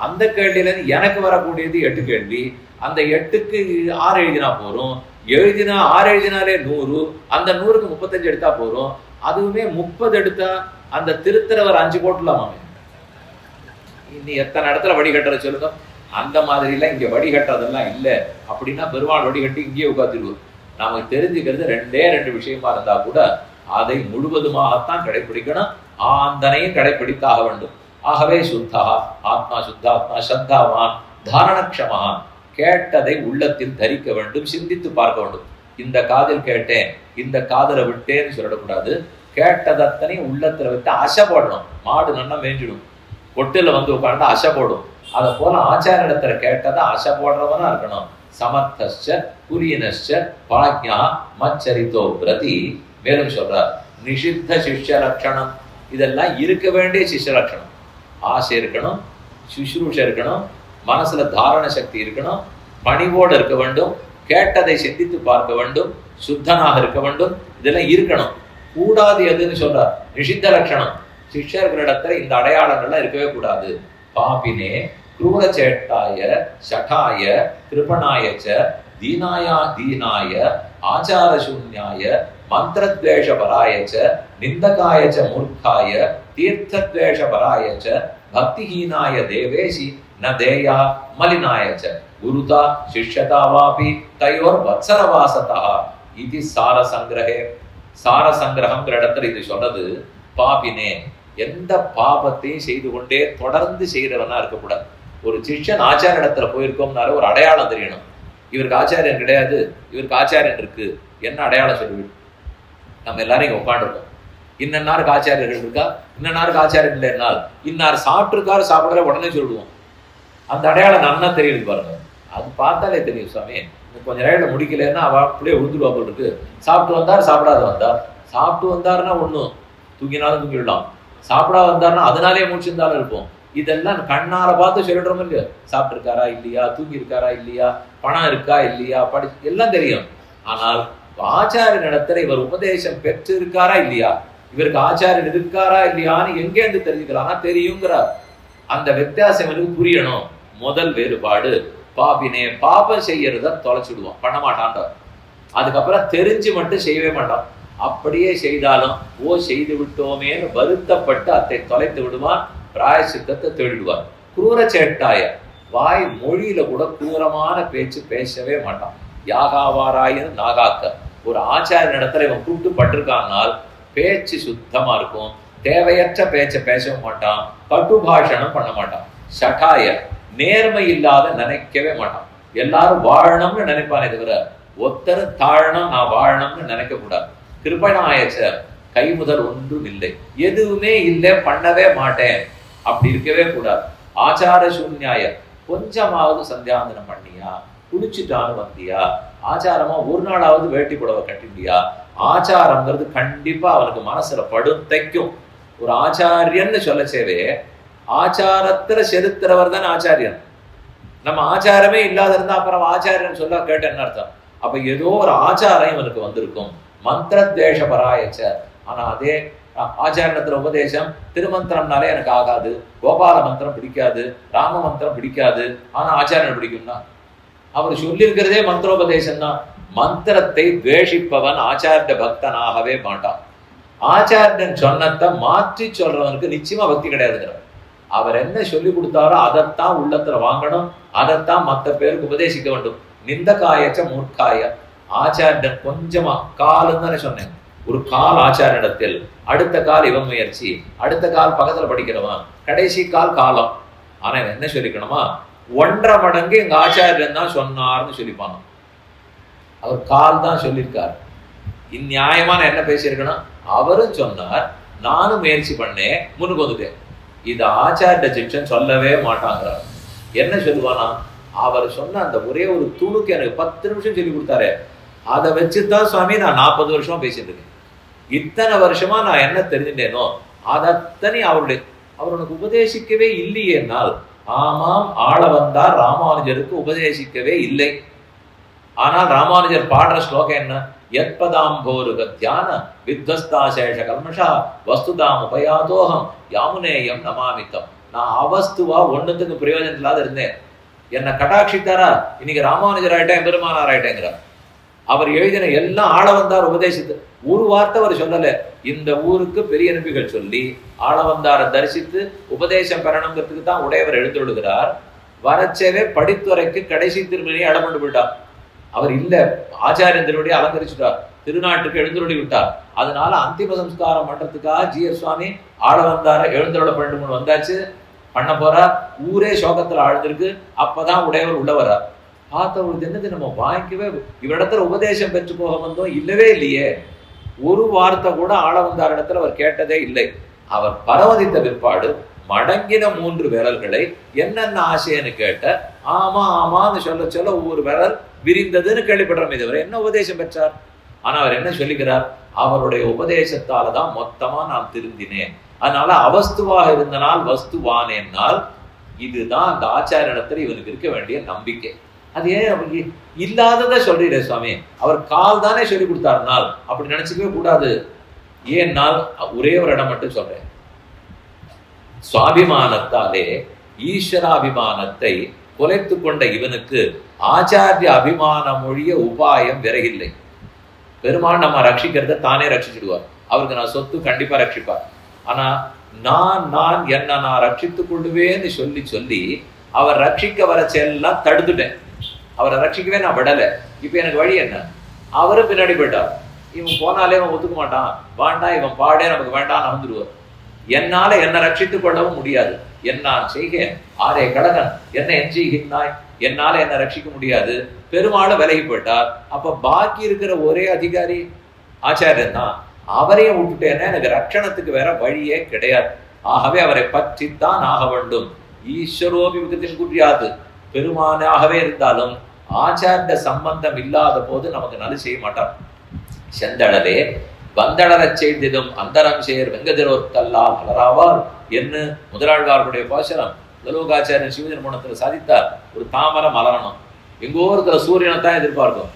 S1: அந்த கேள்வியில இருந்து எனக்கு வரக்கூடியது 8 கேள்வி. அந்த 8க்கு 6 எழுதினா போறோம். 6 எழுதினாலே 100. அந்த 100க்கு 35 எடுத்தா போறோம். அதுவுமே 30 எடுத்தா அந்த திருத்தரவர் 5 போட்டுலாமே. இனி எத்தனை இடத்துல வடிகட்டுற சொல்லுங்க. அந்த மாதிரி எல்லாம் இங்க வடிகட்டுறதெல்லாம் இல்லை. அப்படின்னா பெருமாள் வடிகட்டி இங்கேயே உட்காந்துருவோம். நமக்கு தெரிஞ்சுக்கிறது 2 விஷயமா இருந்தா கூட அதை முழுவதுமாகத்தான் கடைபிடிக்கணும். ஆந்தனையும் கடைபிடித்தாக வேண்டும். ஆகவே சுத்தா ஆத்மா, சுத்தாத்மா, சத்தாவான், தாரணக்ஷமா. கேட்டதை உள்ளத்தில் தரிக்க வேண்டும், சிந்தித்து பார்க்க வேண்டும். இந்த காதில் கேட்டேன் இந்த காதல விட்டேன்னு சொல்லிடக்கூடாது. கேட்டதத்தனை உள்ளத்துல விட்டு அசை போடணும். மாடு நல்லா மேய்ஞ்சிடும், கொட்டில வந்து உட்காந்து அசை போடும். அதை போல ஆச்சாரிடத்துல கேட்டதை அசை போடுறவனா இருக்கணும். சமர்த்தஸ்ச குலீனஸ்ச பாக்யா மச்சரித்தோ பிரதி. மேலும் சொல்றார் நிஷித்த சிஷ்ய லட்சணம். இதெல்லாம் இருக்க வேண்டிய சிஷ்ய லட்சணம். ஆசை இருக்கணும், சுஷ்ரூஷ இருக்கணும், மனசுல தாரண சக்தி இருக்கணும், பணிவோடு இருக்க வேண்டும், கேட்டதை சிந்தித்து பார்க்க வேண்டும், சுத்தனாக இருக்க வேண்டும். இதெல்லாம் இருக்கணும். கூடாது எதுன்னு சொல்றார் நிஷித்த லட்சணம். சிஷ்யர்களிடத்துல இந்த அடையாளங்கள்லாம் இருக்கவே கூடாது. பாபினே क्रूरचेट्टाय शठाय कृपणाय च दीनाय दीनाय आचारशून्याय मंत्रद्वेषपराय च निंदकाय च मूर्खाय तीर्थद्वेषपराय च भक्तिहीनाय देवेशि न देया मलिनाय च गुरुता शिष्यता वापि तयोर्वत्सरवासतः इति सारसंग्रहे. சாரசங்கிரகம் இடத்துல இது சொல்றது பாபினே, எந்த பாபத்தையும் செய்து கொண்டே தொடர்ந்து செய்கிறவனா இருக்கக்கூடாது. ஒரு சிஷ்யன் ஆச்சார இடத்துல போயிருக்கோம்னால ஒரு அடையாளம் தெரியணும். இவருக்கு ஆச்சாரியன் கிடையாது, இவருக்கு ஆச்சாரியன் இருக்கு, என்ன அடையாளம் சொல்லிவிடும். நம்ம எல்லாரும் இங்க உட்காந்துருக்கோம். இன்னன்னாருக்கு ஆச்சாரியர்கள் இருக்கா, இன்னன்னாருக்கு ஆச்சாரியன் இல்லைன்னால் இன்னார் சாப்பிட்டுருக்காரு சாப்பிடல உடனே சொல்லுவோம். அந்த அடையாளம் நன்னா தெரியுது பாருங்க. அது பார்த்தாலே தெரியும். சுவாமி கொஞ்சம் நேரம் முடிக்கலன்னா அவ அப்படியே உழுந்துடுவா போல் இருக்கு. சாப்பிட்டு வந்தார் சாப்பிடாத வந்தார். சாப்பிட்டு வந்தாருன்னா ஒன்றும் தூங்கினாலும் தூங்கிடலாம், சாப்பிடா வந்தாருன்னா அதனாலே முடிச்சிருந்தாலும் இருப்போம். இதெல்லாம் கண்ணால பார்த்து சொல்லிடுறோம் இல்லையா. சாப்பிட்டு இருக்காரா இல்லையா, தூங்கி இருக்காரா இல்லையா, பணம் இருக்கா இல்லையா, எல்லாம் தெரியும். ஆனால் ஆச்சாரிய இடத்துல இவர் உபதேசம் பெற்று இருக்காரா இல்லையா, இவருக்கு ஆச்சாரியன் இருக்காரா இல்லையான்னு எங்கேருந்து தெரிஞ்சுக்கலாம். ஆனா தெரியுங்கிறார். அந்த வித்தியாசம் எனக்கு புரியணும். முதல் வேறுபாடு பாபினே, பாபம் செய்யறத தொலைச்சிடுவான், பண்ண மாட்டான். அதுக்கப்புறம் தெரிஞ்சு மட்டும் செய்யவே மாட்டான். அப்படியே செய்தாலும் செய்து விட்டோமேன்னு வருத்தப்பட்டு அதை தொலைத்து விடுவான், பிராயசித்தத்தை தேடிடுவார். குரூர சேட்டாய, வாய் மொழியில கூட குரூரமான பேச்சு பேசவே மாட்டான். யாகாவாராயின்னு நாகாக்க. ஒரு ஆச்சாரிய இடத்துல இவன் கூப்பிட்டு பட்டிருக்கானால் பேச்சு சுத்தமா இருக்கும். தேவையற்ற பேச்சை பேசவும் மாட்டான், கட்டுபாஷணம் பண்ண மாட்டான். ஷட்டாய, நேர்மை இல்லாத நினைக்கவே மாட்டான். எல்லாரும் வாழணும்னு நினைப்பானே தவிர ஒத்தரு தாழணும் நான் வாழணும்னு நினைக்க கூடாது. கிருபணாயச்ச, கை முதல் ஒன்றும் இல்லை, எதுவுமே இல்லை, பண்ணவே மாட்டேன், அப்படி இருக்கவே கூடாது. ஆச்சார சூன்யாய, கொஞ்சமாவது சந்தியாந்தனம் பண்ணியா, குளிச்சுட்டான்னு வந்தியா, ஆச்சாரமா ஒரு நாளாவது வேட்டி புடவை கட்டிண்டியா. ஆச்சாரம்ங்கிறது கண்டிப்பா அவனுக்கு மனசுல படும், தைக்கும். ஒரு ஆச்சாரியன்னு சொல்ல சேவே ஆச்சாரத்துல செலுத்துறவர் தான் ஆச்சாரியன். நம்ம ஆச்சாரமே இல்லாத இருந்தா அப்புறம் ஆச்சாரியன் சொல்ல கேட்ட என்ன அர்த்தம்? அப்ப ஏதோ ஒரு ஆச்சாரம் இவனுக்கு வந்திருக்கும். மந்திரத்வேஷ பராயச்ச. ஆனா அதே ஆச்சாரணத்துல உபதேசம் திருமந்திரம்னாலே எனக்கு ஆகாது, கோபால மந்திரம் பிடிக்காது, ராம மந்திரம் பிடிக்காது, ஆனா ஆச்சாரியன் பிடிக்கும்னா அவர் சொல்லியிருக்கிறதே மந்திரோபதேசம் தான். மந்திரத்தை துவேஷிப்பவன் ஆச்சாரிய பக்தனாகவே மாட்டான். ஆச்சாரியன் சொன்னத்தை மாற்றி சொல்றவனுக்கு நிச்சயமா பக்தி கிடையாதுங்கிறவன். அவர் என்ன சொல்லி கொடுத்தாரோ அதைத்தான் உள்ளத்துல வாங்கணும், அதைத்தான் மற்ற பேருக்கு உபதேசிக்க வேண்டும். நிந்தகாயச்ச மூர்க்காய. ஆச்சாரியன் கொஞ்சமா காலம் தானே சொன்னேன். ஒரு கால் ஆச்சாரிடத்தில், அடுத்த கால் இவன் முயற்சி, அடுத்த கால் பக்கத்துல படிக்கிறவன், கடைசி கால் காலம். ஆனா இவன் என்ன சொல்லிக்கணுமா, 1.5 மடங்கு எங்க ஆச்சாரியன் தான் சொன்னார்னு சொல்லிப்பானோ. அவர் கால் தான் சொல்லியிருக்காரு. இந்நியாயமான என்ன பேசியிருக்கணும், அவரும் சொன்னார், நானும் முயற்சி பண்ணேன், முன்னுக்கு வந்துட்டேன். இது ஆச்சாரிய சிக்ஷன் சொல்லவே மாட்டாங்கிறார். என்ன சொல்லுவானா, அவர் சொன்ன அந்த ஒரே ஒரு துணுக்கு எனக்கு 10 நிமிஷம் சொல்லி கொடுத்தாரு, அதை வச்சுதான் சுவாமி நான் 40 வருஷமா பேசிட்டு இருக்கேன். இத்தனை வருஷமா நான் என்ன தெரிஞ்சுட்டேனோ அதத்தனை அவருக்கு உபதேசிக்கவே இல்லையேனால், ஆமாம் ஆள வந்தார் ராமானுஜருக்கு உபதேசிக்கவே இல்லை. ஆனால் ராமானுஜர் பாடுற ஸ்லோகம் என்ன, யத்பதாம்போருக தியான வித்வஸ்தாசேஷ கல்மஷா வஸ்துதாம் உபயாதோகம் யாமுனேயம் நமாமித்தம். நான் அவஸ்துவா ஒண்ணுத்துக்கு பிரயோஜனம் இல்லாத இருந்தேன், என்னை கட்டாட்சித்தாரா, இன்னைக்கு ராமானுஜர் ஆயிட்டேன், பெருமானார் ஆயிட்டேங்கிறார். அவர் எழுதின எல்லாம் ஆள வந்தார் உபதேசித்து, ஒரு வார்த்தை அவர் சொல்லல. இந்த ஊருக்கு பெரிய நம்பிகள் சொல்லி ஆள வந்தாரை தரிசித்து உபதேசம் பெறணுங்கிறதுக்கு தான் உடையவர் எழுந்துள்ளுகிறார். வரச்சேவே படித்துறைக்கு கடைசி திருமணியை அடமண்டு விட்டார். அவர் இல்ல, ஆச்சாரியன் திருவடி அலங்கரிச்சுட்டார், திருநாட்டுக்கு எழுந்துருளி விட்டார். அதனால அந்திம சம்ஸ்காரம் பண்றதுக்காக ஜிஎஸ் சுவாமி ஆள வந்தார எழுந்துருள 2-3 வந்தாச்சு, பண்ண போறார். ஊரே சோகத்துல ஆழ்ந்திருக்கு. அப்பதான் உடையவர் உள்ள வர்றார். பார்த்தவங்களுக்கு என்னது நம்ம வாங்கிக்கவே, இவரிடத்துல உபதேசம் பெற்று போக வந்தோம், இல்லவே இல்லையே. ஒரு வார்த்தை கூட ஆளவந்தார் இடத்துல அவர் கேட்டதே இல்லை. அவர் பரவதித்த பிற்பாடு மடங்கின 3 விரல்களை என்னென்ன ஆசைன்னு கேட்ட, ஆமா ஆமான்னு சொல்ல சொல்ல ஒவ்வொரு விரல் விரிந்ததுன்னு கேள்விப்படுறோம். இதுவரை என்ன உபதேசம் பெற்றார்? ஆனா அவர் என்ன சொல்லுகிறார்? அவருடைய உபதேசத்தாலதான் மொத்தமா நான் திருந்தினேன். அதனால அவஸ்துவாக இருந்தனால் வஸ்துவானேன்னால் இதுதான் அந்த ஆச்சாரியத்தில் இவனுக்கு இருக்க வேண்டிய நம்பிக்கை. அது ஏன் அவருக்கு இல்லாததை சொல்றீரே சுவாமி, அவர் கால் தானே சொல்லி கொடுத்தாருனால் அப்படி நினைச்சுக்கவே கூடாது. ஏன்னால் ஒரே ஒரு இடம் மட்டும் சொல்றேன். சுவாபிமானத்தாலே ஈஸ்வராபிமானத்தை குலைத்து கொண்ட இவனுக்கு ஆச்சாரிய அபிமான மொழிய உபாயம் விரையில்லை. பெருமாள் நம்ம ரட்சிக்கிறத தானே ரட்சிச்சிடுவார். அவருக்கு நான் சொத்து கண்டிப்பா ரட்சிப்பார். ஆனா நான் என்ன நான் ரட்சித்துக் கொள்ளுவேன்னு சொல்லி சொல்லி அவர் ரட்சிக்க வர செல்லாம் தடுத்துட்டேன். அவரை ரட்சிக்கவே நான் விடலை. இப்ப எனக்கு வழி என்ன? அவரும் பின்னாடி போயிட்டார். இவன் போனாலே அவன் ஒத்துக்க மாட்டான், வேண்டாம் இவன் பாடே நமக்கு வேண்டாம் வந்துடுவார். என்னால என்னை ரட்சித்துக் கொள்ளவும் முடியாது. என்னான் செய்கேன் ஆரே கடகன் என்ன எஞ்சிகின்னாய், என்னால என்னை ரட்சிக்க முடியாது. பெருமாளும் விலகி போயிட்டார். அப்ப பாக்கி இருக்கிற ஒரே அதிகாரி ஆச்சாரியன் தான். அவரையே விட்டுட்டேன்னா எனக்கு ரட்சணத்துக்கு வேற வழியே கிடையாது. ஆகவே அவரை பற்றித்தான் ஆக வேண்டும். ஈஸ்வரோபிமுகத்தின் குறியாது. பெருமானாகவே இருந்தாலும் ஆச்சாரிய சம்பந்தம் இல்லாத போது நமக்கு நல்ல செய்ய மாட்டார். செந்தடலே வந்தடலச் செய்திடும் அந்தரம் சேர் வெங்கதிரோர்க்கல்லால் மலராவார் என்ன முதலாழ்வார்களுடைய பாசனம் முதலோகாச்சாரியன் சிவஜன்மோனத்தில் சாதித்தார். ஒரு தாமரை மலரணும். எங்கோ இருக்கிற சூரியனை தான் எதிர்பார்க்கும்.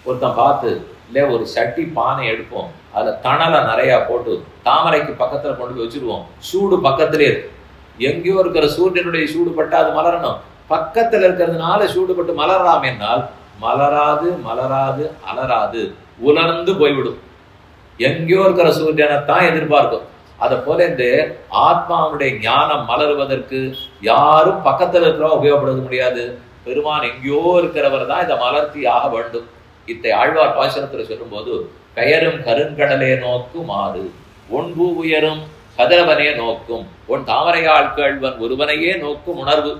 S1: ஒருத்தன் பார்த்து இல்லை ஒரு சட்டி பானை எடுப்போம், அதுல தணலை நிறைய போட்டு தாமரைக்கு பக்கத்துல கொண்டு போய் வச்சிருவோம். சூடு பக்கத்திலே இருக்கு. எங்கேயோ இருக்கிற சூரியனுடைய சூடு பட்டு அது மலரணும். பக்கத்துல இருக்கிறதுனால சூடுபட்டு மலரலாம் என்னால் மலராது மலராது அலராது உலர்ந்து போய்விடும். எங்கேயோ இருக்கிற சூரியனைத்தான் எதிர்பார்க்கும். அதை போல இந்த ஆத்மாவுடைய ஞானம் மலருவதற்கு யாரும் பக்கத்துல இருக்கிறவங்க உபயோகப்படுத்த முடியாது. பெருமான் எங்கேயோ இருக்கிறவர் தான் இதை மலர்த்தி ஆக வேண்டும். இத்தை ஆழ்வார் பாசனத்துல சொல்லும் போது பெயரும் கருங்கடலே நோக்கும் ஆறு ஒன்பூ உயரும் கதிரவனே நோக்கும் உன் தாமரையாள் கேள்வன் ஒருவனையே நோக்கும் உணர்வு.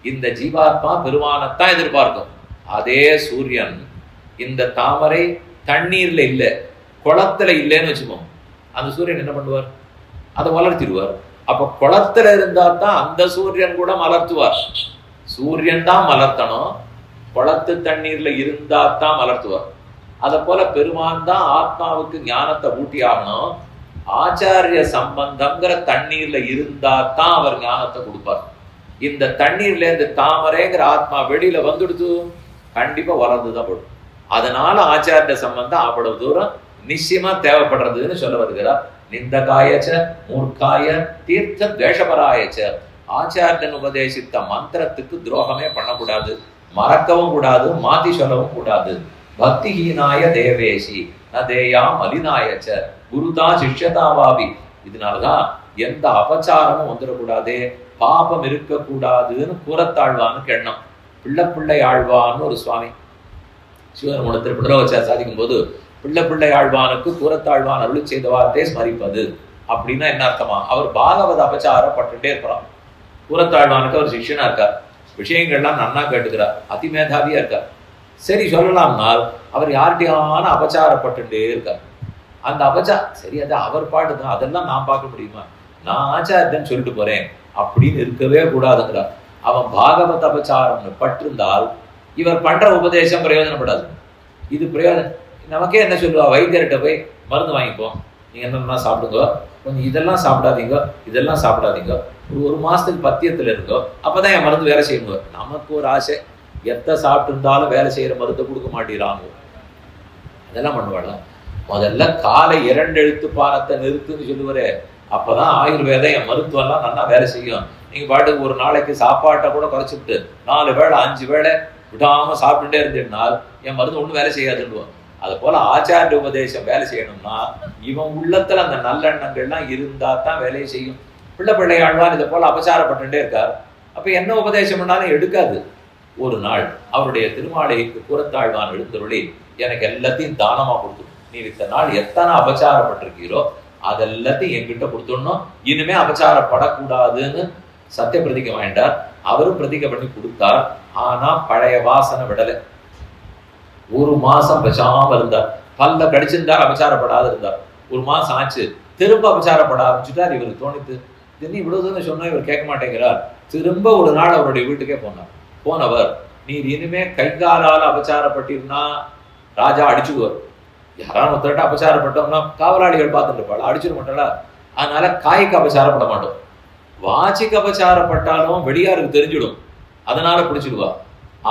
S1: இந்த ஜீவாத்மா பெருமானத்தான் எதிர்பார்க்கும். அதே சூரியன் இந்த தாமரை தண்ணீர்ல இல்லை, குளத்துல இல்லைன்னு வச்சுப்போம். அந்த சூரியன் என்ன பண்ணுவார்? அதை வளர்த்திடுவார். அப்ப குளத்துல இருந்தா தான் அந்த சூரியன் கூட மலர்த்துவார். சூரியன் தான் மலர்த்தணும், குளத்து தண்ணீர்ல இருந்தா தான் மலர்த்துவார். அதை போல பெருமான் தான் ஆத்மாவுக்கு ஞானத்தை ஊட்டி ஆகணும். ஆச்சாரிய சம்பந்தம்ங்கிற தண்ணீர்ல இருந்தா தான் அவர் ஞானத்தை கொடுப்பார். இந்த தண்ணீர்ல இருந்து தாமரைங்கிற ஆத்மா வெளியில வந்துடுத்து கண்டிப்பா வளர்ந்துதான் போடும். அதனால ஆச்சாரிய சம்பந்தம் அவ்வளவு தூரம் நிச்சயமா தேவைப்படுறதுன்னு சொல்ல வருகிறார். நிந்தகாயச்ச மூர்க்காய தீர்த்த துவேஷபராயச்ச. ஆச்சாரியன் உபதேசித்த மந்திரத்துக்கு துரோகமே பண்ணக்கூடாது, மறக்கவும் கூடாது, மாத்தி சொல்லவும் கூடாது. பக்திஹீனாய தேவேசி நதேயா மலினாயச்ச குருதா சிஷ்யதாவாபி. இதனாலதான் எந்த அபச்சாரமும் வந்துடக்கூடாது, பாபம் இருக்கக்கூடாதுன்னு கூறத்தாழ்வான்னு எண்ணம். பிள்ளை ஆழ்வான்னு ஒரு சுவாமி சிவனமுடத்தில் புனரவச்சார் சாதிக்கும் போது பிள்ளை ஆழ்வானுக்கு கூறத்தாழ்வான் அருளி செய்த வார்த்தையை ஸ்மரிப்பது அப்படின்னா என்ன அர்த்தமா? அவர் பாகவத அபச்சாரப்பட்டுட்டே இருக்கிறார். கூறத்தாழ்வானுக்கு அவர் சிஷ்யனா இருக்கார், விஷயங்கள்லாம் நன்னா கேட்டுக்கிறார், அதிமேதாவியா இருக்கார். சரி சொல்லலாம்னால் அவர் யார்கிட்டையான அபச்சாரப்பட்டுட்டே இருக்கார். அந்த சரி அது அவர் பாட்டுதான், அதெல்லாம் நான் பார்க்க முடியுமா? நான் ஆச்சாரியன்னு சொல்லிட்டு போறேன் அப்படின்னு இருக்கவே கூடாதுங்கிறார். அவன் பாகவத அபச்சாரம்னு பட்டிருந்தால் இவர் பண்ற உபதேசம் பிரயோஜனப்படாது. இது பிரயோஜனம். நமக்கே என்ன சொல்லுவா? வைத்தியர்கிட்ட போய் மருந்து வாங்கிப்போம், நீங்க என்னென்னா சாப்பிடுங்க, கொஞ்சம் இதெல்லாம் சாப்பிடாதீங்க, இதெல்லாம் சாப்பிடாதீங்க, ஒரு மாசத்துக்கு பத்தியத்துல இருக்கோ, அப்பதான் என் மருந்து வேலை செய்யுங்க. நமக்கு ஒரு ஆசை, எத்த சாப்பிட்டு இருந்தாலும் வேலை செய்யற மருந்தை கொடுக்க மாட்டேறாங்க. அதெல்லாம் பண்ணுவாடா. முதல்ல காலை 2 எழுத்து பானத்தை நிறுத்துன்னு சொல்லுவாரு. அப்பதான் ஆயுர்வேதம் என் மருத்துவம் எல்லாம் நல்லா வேலை செய்யும். நீங்க பாட்டுக்கு ஒரு நாளைக்கு சாப்பாட்டை கூட குறைச்சிவிட்டு 4 வேளை 5 வேளை விடாம சாப்பிட்டுட்டே இருந்தேன்னால் என் மருந்து ஒன்றும் வேலை செய்யாதுன்னுவோம். அது போல ஆச்சாரிய உபதேசம் வேலை செய்யணும்னா இவன் உள்ளத்துல அந்த நல்லெண்ணங்கள்லாம் இருந்தா தான் வேலையை செய்யும். பிள்ளை ஆழ்வான் இதை போல அபச்சாரப்பட்டுட்டே இருக்கார். அப்ப என்ன உபதேசம் பண்ணாலும் எடுக்காது. ஒரு நாள் அவருடைய திருமாலைக்கு கூறத்தாழ்வான் எழுந்தருளி எனக்கு எல்லாத்தையும் தானமா கொடுத்து, நீ இத்தனை நாள் எத்தனை அபச்சாரப்பட்டிருக்கீரோ அதெல்லாத்தையும் என்கிட்ட கொடுத்துடணும், இனிமே அபச்சாரப்படக்கூடாதுன்னு சத்திய பிரதிகை வாங்கிட்டார். அவரும் பிரதிகை பண்ணி கொடுத்தார். ஆனா பழைய வாசனை விடலை. 1 மாசம் பேசாம இருந்தார். பல்ல கடிச்சிருந்தார், அபச்சாரப்படாத இருந்தார். 1 மாசம் ஆச்சு, திரும்ப அபச்சாரப்பட ஆரம்பிச்சுட்டார். இவருக்கு தோணித்து, திடீர்னு இவ்வளவு தூரம் சொன்னா இவர் கேட்க மாட்டேங்கிறார். திரும்ப ஒரு நாள் அவருடைய வீட்டுக்கே போனார். போனவர், நீர் இனிமே கைகாலால் அபச்சாரப்பட்டிருந்தா ராஜா அடிச்சுடுவார். யாராவது ஒருத்தர்கிட்ட அபச்சாரப்பட்டோம்னா காவலாளிகள் பார்த்துட்டு இருப்பாள், அடிச்சிட மாட்டாளா? அதனால காய்க்கு அபச்சாரப்பட மாட்டோம். வாச்சிக்கு அபச்சாரப்பட்டாலும் வெளியாருக்கு தெரிஞ்சிடும், அதனால பிடிச்சிடுவா.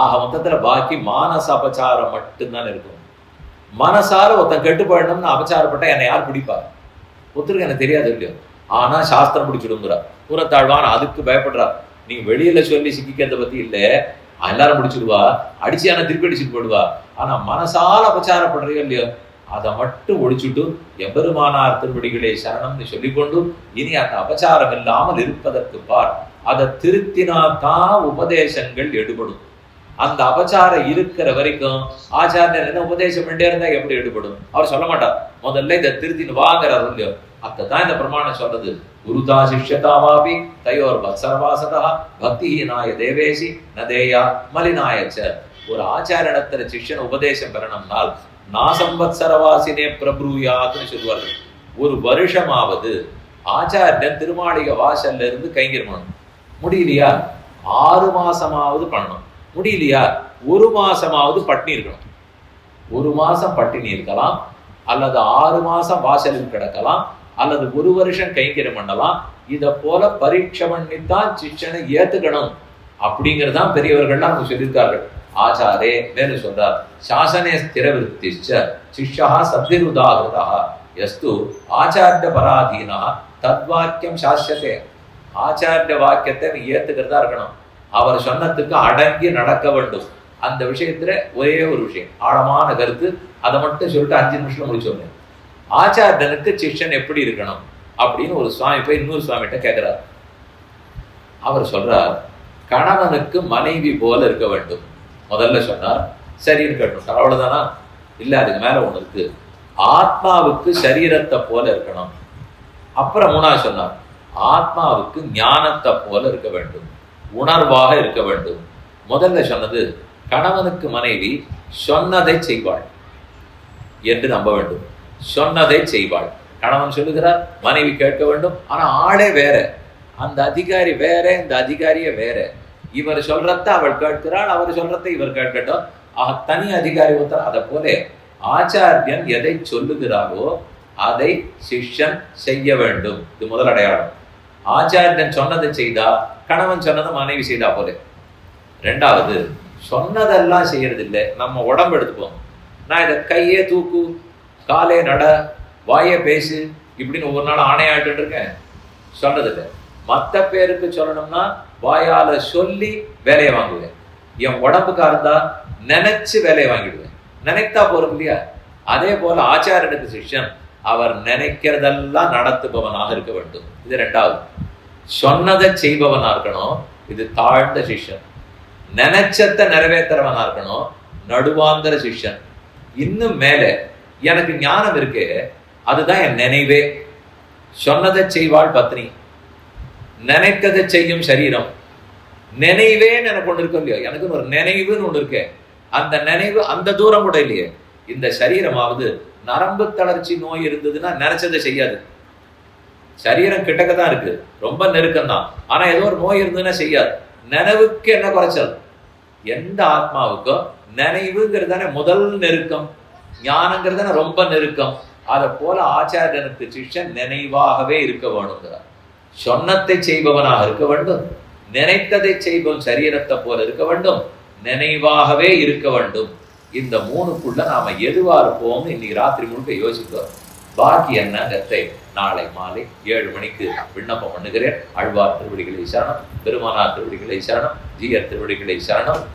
S1: ஆக மொத்தத்துல பாக்கி மானச அபச்சாரம் மட்டும்தான் இருக்கும். மனசால ஒருத்தன் கெட்டு போயிடணும்னு அபச்சாரப்பட்டா என்னை யார் பிடிப்பார்? ஒருத்தருக்கு எனக்கு தெரியாது இல்லையோ, ஆனா சாஸ்திரம் பிடிச்சிடுங்கிறார். புறத்தாழ்வான் அதுக்கு பயப்படுறார். நீ வெளியில சொல்லி சிக்கிக்கிறத பத்தி இல்ல, எல்லாரும் பிடிச்சிடுவா, அடிச்சியான திருப்பி அடிச்சுட்டு போடுவா. ஆனா மனசால அபச்சாரப்படுறீங்க இல்லையோ, அதை மட்டும் ஒழிச்சுட்டு எம்பெருமானார் திருவடிகளே சரணம்னு சொல்லிக்கொண்டு இனி அந்த அபச்சாரம் இல்லாமல் இருப்பதற்கு பார். அதை திருத்தினாதான் உபதேசங்கள் எடுபடும். அந்த அபச்சாரம் இருக்கிற வரைக்கும் ஆச்சாரியர் என்ன உபதேசம் பண்ணே இருந்தா எப்படி எடுபடும்? அவர் சொல்ல மாட்டார், முதல்ல இதை திருத்தின்னு வாங்குறாரு இல்லையோ. அதான் இந்த பிரமாணம் சொல்றது. குருதா சிஷ்யதாவாபி தயோர் வத்சரவாசதா பக்திஹீனாய தேவேசி நதேயா மலினாயச்ச. ஒரு ஆச்சாரணத்துல சிஷ்யன் உபதேசம் பெறணும்னால் நாசம்பத்சரவாசினே பிரபுயாதுன்னு சொல்லுவார்கள். 1 வருஷமாவது ஆச்சாரியன் திருமாளிகை வாசல்ல இருந்து கைங்கரியம் முடியலையா 6 மாசமாவது பண்ணணும். முடியலையா 1 மாசமாவது பட்டினி இருக்கணும். 1 மாசம் பட்டினி இருக்கலாம், அல்லது 6 மாசம் வாசலில் கிடக்கலாம், அல்லது 1 வருஷம் கைங்கரியம் பண்ணலாம். இதை போல பரீட்சை பண்ணித்தான் சிஷ்யனை ஏத்துக்கணும் அப்படிங்கிறதான் பெரியவர்கள்லாம் அவங்க சொல்லியிருக்கார்கள். ஆச்சாரே மேலும் சொல்றார், சாசனே ஸ்திரவிருத்திச்ச சிஷ்யா சப்திருதாகிருதா எஸ்து ஆச்சாரிய பராதீனா தத்வாக்கியம் சாஸ்யத்தே. ஆச்சாரிய வாக்கியத்தை நீ ஏத்துக்கிறதா இருக்கணும். அவர் சொன்னதுக்கு அடங்கி நடக்க வேண்டும். அந்த விஷயத்துல ஒரே ஒரு விஷயம், ஆழமான கருத்து, அதை மட்டும் சொல்லிட்டு 5 நிமிஷம் முடிச்சோம். ஆச்சாரியனுக்கு சிஷ்யன் எப்படி இருக்கணும் அப்படின்னு ஒரு சுவாமி போய் இன்னொரு சுவாமிகிட்ட கேட்கிறார். அவர் சொல்றார், கணவனுக்கு மனைவி போல இருக்க வேண்டும். முதல்ல சொன்னார், சரி இருக்கட்டும், அவ்வளவுதானா? இல்ல, அதுக்கு மேல ஒண்ணு இருக்கு. ஆத்மாவுக்கு சரீரத்தை போல இருக்கணும். அப்புறம் 3ஆவது சொன்னார், ஆத்மாவுக்கு ஞானத்தை போல இருக்க வேண்டும், உணர்வாக இருக்க வேண்டும். முதல்ல சொன்னது, கணவனுக்கு மனைவி சொன்னதை செய்வாள் என்று நம்ப வேண்டும். சொன்னதை செய்வாள். கணவன் சொல்லுகிறார், மனைவி கேட்க வேண்டும். ஆனா ஆளே வேற, அந்த அதிகாரி வேற, இந்த அதிகாரியே வேற. இவர் சொல்றத அவள் கேட்கிறாள், அவர் சொல்றத இவர் கேட்கட்டும். ஆக தனி அதிகாரி ஒருத்தர். அதை போல ஆச்சாரியன் எதை சொல்லுகிறாரோ அதை சிஷ்யன் செய்ய வேண்டும். இது முதல் அடையாளம். ஆச்சாரியன் சொன்னதை செய்தா, கணவன் சொன்னதை மனைவி செய்தா போல. 2வது, சொன்னதெல்லாம் செய்யறது இல்லை. நம்ம உடம்பு எடுத்துப்போம். நான் இதை கையே தூக்கு, காலே நட, வாயே பேசு இப்படின்னு ஒவ்வொரு நாள் ஆணையாட்டு இருக்கேன், சொல்றது இல்லை. மற்ற பேருக்கு சொல்லணும்னா வாயால சொல்லி வேலையை வாங்குவேன். என் உடம்புக்கா இருந்தா நினைச்சு வேலையை வாங்கிடுவேன். நினைத்தா போறோம் இல்லையா? அதே போல ஆச்சாரியனுக்கு சிஷ்யன் அவர் நினைக்கிறதெல்லாம் நடத்துபவனாக இருக்க வேண்டும். இது 2வது. சொன்னதை செய்பவனா இருக்கணும், இது தாழ்ந்த சிஷ்யன். நினைச்சத்தை நிறைவேற்றுறவனா இருக்கணும், நடுவாந்தர சிஷ்யன். இன்னும் மேல எனக்கு ஞானம் இருக்கு, அதுதான் என் நினைவே. சொன்னதை செய்வாள் பத்னி, நினைத்ததை செய்யும் சரீரம். நினைவேன்னு எனக்கு ஒண்ணு இருக்கும் இல்லையோ, எனக்கு ஒரு நினைவுன்னு ஒண்ணு இருக்கு. அந்த நினைவு அந்த தூரம் கூட இல்லையே. இந்த சரீரமாவது நரம்பு தளர்ச்சி நோய் இருந்ததுன்னா நினைச்சதை செய்யாது. சரீரம் கிட்டக்கதான் இருக்கு, ரொம்ப நெருக்கம் தான். ஆனா ஏதோ ஒரு நோய் இருந்ததுன்னா செய்யாது. நினைவுக்கு என்ன குறைச்சல்? எந்த ஆத்மாவுக்கும் நினைவுங்கிறது தானே முதல் நெருக்கம், ஞானங்கிறது தானே ரொம்ப நெருக்கம். அதை போல ஆச்சாரியனுக்கு சிஷ்யன் நினைவாகவே இருக்க வேணுங்கிறார். சொன்னத்தை செய்பவனாக இருக்க வேண்டும், நினைத்ததை செய்பவன் சரீரத்தை போல இருக்க வேண்டும், நினைவாகவே இருக்க வேண்டும். இந்த 3க்குள்ள நாம எதுவா இருப்போம்னு இன்னைக்கு ராத்திரி முழுக்க யோசிக்கிறோம். பாக்கி என்னங்கத்தை நாளை மாலை 7 மணிக்கு விண்ணப்பம் பண்ணுகிறேன். ஆழ்வார் திருவடிகளை சரணம், பெருமானார் திருவடிகளை சரணம், ஜீயர் திருவடிகளை சரணம்.